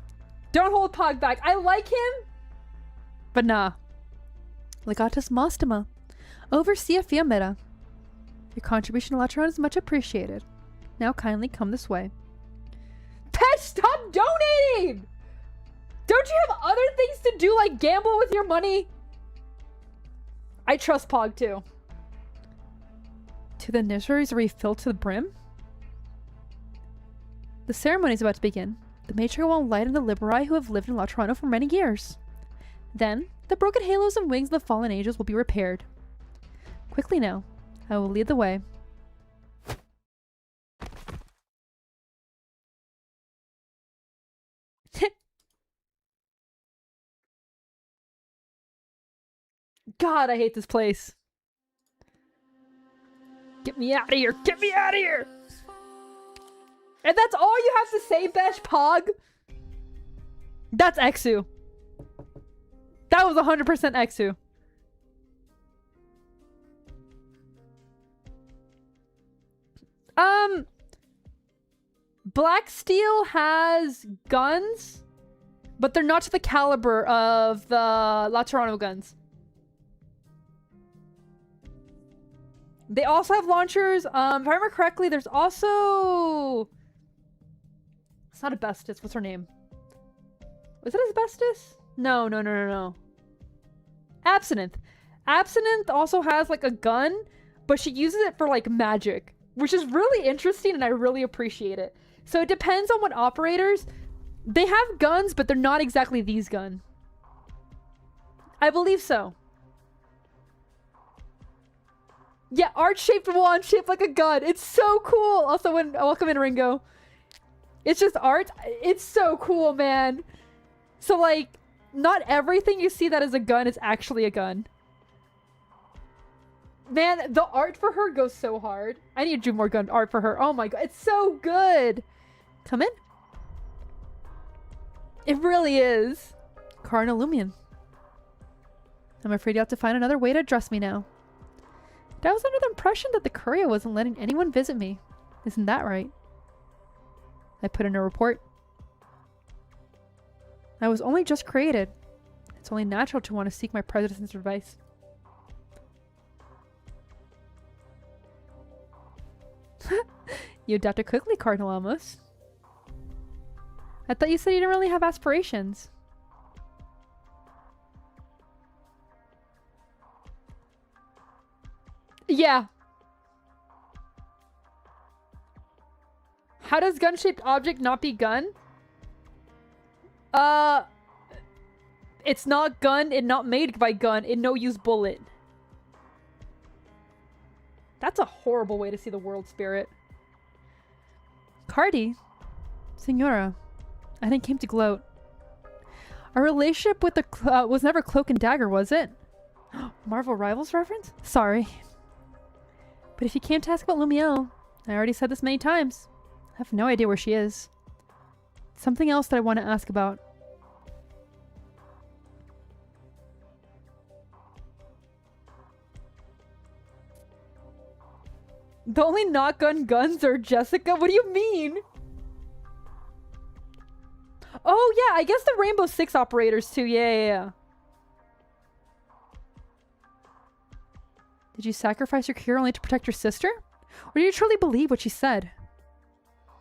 Don't hold Pog back. I like him, but nah. Legatus Mostema. Overseer Fiametta. Your contribution to Lateran is much appreciated. Now kindly come this way. Pet, stop donating! Don't you have other things to do like gamble with your money? I trust Pog too. To the nurseries refilled to the brim? The ceremony is about to begin. The matron will enlighten the liberi who have lived in Laterano for many years. Then, the broken halos and wings of the fallen angels will be repaired. Quickly now, I will lead the way. God, I hate this place. Get me out of here! Get me out of here! And that's all you have to say, Besh Pog? That's Exu. That was 100% Exu. Black Steel has guns, but they're not to the caliber of the Laterano guns. They also have launchers. If I remember correctly, there's also... It's not Asbestos. What's her name? Was it Asbestos? No. Absinthe. Absinthe also has like a gun, but she uses it for like magic, which is really interesting and I really appreciate it. So it depends on what operators. They have guns, but they're not exactly these guns. I believe so. Yeah, art-shaped wand shaped like a gun. It's so cool. Also, welcome in, Ringo. It's just art. It's so cool, man. So, like, not everything you see that is a gun is actually a gun. Man, the art for her goes so hard. I need to do more gun art for her. Oh my god, it's so good. Come in. It really is. Cardinal Lumion. I'm afraid you have to find another way to address me now. I was under the impression that the courier wasn't letting anyone visit me. Isn't that right? I put in a report. I was only just created. It's only natural to want to seek my president's advice. You adapted quickly, Cardinal Amos. I thought you said you didn't really have aspirations. Yeah. How does gun-shaped object not be gun? It's not gun, it not made by gun, it no use bullet. That's a horrible way to see the world, Spirit. Cardi? Senora, I didn't came to gloat. Our relationship with the was never cloak and dagger, was it? Marvel Rivals reference? Sorry. But if you came to ask about Lumiel, I already said this many times. I have no idea where she is. Something else that I want to ask about. The only not gun guns are Jessica? What do you mean? Oh yeah, I guess the Rainbow Six operators too. Yeah. Did you sacrifice your cure only to protect your sister? Or do you truly believe what she said?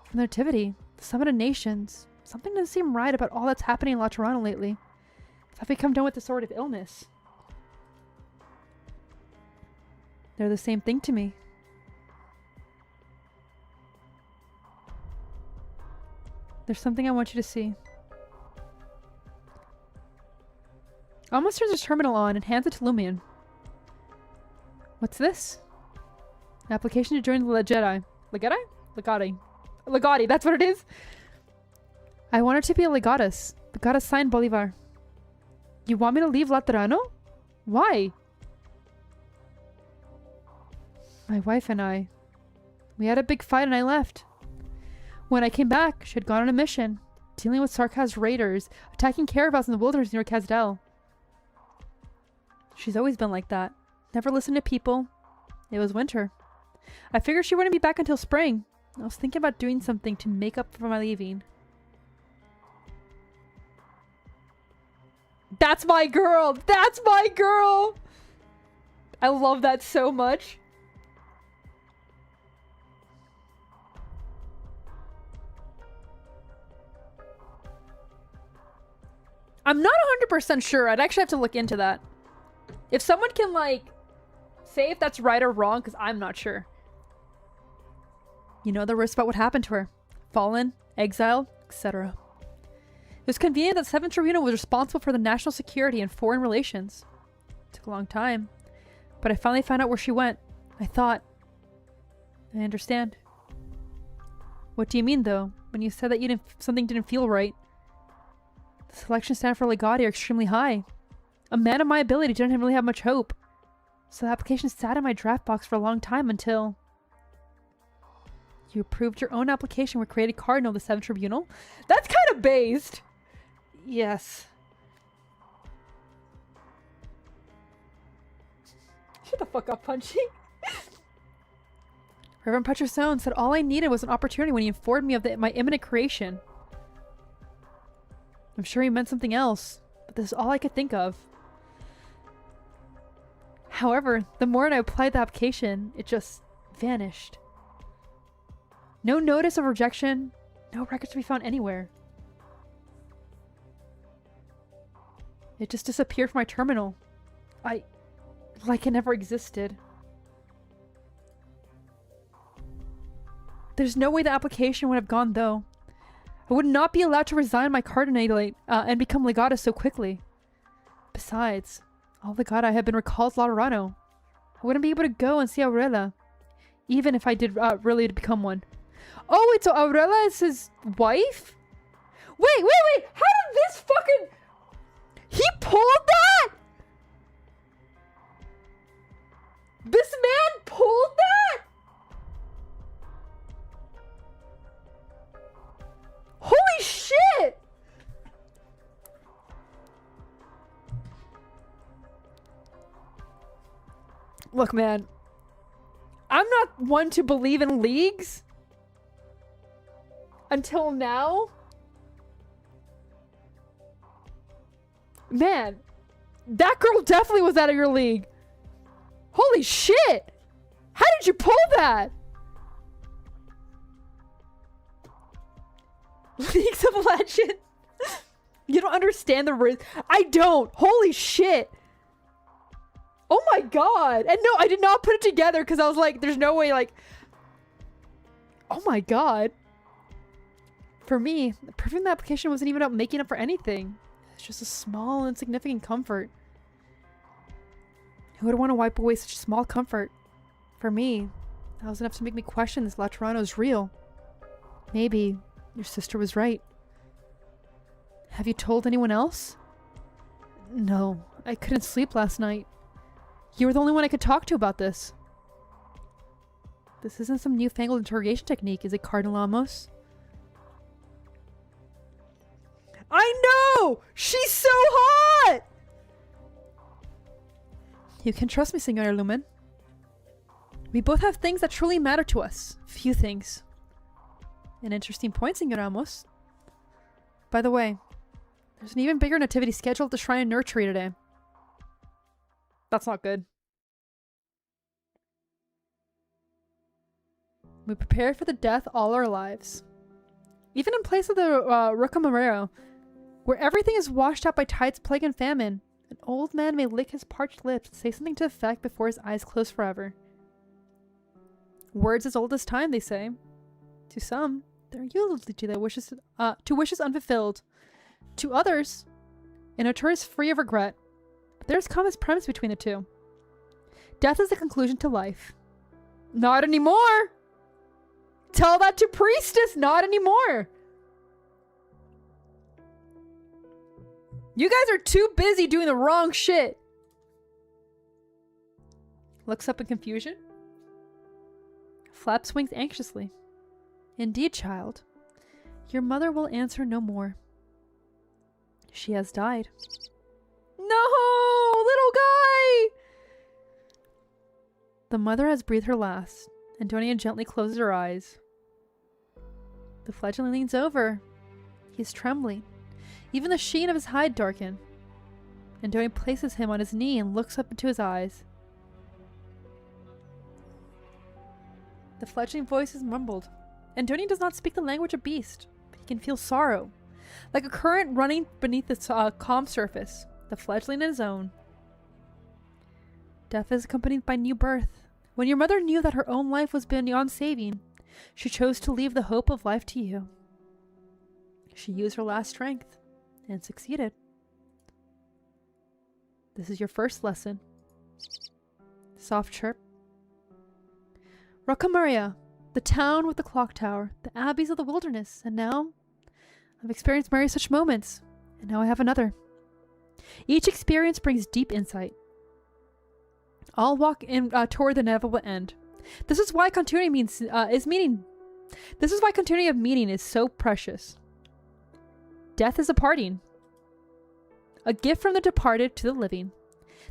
From the Nativity, the Summit of Nations, something doesn't seem right about all that's happening in La Toronto lately. Have we come down with this sort of illness? They're the same thing to me. There's something I want you to see. Almost turns his terminal on and hands it to Lumion. What's this? An application to join the Jedi. Legati, that's what it is. I want her to be a legatus. The goddess signed Bolivar. You want me to leave Laterano? Why? My wife and I. We had a big fight and I left. When I came back, she had gone on a mission, dealing with Sarkaz raiders, attacking caravans in the wilderness near Kazdel. She's always been like that. Never listened to people. It was winter. I figured she wouldn't be back until spring. I was thinking about doing something to make up for my leaving. That's my girl! That's my girl! I love that so much. I'm not 100% sure. I'd actually have to look into that. If someone can, like, say if that's right or wrong, because I'm not sure. You know the risks about what happened to her. Fallen, exiled, etc. It was convenient that 7th Tribunal was responsible for the national security and foreign relations. It took a long time. But I finally found out where she went. I thought. I understand. What do you mean, though, when you said that something didn't feel right? The selection standards for Legati are extremely high. A man of my ability didn't really have much hope. So the application sat in my draft box for a long time until... You approved your own application with created Cardinal of the 7th Tribunal? That's kind of based! Yes. Shut the fuck up, Punchy. Reverend Petrosone said all I needed was an opportunity when he informed me of my imminent creation. I'm sure he meant something else, but this is all I could think of. However, the more I applied the application, it just vanished. No notice of rejection, no records to be found anywhere. It just disappeared from my terminal. Like it never existed. There's no way the application would have gone though. I would not be allowed to resign my cardinalate and become legata so quickly. Besides, all legata had been recalled to Laterano. I wouldn't be able to go and see Aurela, even if I did really become one. Oh wait, so Aurela is his wife? Wait! How did this fucking... He pulled that?! This man pulled that?! Holy shit! Look, man. I'm not one to believe in leagues. Until now. Man. That girl definitely was out of your league. Holy shit! How did you pull that? Leagues of Legends. You don't understand the risk. I don't. Holy shit. Oh my god. And no, I did not put it together because I was like, there's no way, like... Oh my god. For me, approving the application wasn't even about making up for anything. It's just a small, insignificant comfort. Who would want to wipe away such a small comfort? For me, that was enough to make me question this Laterano is real. Maybe your sister was right. Have you told anyone else? No, I couldn't sleep last night. You were the only one I could talk to about this. This isn't some newfangled interrogation technique, is it, Cardinal Amos? I know! She's so hot! You can trust me, Senora Lumen. We both have things that truly matter to us. Few things. An interesting point, Senor Amos. By the way, there's an even bigger nativity scheduled at the Shrine of Nursery today. That's not good. We prepare for the death all our lives. Even in place of the Rocamarero, where everything is washed out by tides, plague, and famine, an old man may lick his parched lips and say something to the effect before his eyes close forever. Words as old as time, they say. To some, they're eulogy that wishes to wishes unfulfilled. To others, an utterance free of regret. But there's common premise between the two. Death is the conclusion to life. Not anymore! Tell that to Priestess! Not anymore! You guys are too busy doing the wrong shit! Looks up in confusion. Flaps wings anxiously. Indeed, child. Your mother will answer no more. She has died. No! Little guy! The mother has breathed her last. Antonia gently closes her eyes. The fledgling leans over. He is trembling. Even the sheen of his hide darkened. Antonia places him on his knee and looks up into his eyes. The fledgling voice is mumbled. Antonia does not speak the language of beast, but he can feel sorrow. Like a current running beneath the calm surface, the fledgling is his own. Death is accompanied by new birth. When your mother knew that her own life was beyond saving, she chose to leave the hope of life to you. She used her last strength, and succeeded. This is your first lesson. Soft chirp. Rocamuria, the town with the clock tower, the abbeys of the wilderness, and now I've experienced many such moments, and now I have another. Each experience brings deep insight. I'll walk in toward the inevitable end. This is why continuity is meaning. This is why continuity of meaning is so precious. Death is a parting. A gift from the departed to the living.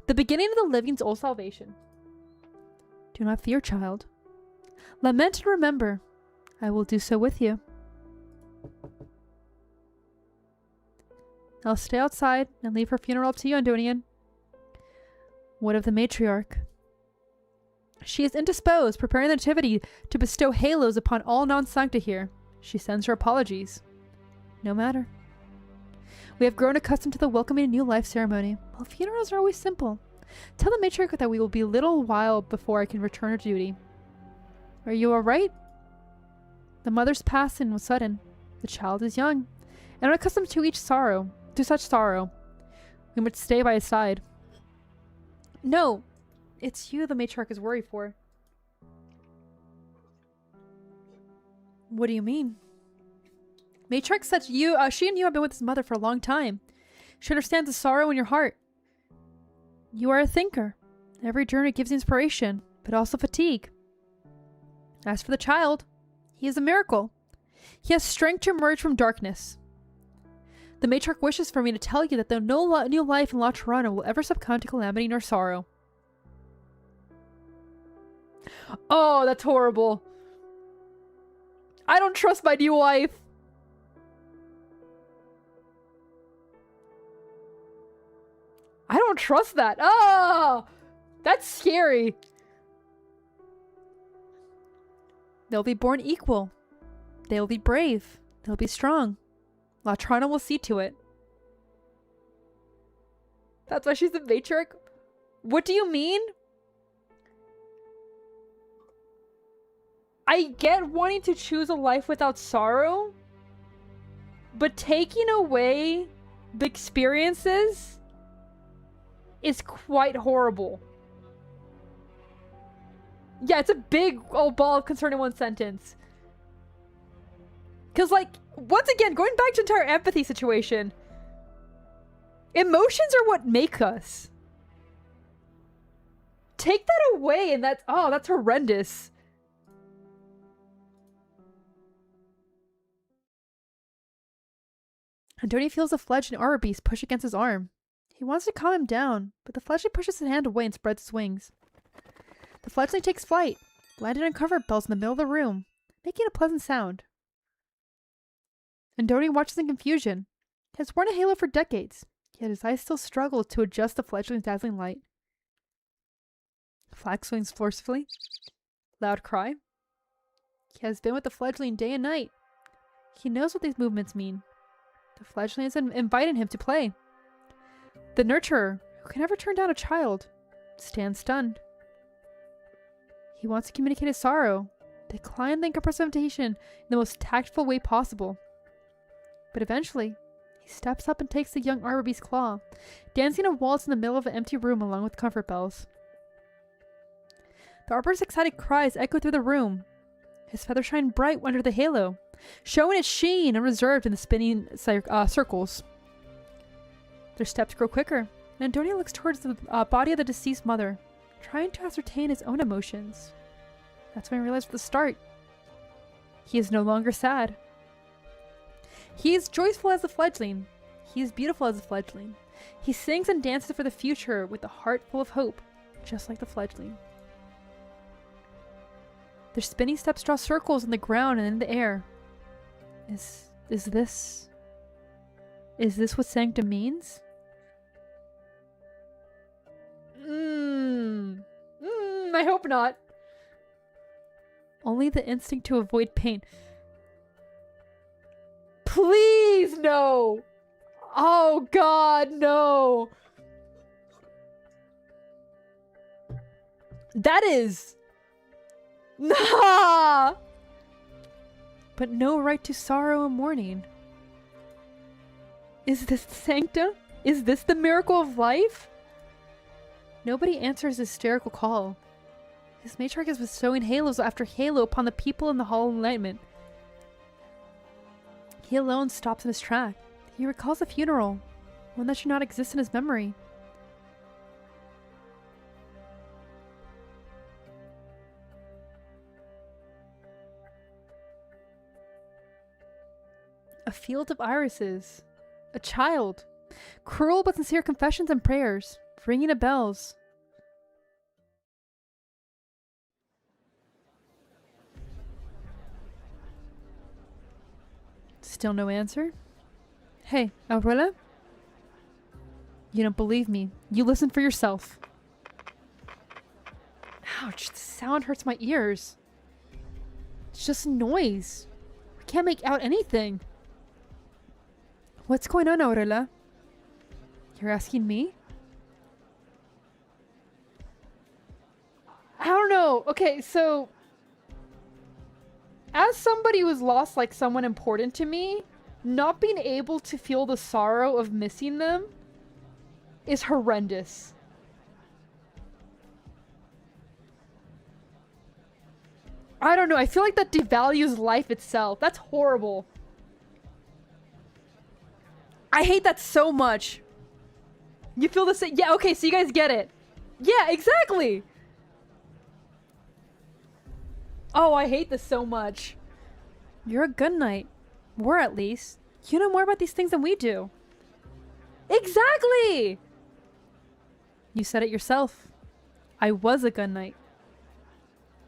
The beginning of the living's old salvation. Do not fear, child. Lament and remember. I will do so with you. I'll stay outside and leave her funeral up to you, Andonian. What of the matriarch? She is indisposed, preparing the nativity to bestow halos upon all non-sancta here. She sends her apologies. No matter. We have grown accustomed to the welcoming a new life ceremony. Well, funerals are always simple. Tell the matriarch that we will be a little while before I can return to duty. Are you alright? The mother's passing was sudden. The child is young, and unaccustomed to such sorrow. We must stay by his side. No, it's you the matriarch is worried for. What do you mean? Matriarch said she and you have been with his mother for a long time. She understands the sorrow in your heart. You are a thinker. Every journey gives inspiration, but also fatigue. As for the child, he is a miracle. He has strength to emerge from darkness. The matriarch wishes for me to tell you that no new life in La Tirana will ever succumb to calamity nor sorrow. Oh, that's horrible. I don't trust my new wife. I don't trust that. Ah, that's scary. They'll be born equal. They'll be brave. They'll be strong. La Tirana will see to it. That's why she's the matriarch? What do you mean? I get wanting to choose a life without sorrow, but taking away the experiences is quite horrible. Yeah, it's a big old ball of concern in one sentence. Because, like, once again, going back to the entire empathy situation, emotions are what make us. Take that away and that's horrendous. Andoni feels the fledgling arbor beast push against his arm. He wants to calm him down, but the fledgling pushes his hand away and spreads its wings. The fledgling takes flight, landing on comfort bells in the middle of the room, making a pleasant sound. Andoni watches in confusion. He has worn a halo for decades, yet his eyes still struggle to adjust the fledgling's dazzling light. Flag swings forcefully. Loud cry. He has been with the fledgling day and night. He knows what these movements mean. The fledgling is inviting him to play. The nurturer, who can never turn down a child, stands stunned. He wants to communicate his sorrow, decline the representation in the most tactful way possible. But eventually, he steps up and takes the young arbor beast's claw, dancing a waltz in the middle of an empty room along with comfort bells. The arbor's excited cries echo through the room. His feathers shine bright under the halo, showing its sheen unreserved in the spinning circles. Their steps grow quicker, and Andoni looks towards the body of the deceased mother, trying to ascertain his own emotions. That's when I realized at the start, he is no longer sad. He is joyful as a fledgling. He is beautiful as a fledgling. He sings and dances for the future with a heart full of hope, just like the fledgling. Their spinning steps draw circles in the ground and in the air. Is this what sanctum means? I hope not. Only the instinct to avoid pain. Please, no! Oh God, no! That is... Nah! But no right to sorrow and mourning. Is this the sancta? Is this the miracle of life? Nobody answers his hysterical call. His matriarch is bestowing halos after halo upon the people in the Hall of Enlightenment. He alone stops in his track. He recalls a funeral, one that should not exist in his memory. A field of irises. A child. Cruel but sincere confessions and prayers. Ringing of bells. Still no answer? Hey, Abuela? You don't believe me. You listen for yourself. Ouch, the sound hurts my ears. It's just noise. We can't make out anything. What's going on, Aurela? You're asking me? I don't know. Okay, so as somebody who's lost like someone important to me, not being able to feel the sorrow of missing them is horrendous. I don't know. I feel like that devalues life itself. That's horrible. I hate that so much. You feel the same? Yeah, okay, so you guys get it. Yeah, exactly. Oh, I hate this so much. You're a gun knight. We're at least. You know more about these things than we do. Exactly! You said it yourself. I was a gun knight.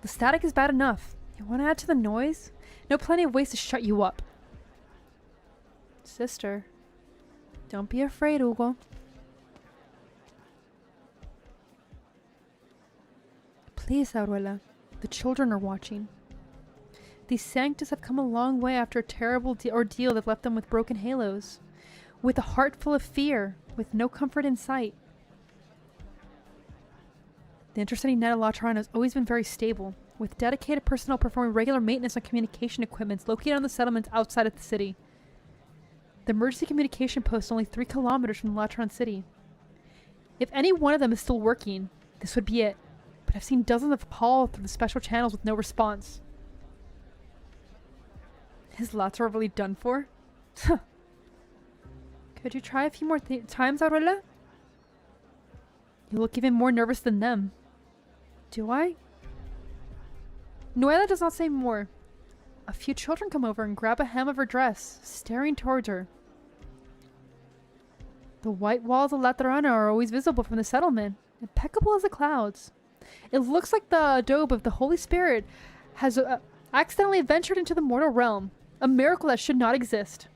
The static is bad enough. You want to add to the noise? Know plenty of ways to shut you up. Sister. Don't be afraid, Hugo. Please, Abuela. The children are watching. These sanctus have come a long way after a terrible ordeal that left them with broken halos. With a heart full of fear, with no comfort in sight. The intercity net of La Toronto has always been very stable, with dedicated personnel performing regular maintenance on communication equipment located on the settlements outside of the city. The emergency communication post is only 3 kilometers from La Toronto city. If any one of them is still working, this would be it. But I've seen dozens of calls through the special channels with no response. Is Lato really done for? Could you try a few more times, Aurela? You look even more nervous than them. Do I? Noela does not say more. A few children come over and grab a hem of her dress, staring towards her. The white walls of La Toronto are always visible from the settlement, impeccable as the clouds. It looks like the adobe of the Holy Spirit has accidentally ventured into the mortal realm, a miracle that should not exist.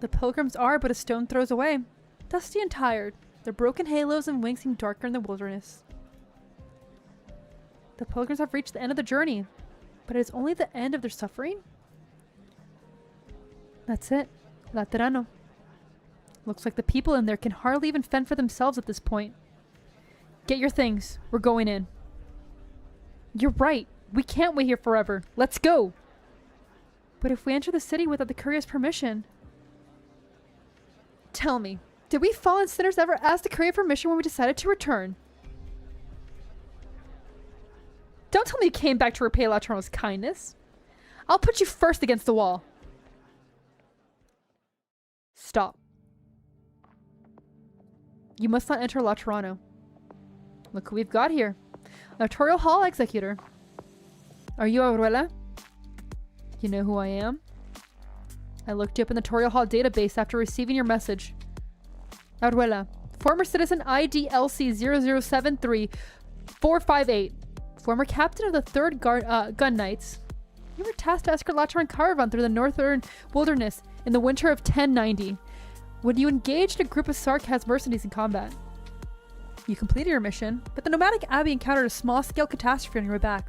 The pilgrims are but a stone throws away, dusty and tired. Their broken halos and wings seem darker in the wilderness. The pilgrims have reached the end of the journey, but it is only the end of their suffering? That's it. Laterano. Looks like the people in there can hardly even fend for themselves at this point. Get your things. We're going in. You're right. We can't wait here forever. Let's go. But if we enter the city without the courier's permission... Tell me, did we fallen sinners ever ask the courier permission when we decided to return? Don't tell me you came back to repay La Toronto's kindness. I'll put you first against the wall. Stop. You must not enter La Toronto. Look who we've got here. Notarial Hall Executor. Are you Aurela? You know who I am? I looked you up in the Notarial Hall database after receiving your message. Aurela, former citizen ID LC 0073458. Former captain of the 3rd Gun Knights. You were tasked to escort La Toronto caravan through the northern wilderness in the winter of 1090. When you engaged a group of Sarkaz mercenaries in combat. You completed your mission, but the nomadic abbey encountered a small-scale catastrophe on your way back.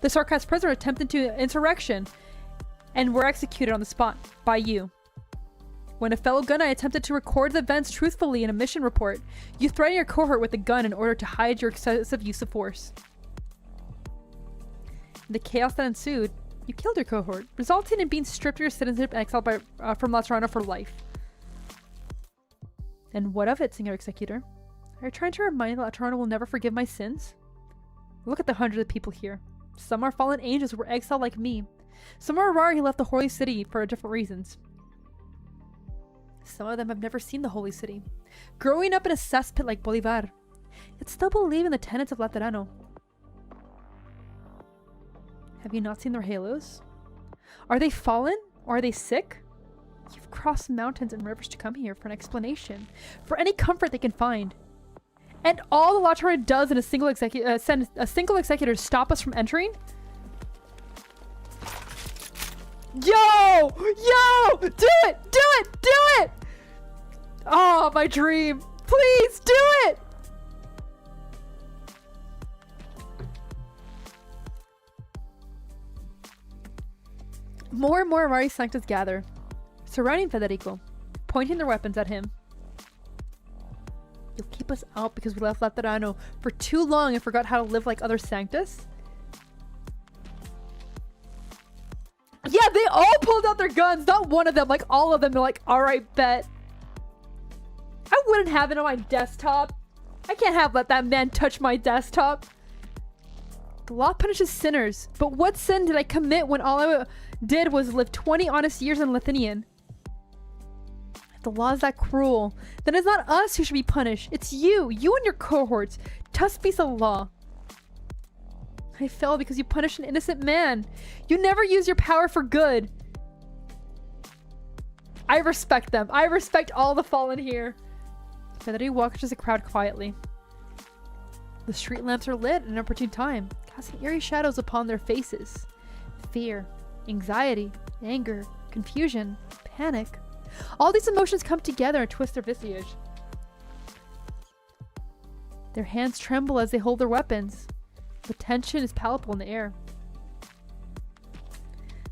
The Sarkaz prisoner attempted to insurrection and were executed on the spot by you. When a fellow gunite attempted to record the events truthfully in a mission report, you threatened your cohort with a gun in order to hide your excessive use of force. In the chaos that ensued, you killed your cohort, resulting in being stripped of your citizenship and exiled from La Toronto for life. And what of it, Senior Executor? Are you trying to remind me that La Toronto will never forgive my sins? Look at the hundreds of people here. Some are fallen angels who were exiled like me. Some are Arari who left the Holy City for different reasons. Some of them have never seen the Holy City, growing up in a cesspit like Bolivar, yet still believe in the tenets of Laterano. Have you not seen their halos? Are they fallen? Or are they sick? You've crossed mountains and rivers to come here for an explanation, for any comfort they can find. And all the La Toronto does in a single send a single executor to stop us from entering? Yo! Yo! Do it! Do it! Do it! Oh, my dream. Please do it! More and more Rari Sanctas gather, surrounding Federico, pointing their weapons at him. You'll keep us out because we left Laterano for too long and forgot how to live like other Sanctus? Yeah, they all pulled out their guns. Not one of them, like all of them. They're like, alright, bet. I wouldn't have it on my desktop. I can't have let that man touch my desktop. The law punishes sinners, but what sin did I commit when all I did was live 20 honest years in Lithuanian? If the law is that cruel, then it's not us who should be punished. It's you and your cohorts. Tough piece of law. I fell because you punished an innocent man. You never use your power for good. I respect them. I respect all the fallen here. Federico watches the crowd quietly. The street lamps are lit at an opportune time, casting eerie shadows upon their faces. Fear, anxiety, anger, confusion, panic. All these emotions come together and twist their visage. Their hands tremble as they hold their weapons. The tension is palpable in the air.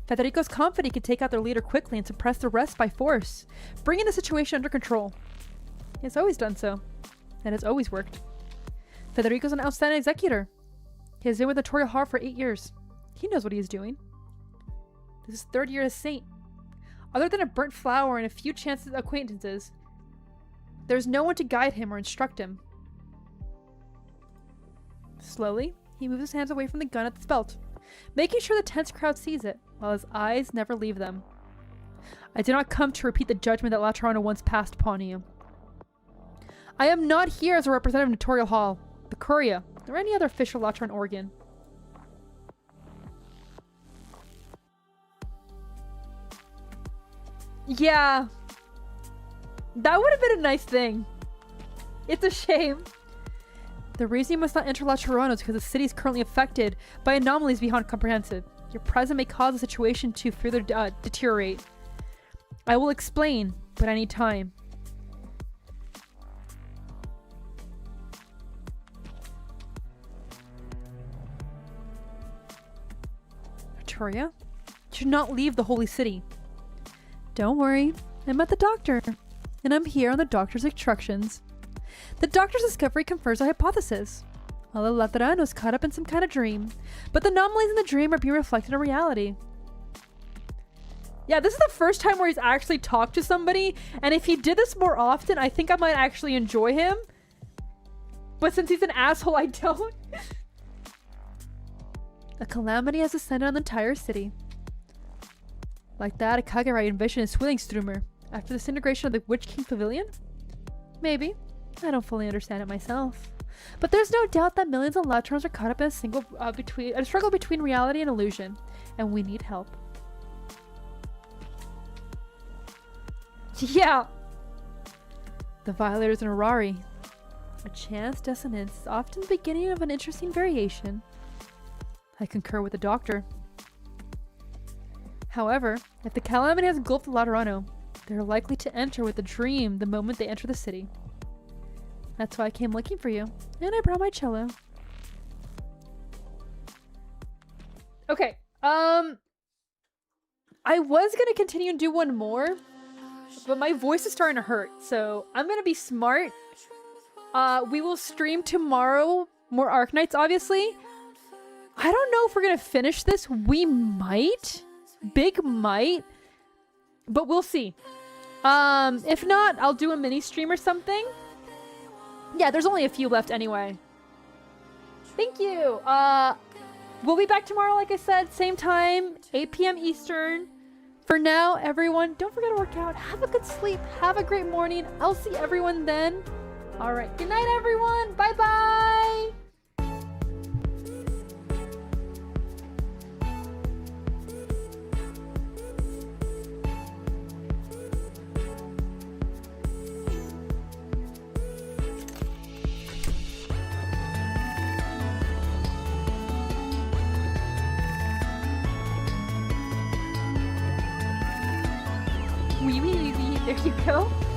Federico's confident he can take out their leader quickly and suppress the rest by force, bringing the situation under control. He has always done so, and has always worked. Federico's an outstanding executor. He has been with the Notorial Hall for 8 years. He knows what he is doing. This is his 3rd year as saint. Other than a burnt flower and a few chances acquaintances, there's no one to guide him or instruct him. Slowly, he moves his hands away from the gun at the belt, making sure the tense crowd sees it, while his eyes never leave them. I did not come to repeat the judgment that Laterano once passed upon you. I am not here as a representative of Notorial Hall, the Curia, or any other official Lateran organ. Yeah. That would have been a nice thing. It's a shame. The reason you must not enter Laterano is because the city is currently affected by anomalies beyond comprehensive. Your presence may cause the situation to further deteriorate. I will explain, but I need time. Victoria, you should not leave the holy city. Don't worry, I met the doctor, and I'm here on the doctor's instructions. The doctor's discovery confirms our hypothesis. Although Laterano is caught up in some kind of dream, but the anomalies in the dream are being reflected in reality. Yeah, this is the first time where he's actually talked to somebody, and if he did this more often, I think I might actually enjoy him. But since he's an asshole, I don't. A calamity has descended on the entire city. Like that, a Kagero envisioned in Swillingstrumer after the disintegration of the Witch King's Pavilion? Maybe. I don't fully understand it myself. But there's no doubt that millions of Laterans are caught up in a struggle between reality and illusion, and we need help. Yeah! The violators in Arari. A chance dissonance is often the beginning of an interesting variation. I concur with the doctor. However, if the calamity has engulfed Laterano, they're likely to enter with a dream the moment they enter the city. That's why I came looking for you, and I brought my cello. Okay, I was gonna continue and do one more, but my voice is starting to hurt, so I'm gonna be smart. We will stream tomorrow, more Arknights, obviously. I don't know if we're gonna finish this. We might. Big might. But we'll see. If not, I'll do a mini stream or something. Yeah, there's only a few left anyway. Thank you. We'll be back tomorrow, like I said, same time, 8 p.m. Eastern. For now, everyone, don't forget to work out. Have a good sleep. Have a great morning. I'll see everyone then. All right. Good night, everyone. Bye-bye. There you go.